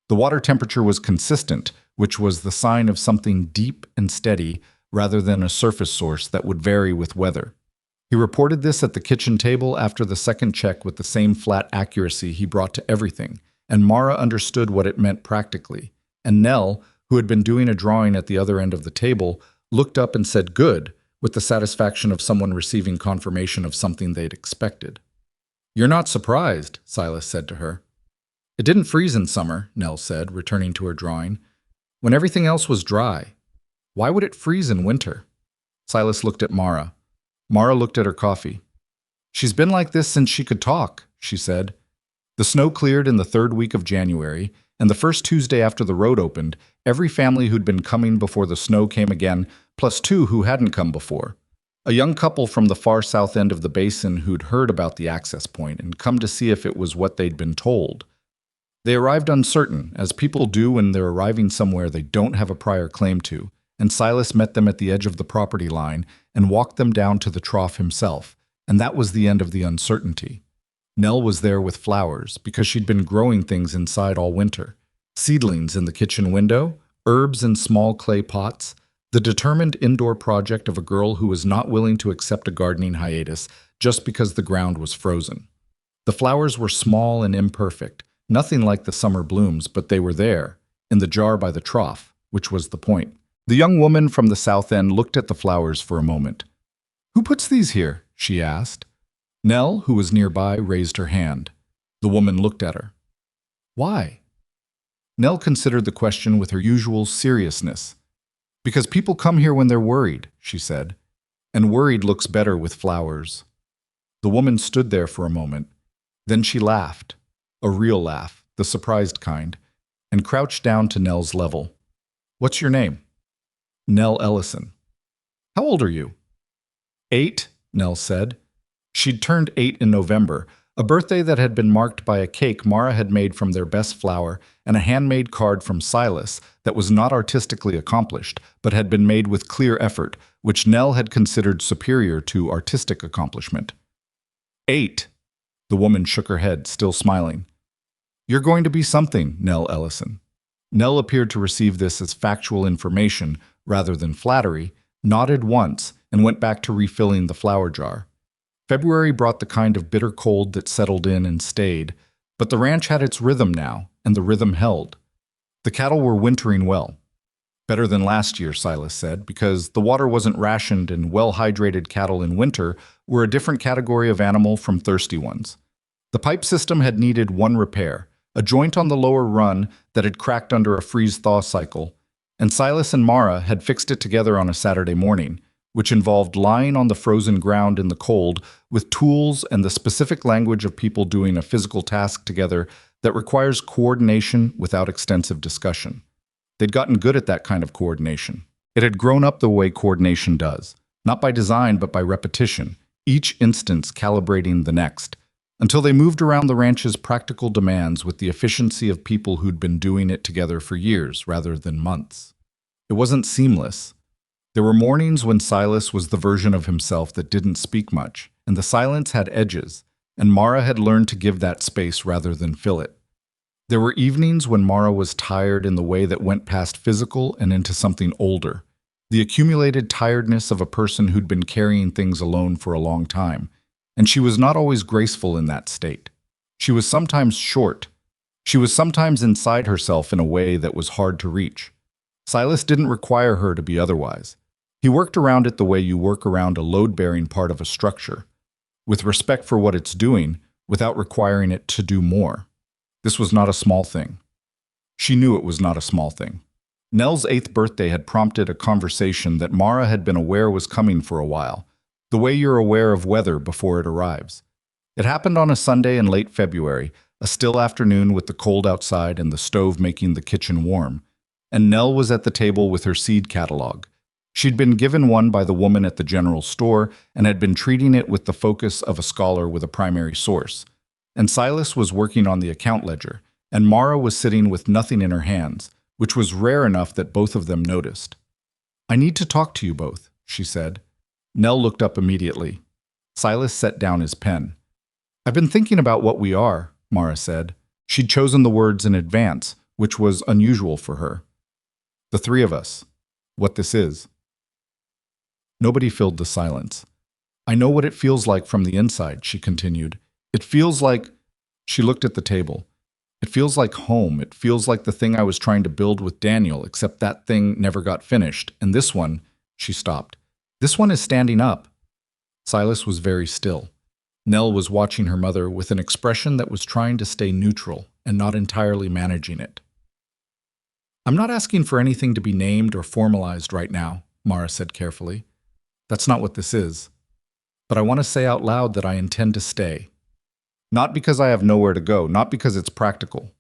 The water temperature was consistent, which was the sign of something deep and steady rather than a surface source that would vary with weather. He reported this at the kitchen table after the second check with the same flat accuracy he brought to everything, and Mara understood what it meant practically. And Nell, who had been doing a drawing at the other end of the table, looked up and said good, with the satisfaction of someone receiving confirmation of something they'd expected. "You're not surprised," Silas said to her. "It didn't freeze in summer," Nell said, returning to her drawing, "when everything else was dry. Why would it freeze in winter?" Silas looked at Mara. Mara looked at her coffee. "She's been like this since she could talk," she said. The snow cleared in the third week of January, and the first Tuesday after the road opened, every family who'd been coming before the snow came again, plus 2 who hadn't come before. A young couple from the far south end of the basin who'd heard about the access point and come to see if it was what they'd been told. They arrived uncertain, as people do when they're arriving somewhere they don't have a prior claim to, and Silas met them at the edge of the property line and walked them down to the trough himself, and that was the end of the uncertainty. Nell was there with flowers, because she'd been growing things inside all winter. Seedlings in the kitchen window, herbs in small clay pots, the determined indoor project of a girl who was not willing to accept a gardening hiatus just because the ground was frozen. The flowers were small and imperfect, nothing like the summer blooms, but they were there, in the jar by the trough, which was the point. The young woman from the south end looked at the flowers for a moment. "Who puts these here?" she asked. Nell, who was nearby, raised her hand. The woman looked at her. "Why?" Nell considered the question with her usual seriousness. "Because people come here when they're worried," she said, "and worried looks better with flowers." The woman stood there for a moment. Then she laughed, a real laugh, the surprised kind, and crouched down to Nell's level. "What's your name?" "Nell Ellison." "How old are you?" "8, Nell said. She'd turned 8 in November, a birthday that had been marked by a cake Mara had made from their best flour and a handmade card from Silas that was not artistically accomplished, but had been made with clear effort, which Nell had considered superior to artistic accomplishment. 8. The woman shook her head, still smiling. "You're going to be something, Nell Ellison." Nell appeared to receive this as factual information rather than flattery, nodded once, and went back to refilling the flour jar. February brought the kind of bitter cold that settled in and stayed, but the ranch had its rhythm now, and the rhythm held. The cattle were wintering well. Better than last year, Silas said, because the water wasn't rationed and well-hydrated cattle in winter were a different category of animal from thirsty ones. The pipe system had needed one repair, a joint on the lower run that had cracked under a freeze-thaw cycle, and Silas and Mara had fixed it together on a Saturday morning, which involved lying on the frozen ground in the cold with tools and the specific language of people doing a physical task together that requires coordination without extensive discussion. They'd gotten good at that kind of coordination. It had grown up the way coordination does, not by design but by repetition, each instance calibrating the next, until they moved around the ranch's practical demands with the efficiency of people who'd been doing it together for years rather than months. It wasn't seamless. There were mornings when Silas was the version of himself that didn't speak much, and the silence had edges, and Mara had learned to give that space rather than fill it. There were evenings when Mara was tired in the way that went past physical and into something older, the accumulated tiredness of a person who'd been carrying things alone for a long time, and she was not always graceful in that state. She was sometimes short. She was sometimes inside herself in a way that was hard to reach. Silas didn't require her to be otherwise. He worked around it the way you work around a load-bearing part of a structure, with respect for what it's doing, without requiring it to do more. This was not a small thing. She knew it was not a small thing. Nell's 8th birthday had prompted a conversation that Mara had been aware was coming for a while, the way you're aware of weather before it arrives. It happened on a Sunday in late February, a still afternoon with the cold outside and the stove making the kitchen warm, and Nell was at the table with her seed catalog. She'd been given one by the woman at the general store and had been treating it with the focus of a scholar with a primary source. And Silas was working on the account ledger, and Mara was sitting with nothing in her hands, which was rare enough that both of them noticed. "I need to talk to you both," she said. Nell looked up immediately. Silas set down his pen. "I've been thinking about what we are," Mara said. She'd chosen the words in advance, which was unusual for her. "The three of us. What this is." Nobody filled the silence. "I know what it feels like from the inside," she continued. "It feels like—" She looked at the table. "It feels like home. It feels like the thing I was trying to build with Daniel, except that thing never got finished. And this one—" She stopped. "This one is standing up." Silas was very still. Nell was watching her mother with an expression that was trying to stay neutral and not entirely managing it. "I'm not asking for anything to be named or formalized right now," Mara said carefully. "That's not what this is. But I want to say out loud that I intend to stay. Not because I have nowhere to go, not because it's practical."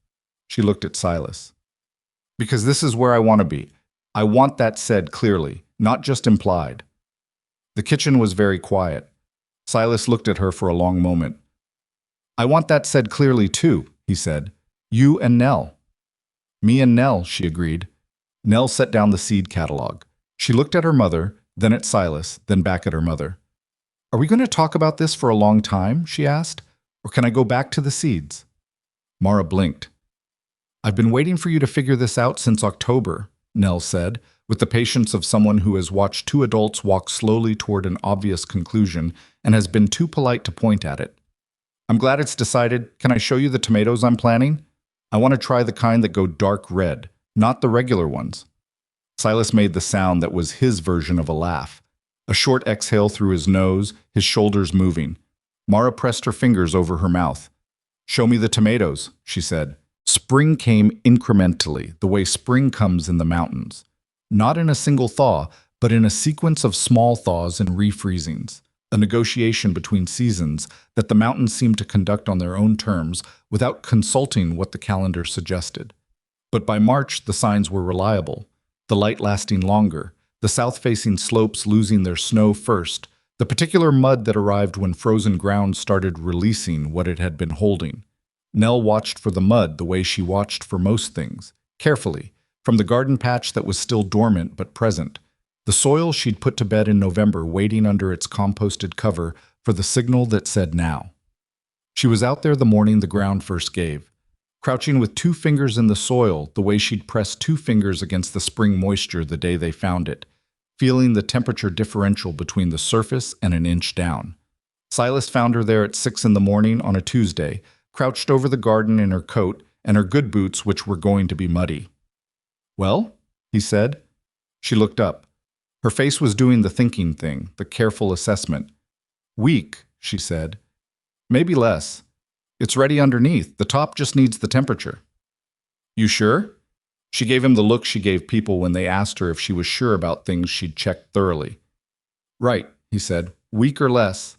She looked at Silas. "Because this is where I want to be. I want that said clearly, not just implied." The kitchen was very quiet. Silas looked at her for a long moment. "I want that said clearly too," he said. "You and Nell." "Me and Nell," she agreed. Nell set down the seed catalog. She looked at her mother, then at Silas, then back at her mother. "Are we going to talk about this for a long time?" she asked. "Or can I go back to the seeds?" Mara blinked. "I've been waiting for you to figure this out since October," Nell said, with the patience of someone who has watched two adults walk slowly toward an obvious conclusion and has been too polite to point at it. "I'm glad it's decided. Can I show you the tomatoes I'm planting? I want to try the kind that go dark red, not the regular ones." Silas made the sound that was his version of a laugh. A short exhale through his nose, his shoulders moving. Mara pressed her fingers over her mouth. "Show me the tomatoes," she said. Spring came incrementally, the way spring comes in the mountains. Not in a single thaw, but in a sequence of small thaws and refreezings, a negotiation between seasons that the mountains seemed to conduct on their own terms without consulting what the calendar suggested. But by March, the signs were reliable, the light lasting longer, the south-facing slopes losing their snow first, the particular mud that arrived when frozen ground started releasing what it had been holding. Nell watched for the mud the way she watched for most things, carefully, from the garden patch that was still dormant but present, the soil she'd put to bed in November waiting under its composted cover for the signal that said now. She was out there the morning the ground first gave, crouching with 2 fingers in the soil the way she'd pressed 2 fingers against the spring moisture the day they found it, feeling the temperature differential between the surface and an inch down. Silas found her there at 6 in the morning on a Tuesday, crouched over the garden in her coat and her good boots, which were going to be muddy. "Well?" he said. She looked up. Her face was doing the thinking thing, the careful assessment. "Weak," she said. "Maybe less. It's ready underneath. The top just needs the temperature. You sure? She gave him the look she gave people when they asked her if she was sure about things she'd checked thoroughly. Right, he said. Week or less.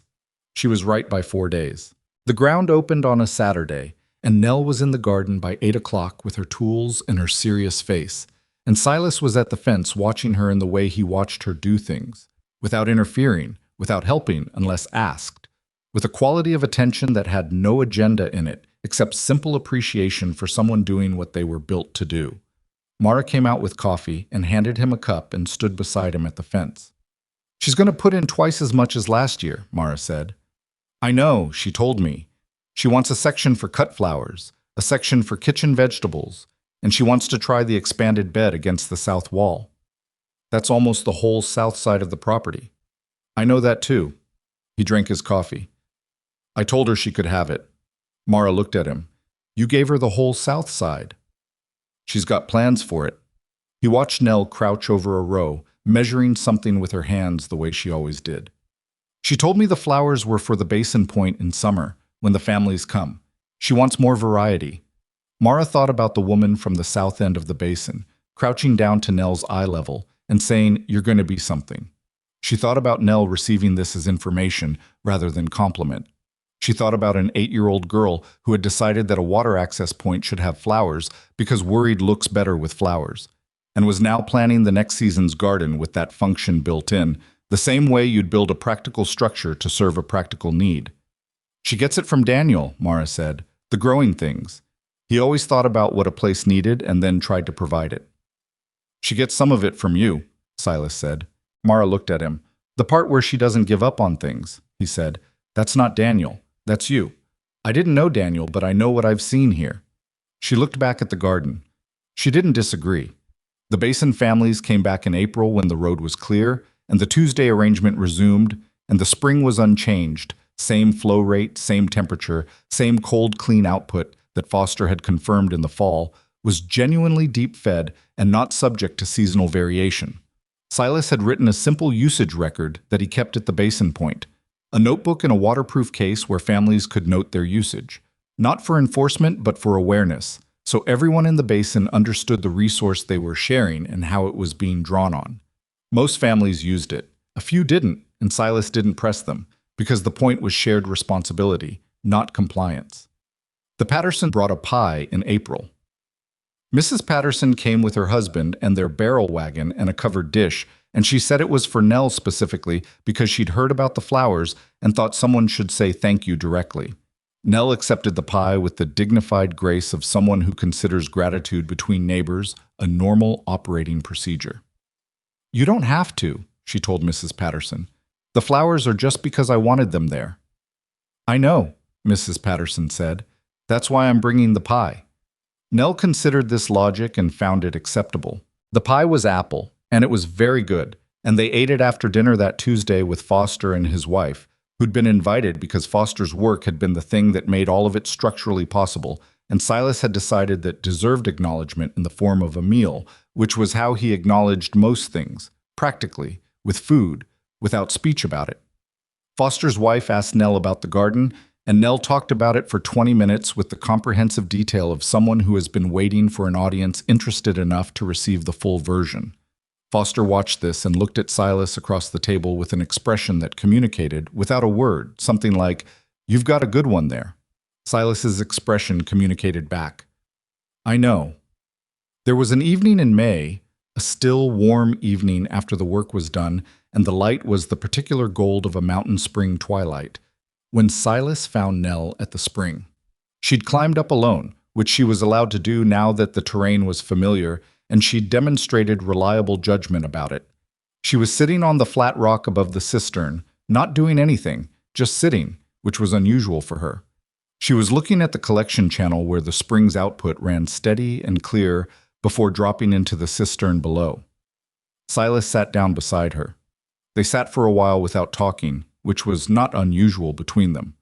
She was right by 4 days. The ground opened on a Saturday, and Nell was in the garden by 8 o'clock with her tools and her serious face. And Silas was at the fence watching her in the way he watched her do things, without interfering, without helping unless asked, with a quality of attention that had no agenda in it, except simple appreciation for someone doing what they were built to do. Mara came out with coffee and handed him a cup and stood beside him at the fence. She's going to put in twice as much as last year, Mara said. I know, she told me. She wants a section for cut flowers, a section for kitchen vegetables, and she wants to try the expanded bed against the south wall. That's almost the whole south side of the property. I know that too. He drank his coffee. I told her she could have it. Mara looked at him. You gave her the whole south side. She's got plans for it. He watched Nell crouch over a row, measuring something with her hands the way she always did. She told me the flowers were for the basin point in summer, when the families come. She wants more variety. Mara thought about the woman from the south end of the basin, crouching down to Nell's eye level and saying, "You're going to be something." She thought about Nell receiving this as information rather than compliment. She thought about an 8-year-old girl who had decided that a water access point should have flowers because worried looks better with flowers, and was now planning the next season's garden with that function built in, the same way you'd build a practical structure to serve a practical need. She gets it from Daniel, Mara said, the growing things. He always thought about what a place needed and then tried to provide it. She gets some of it from you, Silas said. Mara looked at him. The part where she doesn't give up on things, he said. That's not Daniel. That's you. I didn't know Daniel, but I know what I've seen here. She looked back at the garden. She didn't disagree. The Basin families came back in April when the road was clear, and the Tuesday arrangement resumed, and the spring was unchanged. Same flow rate, same temperature, same cold, clean output that Foster had confirmed in the fall, was genuinely deep-fed and not subject to seasonal variation. Silas had written a simple usage record that he kept at the basin point, a notebook in a waterproof case where families could note their usage, not for enforcement but for awareness, so everyone in the basin understood the resource they were sharing and how it was being drawn on. Most families used it. A few didn't, and Silas didn't press them, because the point was shared responsibility, not compliance. The Patterson brought a pie in April. Mrs. Patterson came with her husband and their barrel wagon and a covered dish, and she said it was for Nell specifically because she'd heard about the flowers and thought someone should say thank you directly. Nell accepted the pie with the dignified grace of someone who considers gratitude between neighbors a normal operating procedure. You don't have to, she told Mrs. Patterson. The flowers are just because I wanted them there. I know, Mrs. Patterson said. That's why I'm bringing the pie. Nell considered this logic and found it acceptable. The pie was apple, and it was very good, and they ate it after dinner that Tuesday with Foster and his wife, who'd been invited because Foster's work had been the thing that made all of it structurally possible, and Silas had decided that deserved acknowledgement in the form of a meal, which was how he acknowledged most things, practically, with food, without speech about it. Foster's wife asked Nell about the garden, and Nell talked about it for 20 minutes with the comprehensive detail of someone who has been waiting for an audience interested enough to receive the full version. Foster watched this and looked at Silas across the table with an expression that communicated, without a word, something like, "You've got a good one there." Silas's expression communicated back, "I know." There was an evening in May, a still, warm evening after the work was done, and the light was the particular gold of a mountain spring twilight, when Silas found Nell at the spring. She'd climbed up alone, which she was allowed to do now that the terrain was familiar, and she'd demonstrated reliable judgment about it. She was sitting on the flat rock above the cistern, not doing anything, just sitting, which was unusual for her. She was looking at the collection channel where the spring's output ran steady and clear before dropping into the cistern below. Silas sat down beside her. They sat for a while without talking, which was not unusual between them.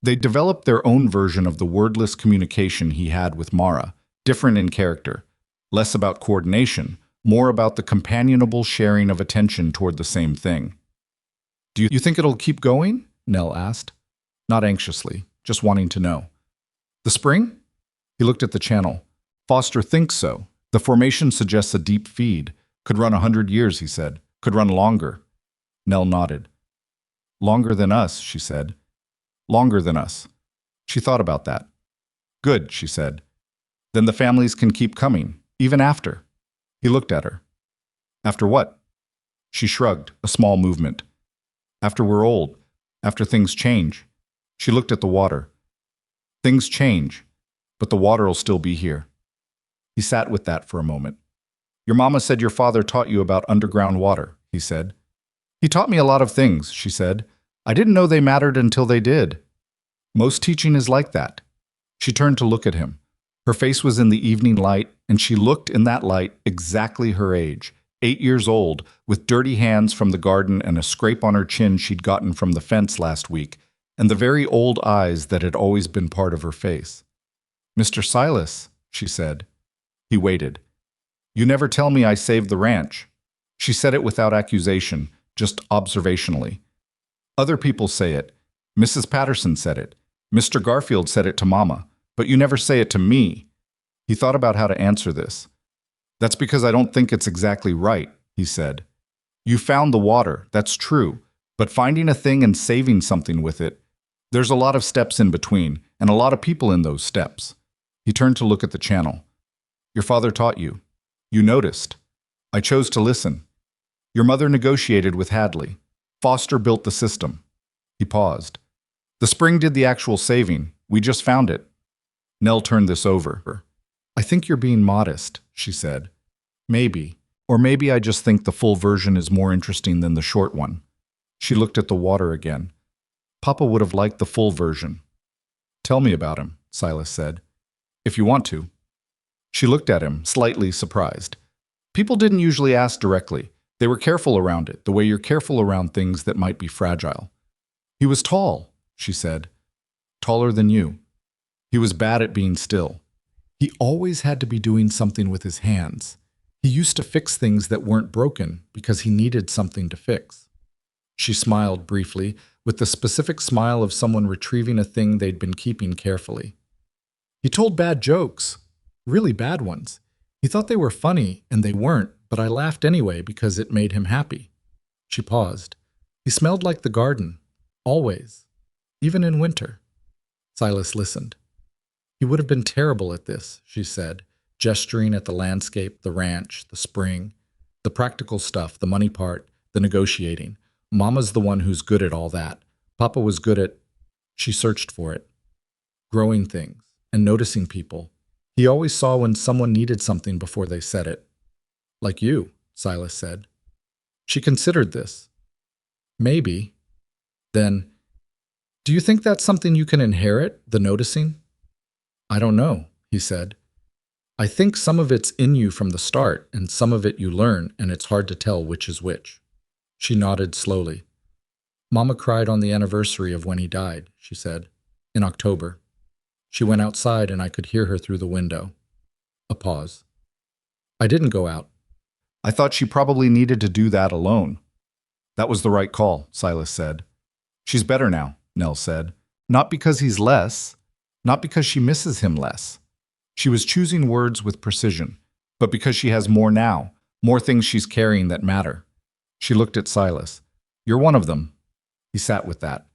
They developed their own version of the wordless communication he had with Mara, different in character, less about coordination, more about the companionable sharing of attention toward the same thing. "Do you think it'll keep going?" Nell asked. Not anxiously, just wanting to know. The spring? He looked at the channel. Foster thinks so. The formation suggests a deep feed. Could run 100 years, he said. Could run longer. Nell nodded. Longer than us, she said. Longer than us. She thought about that. Good, she said. Then the families can keep coming, even after. He looked at her. After what? She shrugged, a small movement. After we're old. After things change. She looked at the water. Things change, but the water'll still be here. He sat with that for a moment. Your mama said your father taught you about underground water, he said. He taught me a lot of things, she said. I didn't know they mattered until they did. Most teaching is like that. She turned to look at him. Her face was in the evening light, and she looked in that light exactly her age, 8 years old, with dirty hands from the garden and a scrape on her chin she'd gotten from the fence last week, and the very old eyes that had always been part of her face. Mr. Silas, she said. He waited. You never tell me I saved the ranch. She said it without accusation, just observationally. Other people say it. Mrs. Patterson said it. Mr. Garfield said it to Mama, but you never say it to me. He thought about how to answer this. That's because I don't think it's exactly right, he said. You found the water, that's true, but finding a thing and saving something with it, there's a lot of steps in between, and a lot of people in those steps. He turned to look at the channel. Your father taught you. You noticed. I chose to listen. Your mother negotiated with Hadley. Foster built the system. He paused. The spring did the actual saving. We just found it. Nell turned this over. I think you're being modest, she said. Maybe. Or maybe I just think the full version is more interesting than the short one. She looked at the water again. Papa would have liked the full version. Tell me about him, Silas said. If you want to. She looked at him, slightly surprised. People didn't usually ask directly. They were careful around it, the way you're careful around things that might be fragile. He was tall, she said. Taller than you. He was bad at being still. He always had to be doing something with his hands. He used to fix things that weren't broken because he needed something to fix. She smiled briefly, with the specific smile of someone retrieving a thing they'd been keeping carefully. He told bad jokes, really bad ones. He thought they were funny, and they weren't, but I laughed anyway because it made him happy. She paused. He smelled like the garden, always, even in winter. Silas listened. He would have been terrible at this, she said, gesturing at the landscape, the ranch, the spring, the practical stuff, the money part, the negotiating. Mama's the one who's good at all that. Papa was good at, she searched for it, growing things and noticing people. He always saw when someone needed something before they said it. Like you, Silas said. She considered this. Maybe. Then, do you think that's something you can inherit, the noticing? I don't know, he said. I think some of it's in you from the start, and some of it you learn, and it's hard to tell which is which. She nodded slowly. Mama cried on the anniversary of when he died, she said, in October. She went outside and I could hear her through the window. A pause. I didn't go out. I thought she probably needed to do that alone. That was the right call, Silas said. She's better now, Nell said. Not because he's less, not because she misses him less. She was choosing words with precision, but because she has more now, more things she's carrying that matter. She looked at Silas. You're one of them. He sat with that.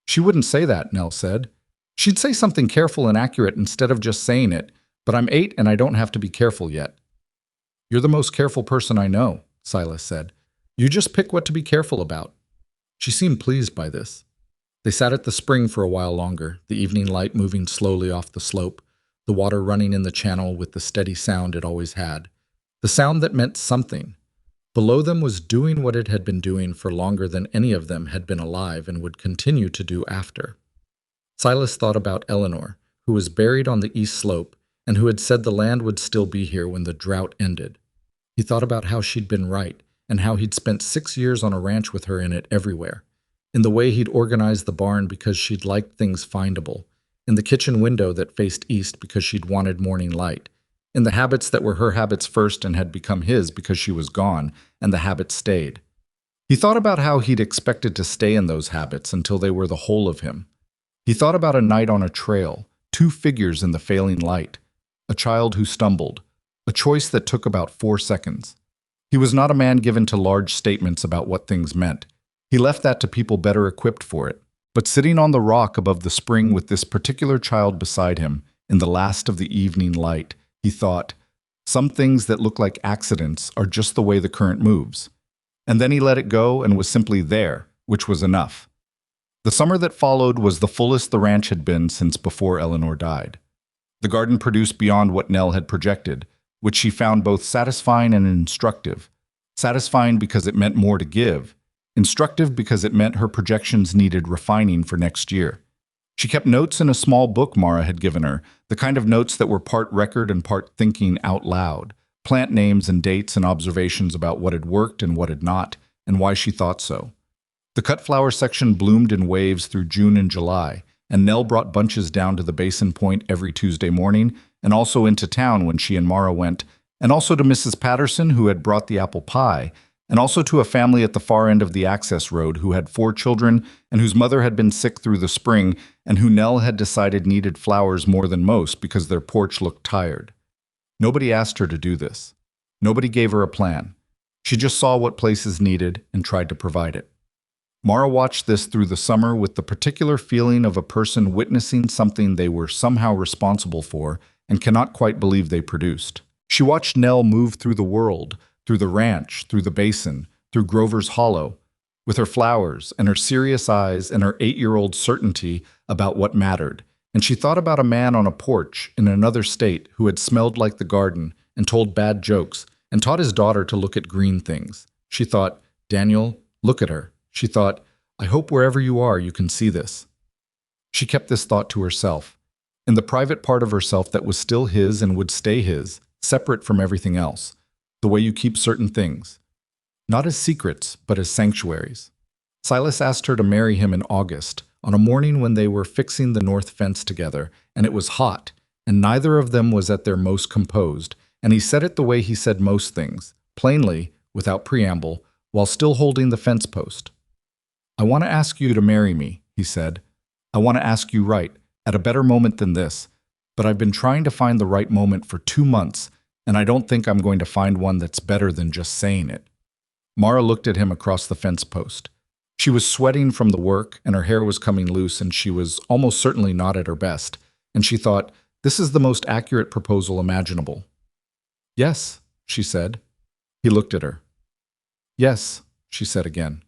She wouldn't say that, Nell said. She'd say something careful and accurate instead of just saying it, but I'm 8 and I don't have to be careful yet. You're the most careful person I know, Silas said. You just pick what to be careful about. She seemed pleased by this. They sat at the spring for a while longer, the evening light moving slowly off the slope, the water running in the channel with the steady sound it always had. The sound that meant something. Below them was doing what it had been doing for longer than any of them had been alive and would continue to do after. Silas thought about Eleanor, who was buried on the east slope and who had said the land would still be here when the drought ended. He thought about how she'd been right and how he'd spent 6 years on a ranch with her in it everywhere, in the way he'd organized the barn because she'd liked things findable, in the kitchen window that faced east because she'd wanted morning light, in the habits that were her habits first and had become his because she was gone, and the habits stayed. He thought about how he'd expected to stay in those habits until they were the whole of him. He thought about a night on a trail, two figures in the failing light, a child who stumbled, a choice that took about 4 seconds. He was not a man given to large statements about what things meant. He left that to people better equipped for it. But sitting on the rock above the spring with this particular child beside him, in the last of the evening light, he thought, some things that look like accidents are just the way the current moves. And then he let it go and was simply there, which was enough. The summer that followed was the fullest the ranch had been since before Eleanor died. The garden produced beyond what Nell had projected, which she found both satisfying and instructive. Satisfying because it meant more to give, instructive because it meant her projections needed refining for next year. She kept notes in a small book Mara had given her, the kind of notes that were part record and part thinking out loud, plant names and dates and observations about what had worked and what had not, and why she thought so. The cut flower section bloomed in waves through June and July, and Nell brought bunches down to the Basin Point every Tuesday morning, and also into town when she and Mara went, and also to Mrs. Patterson, who had brought the apple pie, and also to a family at the far end of the access road who had 4 children and whose mother had been sick through the spring and who Nell had decided needed flowers more than most because their porch looked tired. Nobody asked her to do this. Nobody gave her a plan. She just saw what places needed and tried to provide it. Mara watched this through the summer with the particular feeling of a person witnessing something they were somehow responsible for and cannot quite believe they produced. She watched Nell move through the world, through the ranch, through the basin, through Grover's Hollow, with her flowers and her serious eyes and her 8-year-old certainty about what mattered. And she thought about a man on a porch in another state who had smelled like the garden and told bad jokes and taught his daughter to look at green things. She thought, Daniel, look at her. She thought, I hope wherever you are, you can see this. She kept this thought to herself, in the private part of herself that was still his and would stay his, separate from everything else, the way you keep certain things, not as secrets, but as sanctuaries. Silas asked her to marry him in August, on a morning when they were fixing the north fence together, and it was hot, and neither of them was at their most composed, and he said it the way he said most things, plainly, without preamble, while still holding the fence post. I want to ask you to marry me, he said. I want to ask you right, at a better moment than this, but I've been trying to find the right moment for 2 months, and I don't think I'm going to find one that's better than just saying it. Mara looked at him across the fence post. She was sweating from the work, and her hair was coming loose, and she was almost certainly not at her best, and she thought, this is the most accurate proposal imaginable. Yes, she said. He looked at her. Yes, she said again.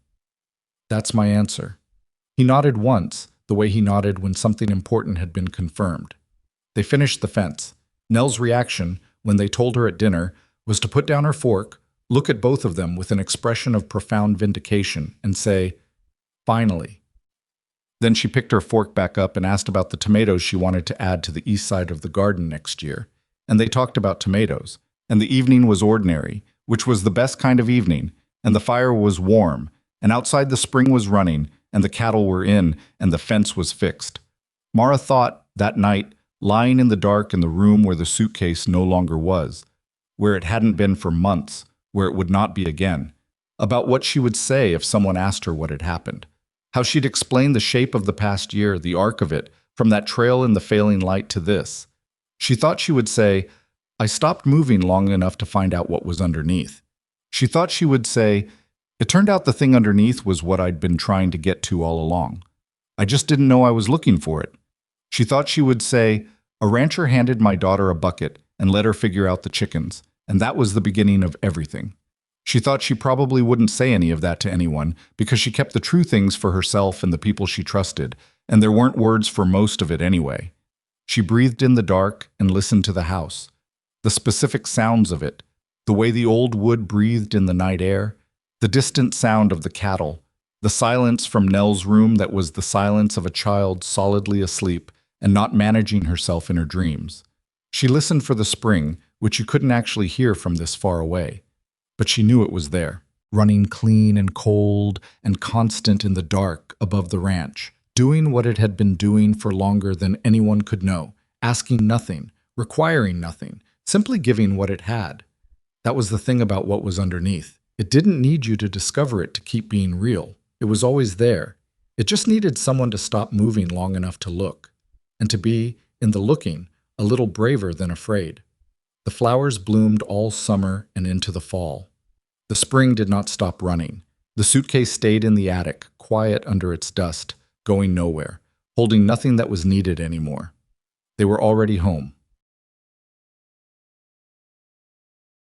That's my answer. He nodded once, the way he nodded when something important had been confirmed. They finished the fence. Nell's reaction, when they told her at dinner, was to put down her fork, look at both of them with an expression of profound vindication, and say, finally. Then she picked her fork back up and asked about the tomatoes she wanted to add to the east side of the garden next year. And they talked about tomatoes. And the evening was ordinary, which was the best kind of evening, and the fire was warm, and outside the spring was running, and the cattle were in, and the fence was fixed. Mara thought, that night, lying in the dark in the room where the suitcase no longer was, where it hadn't been for months, where it would not be again, about what she would say if someone asked her what had happened, how she'd explain the shape of the past year, the arc of it, from that trail in the failing light to this. She thought she would say, I stopped moving long enough to find out what was underneath. She thought she would say, it turned out the thing underneath was what I'd been trying to get to all along. I just didn't know I was looking for it. She thought she would say, a rancher handed my daughter a bucket and let her figure out the chickens, and that was the beginning of everything. She thought she probably wouldn't say any of that to anyone because she kept the true things for herself and the people she trusted, and there weren't words for most of it anyway. She breathed in the dark and listened to the house, the specific sounds of it, the way the old wood breathed in the night air, the distant sound of the cattle, the silence from Nell's room that was the silence of a child solidly asleep and not managing herself in her dreams. She listened for the spring, which you couldn't actually hear from this far away, but she knew it was there, running clean and cold and constant in the dark above the ranch, doing what it had been doing for longer than anyone could know, asking nothing, requiring nothing, simply giving what it had. That was the thing about what was underneath. It didn't need you to discover it to keep being real. It was always there. It just needed someone to stop moving long enough to look, and to be, in the looking, a little braver than afraid. The flowers bloomed all summer and into the fall. The spring did not stop running. The suitcase stayed in the attic, quiet under its dust, going nowhere, holding nothing that was needed anymore. They were already home.